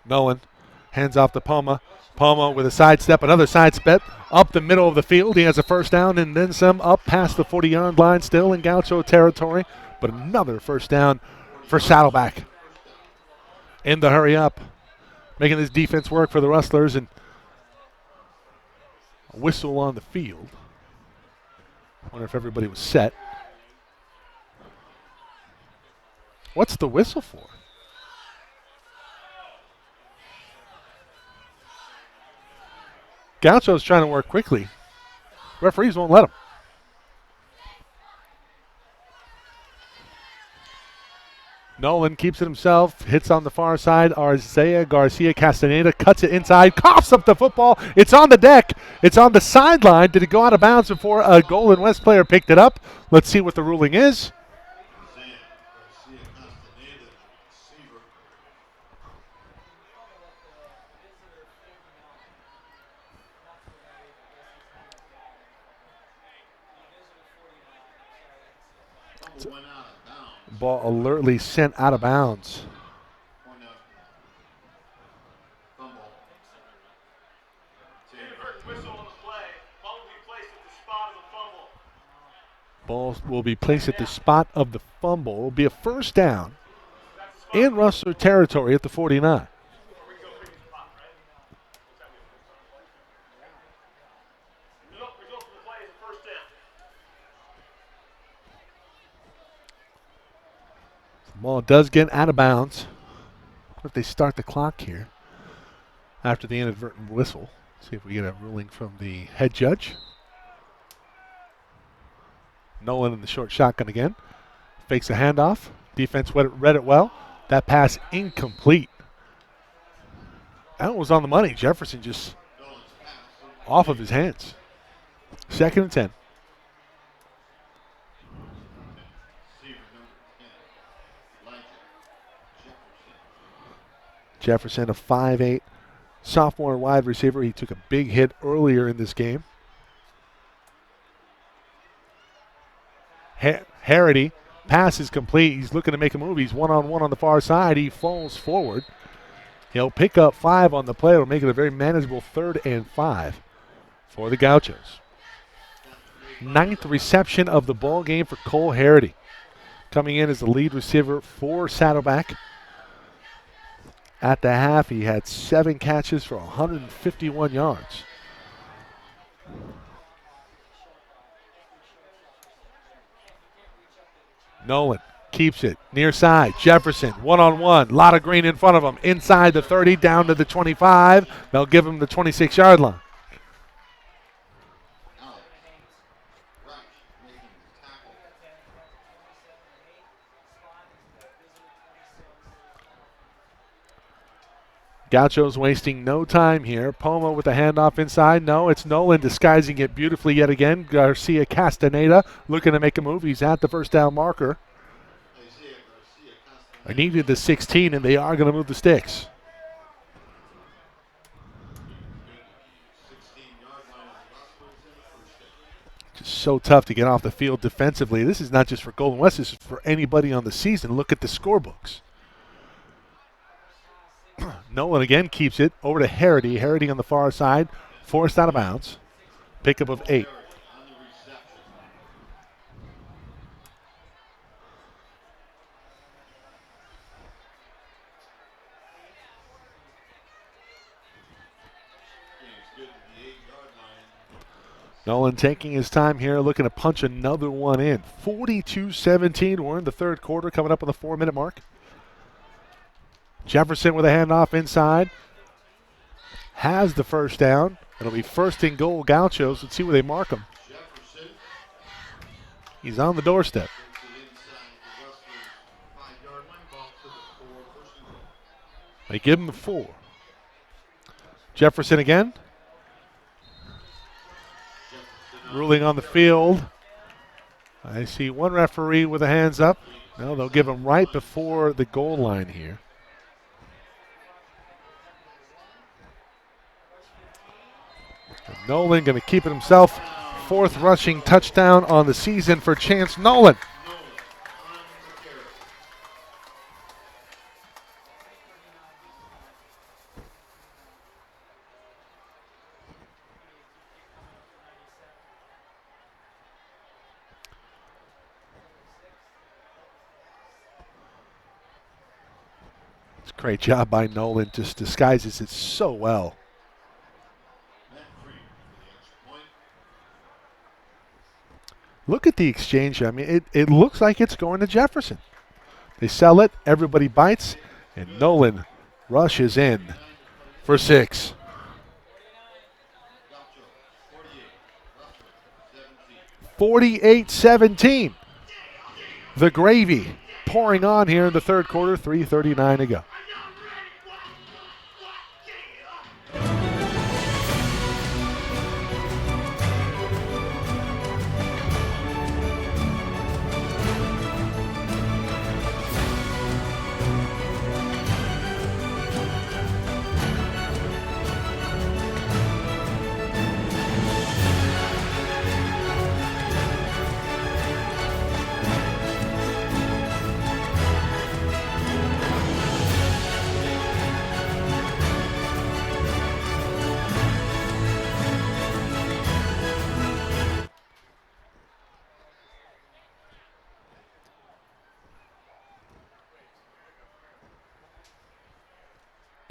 Nolan hands off to Palma. Palma with a sidestep, another sidestep up the middle of the field. He has a first down and then some up past the 40-yard line, still in Gaucho territory, but another first down for Saddleback. In the hurry up, making this defense work for the Rustlers, and a whistle on the field. Wonder if everybody was set. What's the whistle for? Gaucho's trying to work quickly. Referees won't let him. Nolan keeps it himself, hits on the far side. Arcea Garcia Castaneda cuts it inside, coughs up the football. It's on the deck. It's on the sideline. Did it go out of bounds before a Golden West player picked it up? Let's see what the ruling is. Ball alertly sent out of bounds. Inadvertent whistle on the play. Ball will be placed at the spot of the fumble. Ball will be placed at the spot of the fumble. It will be a first down in Rustler territory at the 49. Result of the play is a first down. The ball does get out of bounds. What if they start the clock here after the inadvertent whistle? See if we get a ruling from the head judge. Nolan in the short shotgun again. Fakes a handoff. Defense read it well. That pass incomplete. That was on the money. Jefferson just off of his hands. 2nd and 10. Jefferson, a 5'8" sophomore wide receiver. He took a big hit earlier in this game. Harity, pass is complete. He's looking to make a move. He's one-on-one on the far side. He falls forward. He'll pick up 5 on the play. It'll make it a very manageable 3rd and 5 for the Gauchos. 9th reception of the ball game for Cole Harity. Coming in as the lead receiver for Saddleback. At the half, he had 7 catches for 151 yards. Nolan keeps it near side. Jefferson, one-on-one. Lot of green in front of him. Inside the 30, down to the 25. They'll give him the 26-yard line. Gauchos wasting no time here. Poma with the handoff inside. No, it's Nolan disguising it beautifully yet again. Garcia Castaneda looking to make a move. He's at the first down marker. I needed the 16, and they are going to move the sticks. Just so tough to get off the field defensively. This is not just for Golden West. This is for anybody on the season. Look at the scorebooks. Nolan again keeps it over to Harity. Harity on the far side, forced out of bounds. Pickup of 8. Nolan taking his time here, looking to punch another one in. 42-17. We're in the 3rd quarter, coming up on the 4-minute mark. Jefferson with a handoff inside. Has the first down. It'll be 1st and goal Gauchos. Let's see where they mark him. He's on the doorstep. They give him the 4. Jefferson again. Ruling on the field. I see one referee with the hands up. No, they'll give him right before the goal line here. And Nolan going to keep it himself. 4th rushing touchdown on the season for Chance Nolan. It's a great job by Nolan. Just disguises it so well. Look at the exchange. I mean, it looks like it's going to Jefferson. They sell it, everybody bites, and Nolan rushes in for 6. 48-17. The gravy pouring on here in the 3rd quarter, 3:39 to go.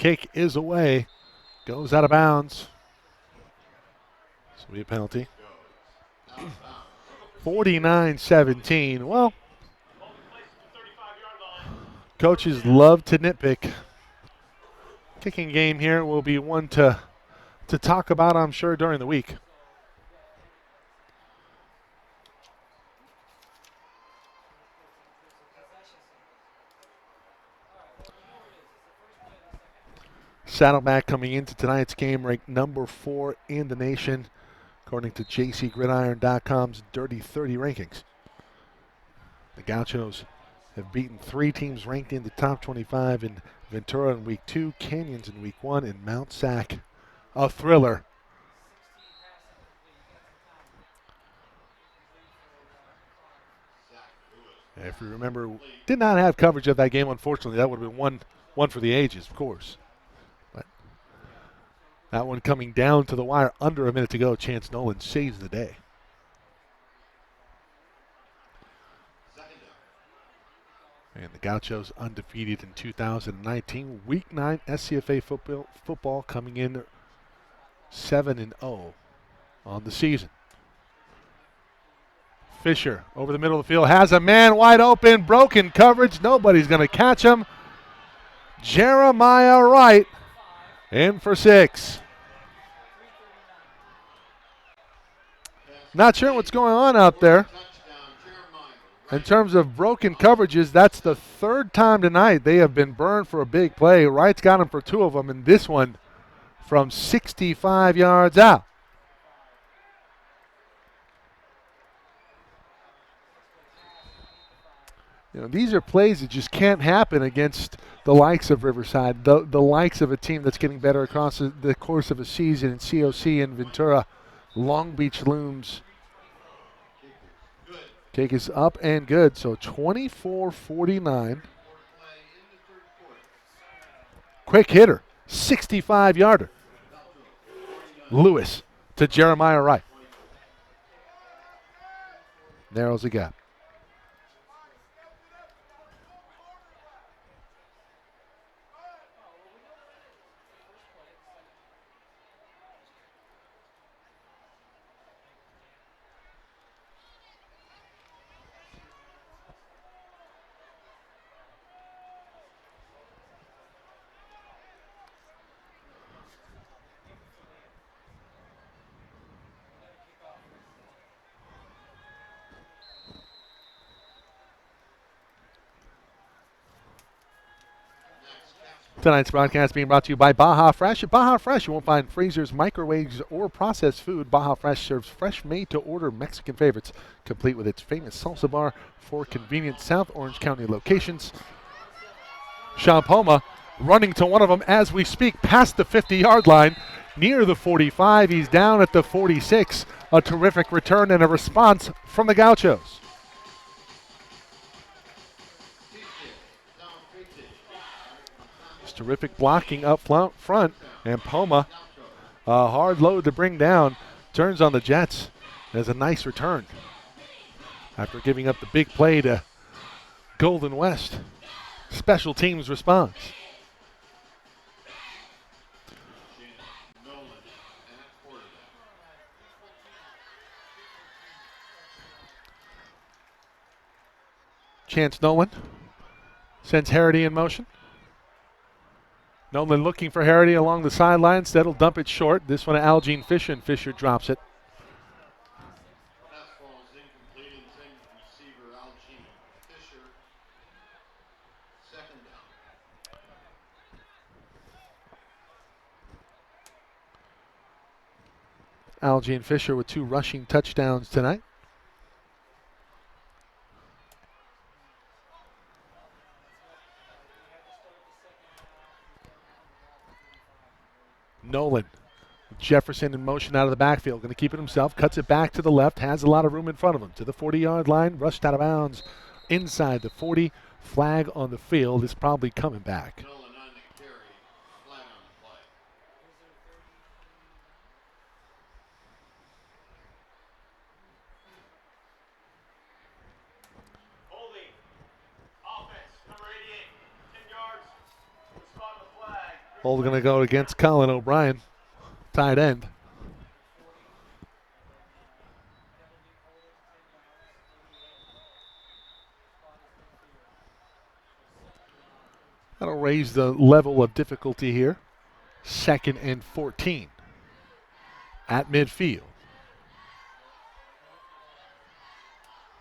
kick is away. Goes out of bounds. This will be a penalty. 49-17. Well, coaches love to nitpick. Kicking game here will be one to talk about, I'm sure, during the week. Saddleback coming into tonight's game ranked number 4 in the nation, according to JCGridiron.com's Dirty 30 rankings. The Gauchos have beaten 3 teams ranked in the top 25 in Ventura in week 2, Canyons in week 1, and Mount Sac, a thriller. If you remember, did not have coverage of that game, unfortunately. That would have been one for the ages, of course. But that one coming down to the wire under a minute to go. Chance Nolan saves the day. And the Gauchos undefeated in 2019. Week 9 SCFA football coming in 7-0 on the season. Fisher over the middle of the field has a man wide open, broken coverage. Nobody's going to catch him. Jeremiah Wright in for 6. Not sure what's going on out there. In terms of broken coverages, that's the 3rd time tonight they have been burned for a big play. Wright's got him for 2 of them, and this one from 65 yards out. You know, these are plays that just can't happen against the likes of Riverside, the likes of a team that's getting better across the course of a season in COC and Ventura. Long Beach looms. Kick is up and good, so 24-49. Quick hitter, 65-yarder. Lewis to Jeremiah Wright. Narrows the gap. Tonight's broadcast being brought to you by Baja Fresh. At Baja Fresh, you won't find freezers, microwaves, or processed food. Baja Fresh serves fresh, made-to-order Mexican favorites, complete with its famous salsa bar for convenient South Orange County locations. Champoma running to one of them as we speak, past the 50-yard line, near the 45. He's down at the 46. A terrific return and a response from the Gauchos. Terrific blocking up front, and Poma, a hard load to bring down, turns on the Jets. There's a nice return after giving up the big play to Golden West. Special teams response. Chance Nolan sends Harity in motion. Nolan looking for Harity along the sidelines. That'll dump it short. This one to Algene Fisher, and Fisher drops it. Fastball is incomplete, intended receiver Algene Fisher. 2nd down. Algene Fisher with 2 rushing touchdowns tonight. Nolan. Jefferson in motion out of the backfield. Going to keep it himself. Cuts it back to the left. Has a lot of room in front of him. To the 40-yard line. Rushed out of bounds. Inside the 40. Flag on the field is probably coming back. Nolan on the carry. Flag on the play. Holding. Offense, number 88. 10 yards. Spot the flag. Hold going to go against Colin O'Brien, tight end. That'll raise the level of difficulty here. 2nd and 14 at midfield.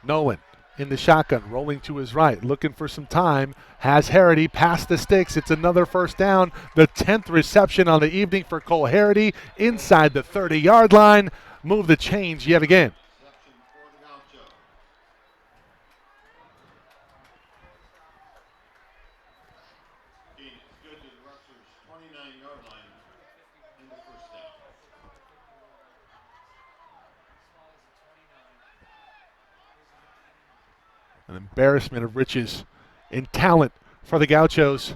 Nolan in the shotgun, rolling to his right, looking for some time. Has Harity past the sticks. It's another first down. The 10th reception on the evening for Cole Harity inside the 30-yard line. Move the change yet again. Reception for the Gaucho. Gain is good to the Rutgers 29-yard line in the first down. An embarrassment of riches in talent for the Gauchos.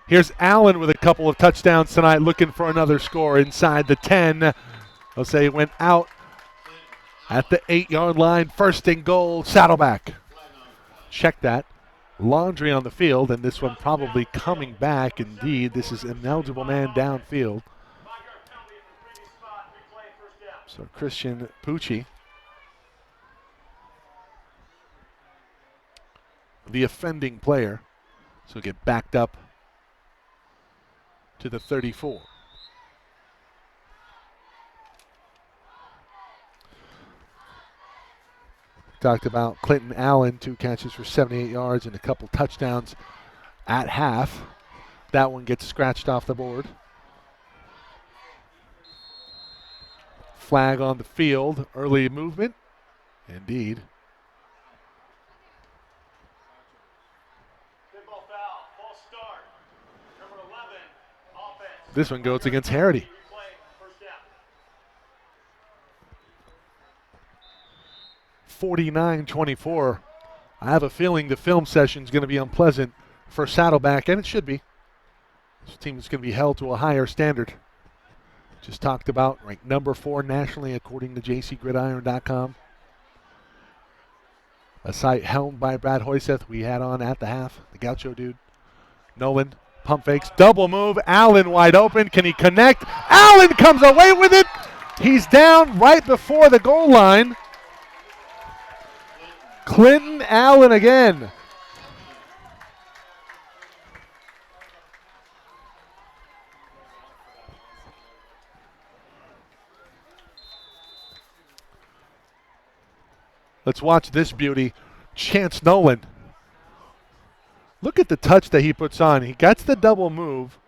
Here's Allen with a couple of touchdowns tonight, looking for another score inside the 10. They'll say he went out at the 8-yard line. 1st and goal, Saddleback. Check that. Laundry on the field, and this one probably coming back. Indeed, this is an eligible man downfield. 5-yard penalty from the previous spot. Replay, first down. So Christian Pucci, the offending player, so get backed up to the 34. Talked about Clinton Allen, 2 catches for 78 yards and a couple touchdowns at half. That one gets scratched off the board. Flag on the field, early movement. Indeed. Big ball foul. False start. Number 11, offense. This one goes against Harity. Replay, first down. 49-24. I have a feeling the film session is going to be unpleasant for Saddleback, and it should be. This team is going to be held to a higher standard. Just talked about, ranked number 4 nationally according to jcgridiron.com. A site helmed by Brad Hoyseth we had on at the half, the Gaucho dude. Nolan, pump fakes, double move, Allen wide open. Can he connect? Allen comes away with it. He's down right before the goal line. Clinton Allen again. Let's watch this beauty. Chance Nolan. Look at the touch that he puts on. He gets the double move.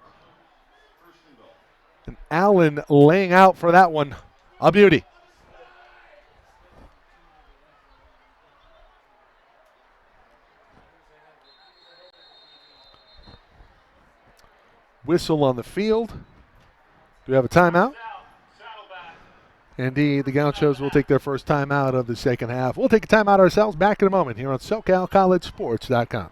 And Allen laying out for that one. A beauty. Whistle on the field. Do we have a timeout? Saddleback. Indeed, the Gauchos will take their first timeout of the second half. We'll take a timeout ourselves. Back in a moment here on SoCalCollegeSports.com.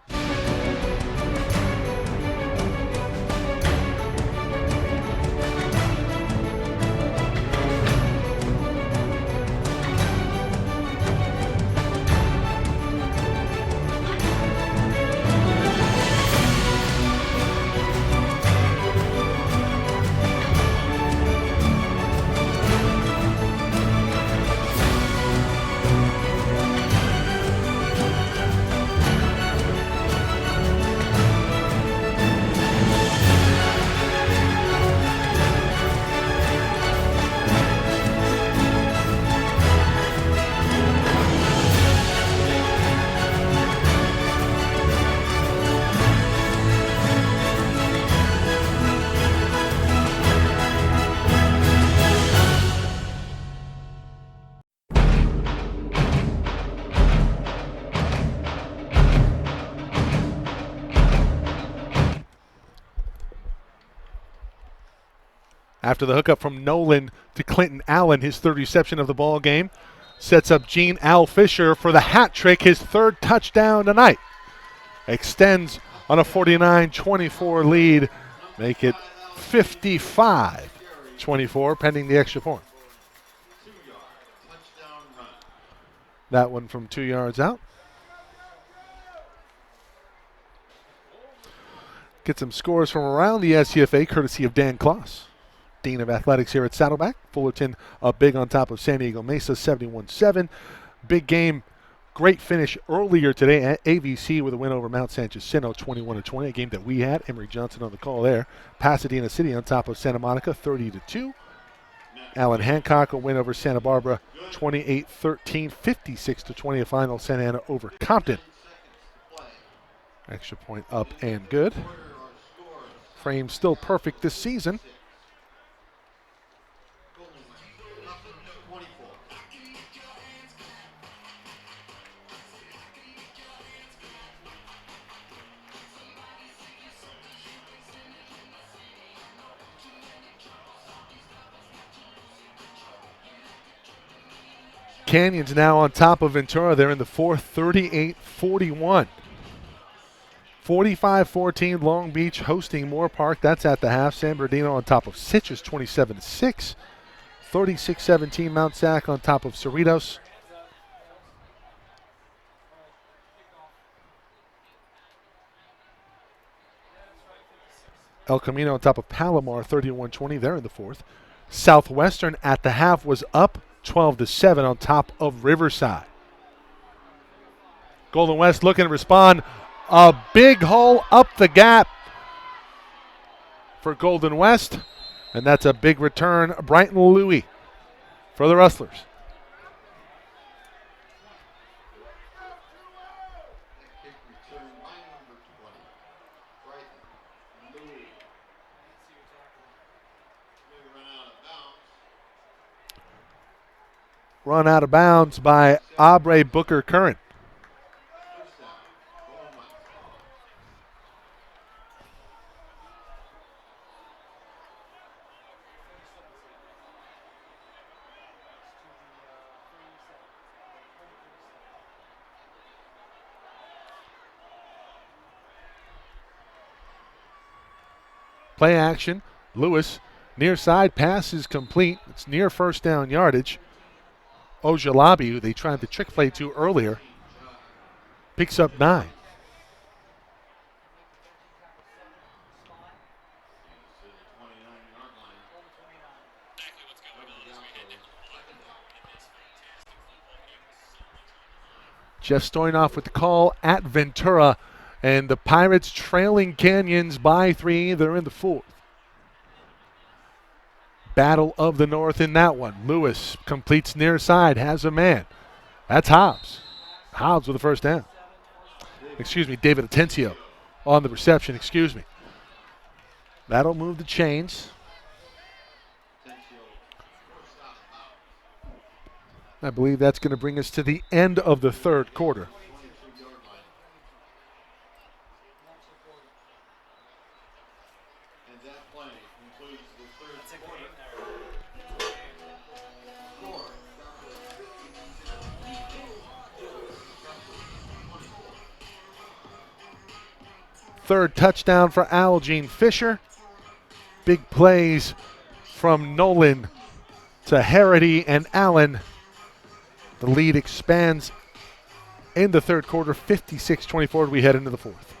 After the hookup from Nolan to Clinton Allen, his 3rd reception of the ball game, sets up Gene Al Fisher for the hat trick, his 3rd touchdown tonight. Extends on a 49-24 lead, make it 55-24, pending the extra point. 2-yard touchdown run. That one from 2 yards out. Get some scores from around the SCFA, courtesy of Dan Kloss, Dean of Athletics here at Saddleback. Fullerton up big on top of San Diego Mesa, 71-7. Big game, great finish earlier today at AVC with a win over Mount San Jacinto, 21-20. A game that we had. Emery Johnson on the call there. Pasadena City on top of Santa Monica, 30-2. Allen Hancock a win over Santa Barbara, 28-13, 56-20. A final Santa Ana over Compton. Extra point up and good. Frame still perfect this season. Canyons now on top of Ventura. They're in the fourth, 38-41. 45-14 Long Beach hosting Moore Park. That's at the half. San Bernardino on top of Citrus, 27-6. 36-17 Mount Sac on top of Cerritos. El Camino on top of Palomar, 31-20. They're in the fourth. Southwestern at the half was up 12-7 on top of Riverside. Golden West looking to respond. A big hole up the gap for Golden West. And that's a big return. Brighton Louie for the Rustlers. Run out of bounds by Aubrey Booker Curran. Play action. Lewis, near side pass is complete. It's near first down yardage. Ojalabi, who they tried the trick play to earlier, picks up 9. Jeff Stoynoff with the call at Ventura, and the Pirates trailing Canyons by 3. They're in the fourth. Battle of the North in that one. Lewis completes near side, has a man. That's Hobbs. Hobbs with the first down. Excuse me, David Atencio on the reception, excuse me. That'll move the chains. I believe that's going to bring us to the end of the third quarter. Third touchdown for Algene Fisher. Big plays from Nolan to Harity and Allen. The lead expands in the third quarter, 56-24. We head into the fourth.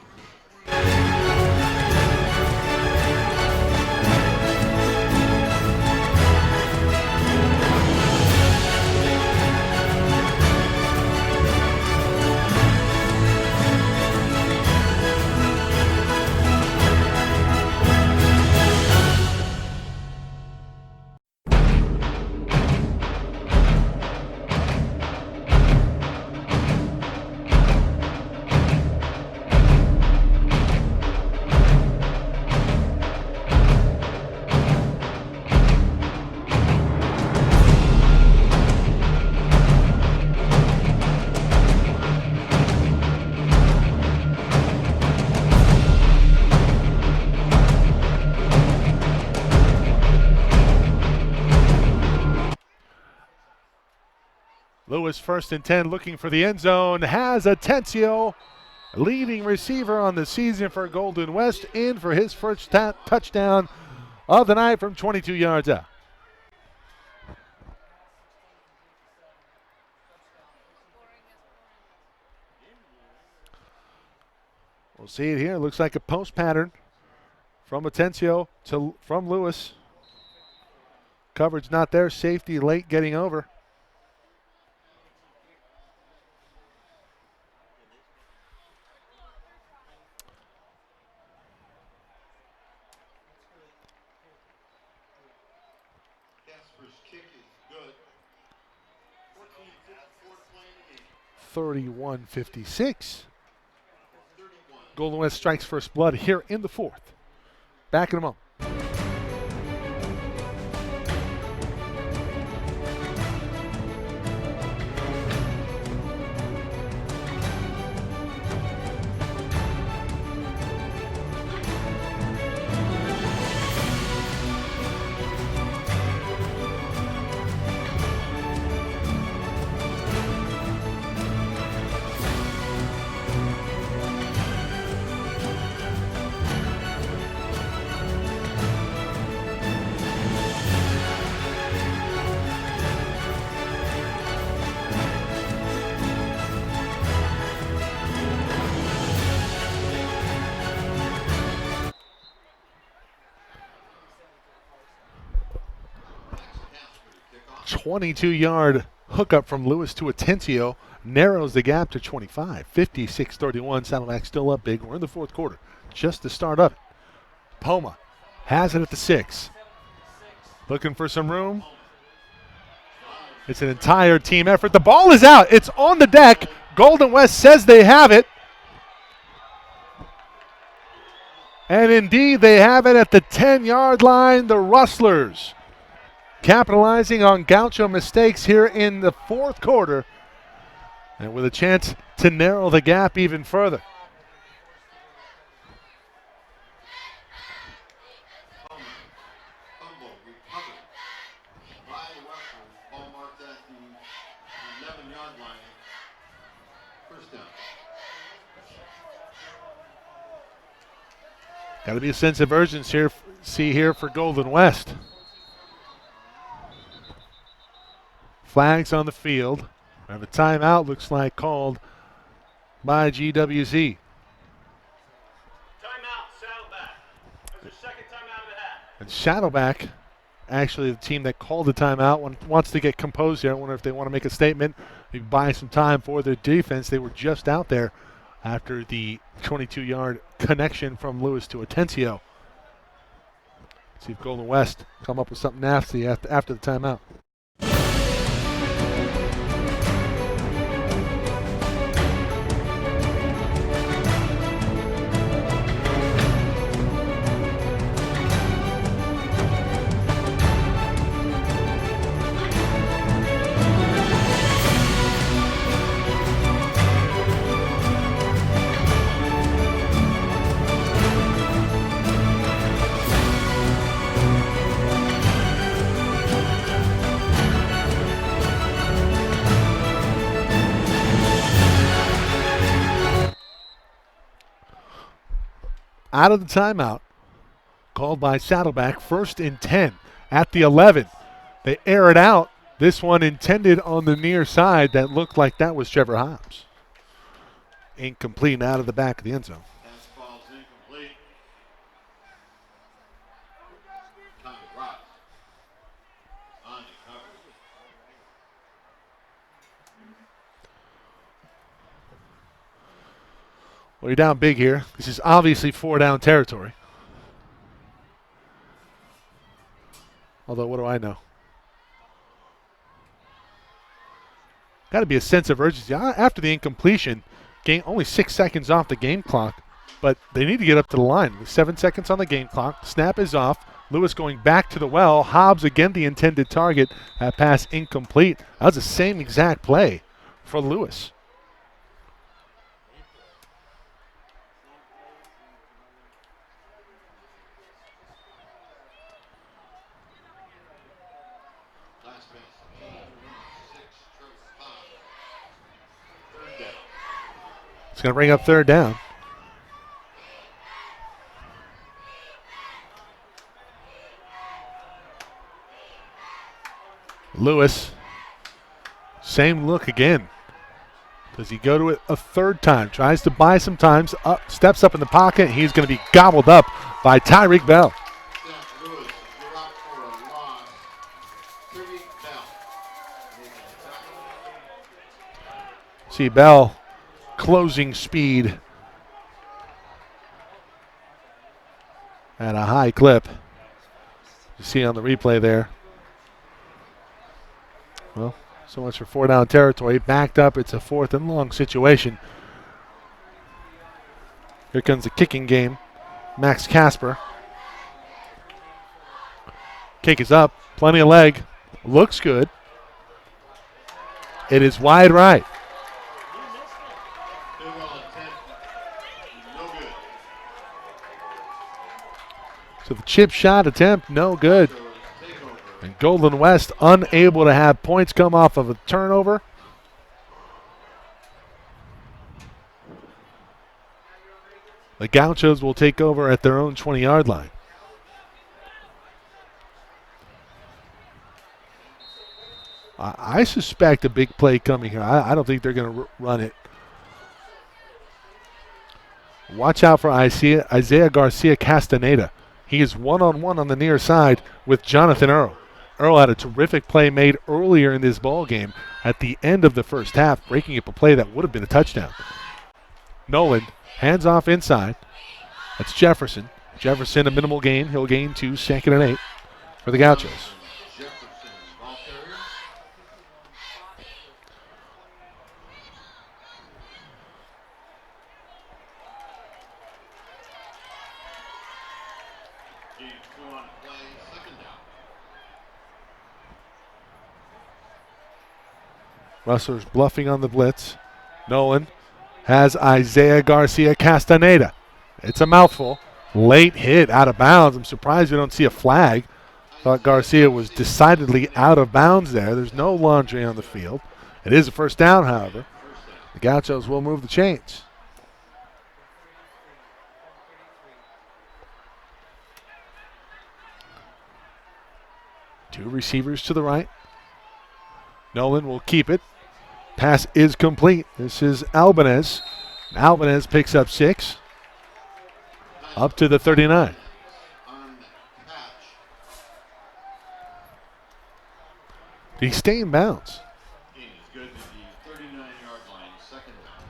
Lewis 1st and 10 looking for the end zone. Has Atencio, leading receiver on the season for Golden West, in for his first touchdown of the night from 22 yards out. We'll see it here. Looks like a post pattern from Atencio from Lewis. Coverage not there. Safety late getting over. Casper's kick is good. 14-4 playing the game. 31-56. 31. Golden West strikes first blood here in the fourth. Back in a moment. Casper to kick off. 22-yard hookup from Lewis to Atencio narrows the gap to 25. 56-31. Saddleback still up big. We're in the fourth quarter. Just the start of it. Poma has it at the 6. Looking for some room. It's an entire team effort. The ball is out. It's on the deck. Golden West says they have it. And indeed, they have it at the 10-yard line. The Rustlers capitalizing on Gaucho mistakes here in the fourth quarter, and with a chance to narrow the gap even further. Fumble recovered by the Rustlers. Ball marked at the 11-yard line. First down. Got to be a sense of urgency here for Golden West. Flags on the field. We have a timeout, looks like, called by GWZ. Timeout, Saddleback. That's your second timeout of the half. And Saddleback, actually the team that called the timeout, wants to get composed here. I wonder if they want to make a statement, maybe buy some time for their defense. They were just out there after the 22-yard connection from Lewis to Atencio. See if Golden West come up with something nasty after the timeout. Out of the timeout, called by Saddleback, 1st and 10 at the 11. They air it out. This one intended on the near side. That looked like that was Trevor Hobbs. Incomplete and out of the back of the end zone. Pass ball's incomplete. Tommy Ross on the cover. Well, you're down big here. This is obviously 4-down territory. Although, what do I know? Got to be a sense of urgency. After the incompletion, only 6 seconds off the game clock, but they need to get up to the line. 7 seconds on the game clock. Snap is off. Lewis going back to the well. Hobbs again the intended target. That pass incomplete. That was the same exact play for Lewis. Last pass. 6, Trevor Hobbs. Third down. It's going to bring up 3rd down. Lewis, same look again. Does he go to it a 3rd time? Tries to buy some time, steps up in the pocket. He's going to be gobbled up by Tyreek Bell. Seth Lewis, you're out for a loss. Tariq Bell. Making the tackle. See Bell closing speed at a high clip. You see on the replay there. Well, so much for 4-down territory. Backed up, it's a 4th and long situation. Here comes the kicking game. Max Casper. Kick is up, plenty of leg. Looks good. It is wide right. Field goal attempt. No good. So the chip shot attempt, no good. So takeover. And Golden West unable to have points come off of a turnover. The Gauchos will take over at their own 20-yard line. I suspect a big play coming here. I don't think they're going to run it. Watch out for Isaiah Garcia Castaneda. He is one-on-one on the near side with Jonathan Earl. Earl had a terrific play made earlier in this ball game at the end of the first half, breaking up a play that would have been a touchdown. Nolan, hands off inside. That's Jefferson. Jefferson, a minimal gain. He'll gain 2, 2nd and 8 for the Gauchos. Jefferson, ball carrier. Gain 2 on play, 2nd down. Rustlers bluffing on the blitz. Nolan has Isaiah Garcia Castaneda. It's a mouthful. Late hit out of bounds. I'm surprised we don't see a flag. Thought Garcia was decidedly out of bounds there. There's no laundry on the field. It is a 1st down, however. The Gauchos will move the chains. Two receivers to the right. Nolan will keep it. Pass is complete. This is Albanez. Albanez picks up 6. Up to the 39. On catch. Did he stay in bounds? Gain is good to the 39-yard line, 2nd down.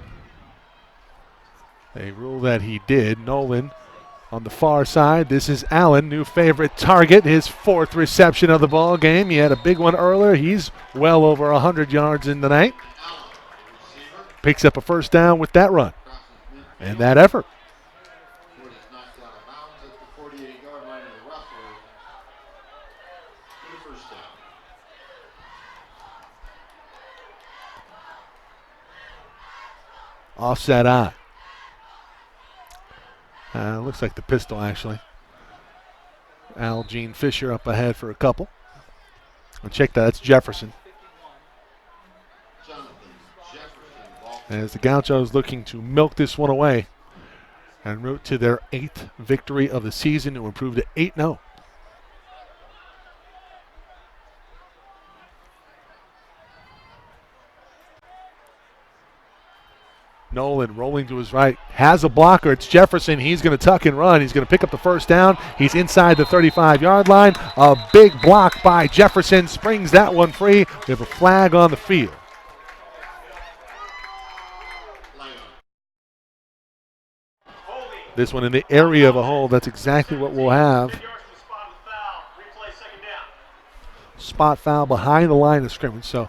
They rule that he did. Nolan on the far side. This is Allen, new favorite target. His 4th reception of the ball game. He had a big one earlier. He's well over 100 yards in the night. Allen, the receiver, Picks up a 1st down with that run crosses midfield. and that effort. Ford is knocked out of bounds at the 48-yard line of the Rustlers for the 1st down. Offset eye. Looks like the pistol, actually. Al Gene Fisher up ahead for a couple. And check that. That's Jefferson. Jonathan Jefferson, ball As the Gauchos looking to milk this one away en route to their 8th victory of the season to improve to 8-0. Nolan rolling to his right, has a blocker. It's Jefferson. He's going to tuck and run. He's going to pick up the 1st down. He's inside the 35-yard line. A big block by Jefferson springs that one free. We have a flag on the field. flag on. Holding. This one in the area of a hold. That's exactly what we'll have. 10 yards from the spot of the foul. Replay 2nd down. Spot foul behind the line of scrimmage. So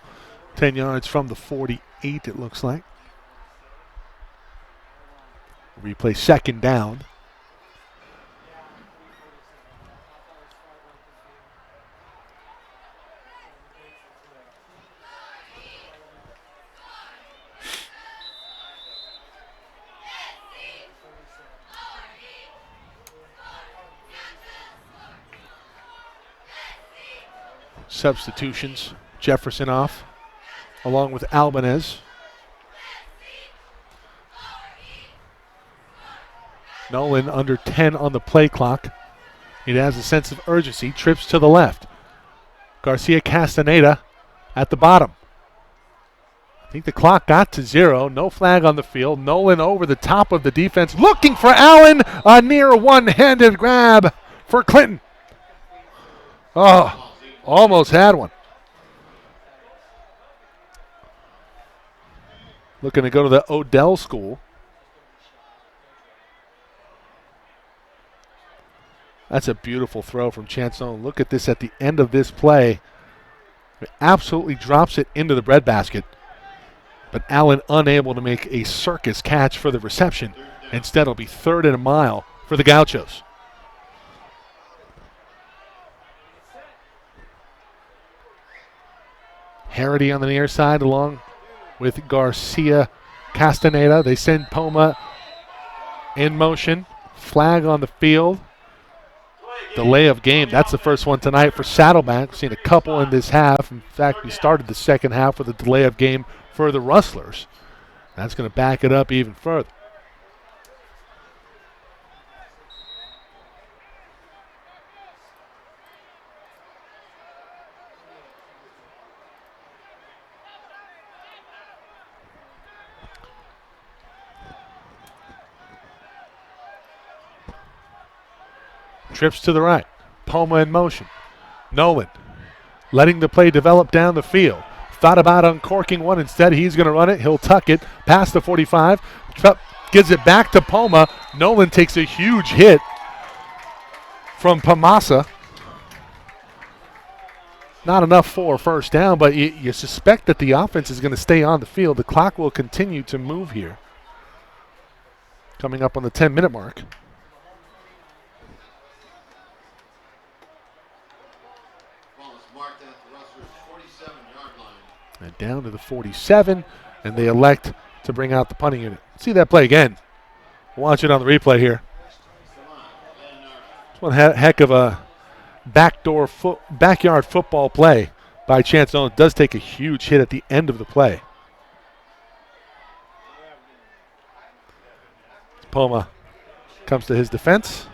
10 yards from the 48, it looks like. Replay 2nd down. Substitutions. Jefferson off, along with Albanez. Nolan under 10 on the play clock. He has a sense of urgency. Trips to the left. Garcia Castaneda at the bottom. I think the clock got to 0. No flag on the field. Nolan over the top of the defense, looking for Allen. A near one-handed grab for Clinton. Oh, almost had one. Looking to go to the Odell school. That's a beautiful throw from Chansone. Look at this at the end of this play. It absolutely drops it into the breadbasket. But Allen unable to make a circus catch for the reception. Instead, it'll be 3rd and a mile for the Gauchos. Harity on the near side along with Garcia Castaneda. They send Poma in motion. Flag on the field. Delay of game. That's the first one tonight for Saddleback. We've seen a couple in this half. In fact, we started the second half with a delay of game for the Rustlers. That's going to back it up even further. Trips to the right. Poma in motion. Nolan letting the play develop down the field. Thought about uncorking one. Instead, he's going to run it. He'll tuck it past the 45. Gives it back to Poma. Nolan takes a huge hit from Pamasa. Not enough for a first down, but you suspect that the offense is going to stay on the field. The clock will continue to move here. Coming up on the 10-minute mark. And down to the 47, and they elect to bring out the punting unit. See that play again. Watch it on the replay here. It's one heck of a backyard football play by Chansone. It does take a huge hit at the end of the play. Poma comes to his defense.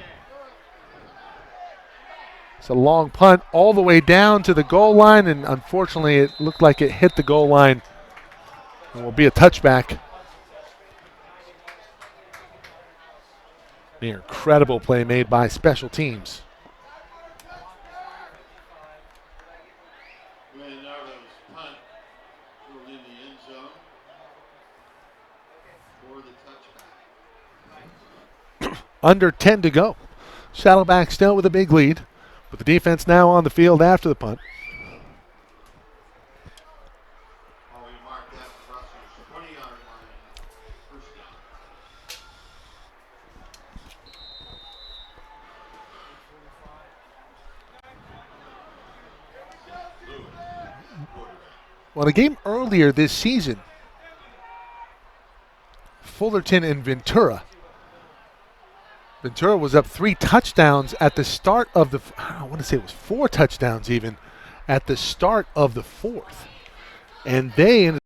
It's a long punt all the way down to the goal line, and unfortunately it looked like it hit the goal line. It will be a touchback. The incredible play made by special teams. Leonardo's punt pulled in the end zone for the touchback. Under 10 to go. Saddleback still with a big lead. But the defense now on the field after the punt. We marked that for Russell's 20-yard line. First down. Well, a game earlier this season, Fullerton and Ventura. Ventura was up 3 touchdowns at the start of the, I want to say it was 4 touchdowns even, at the start of the 4th. And they ended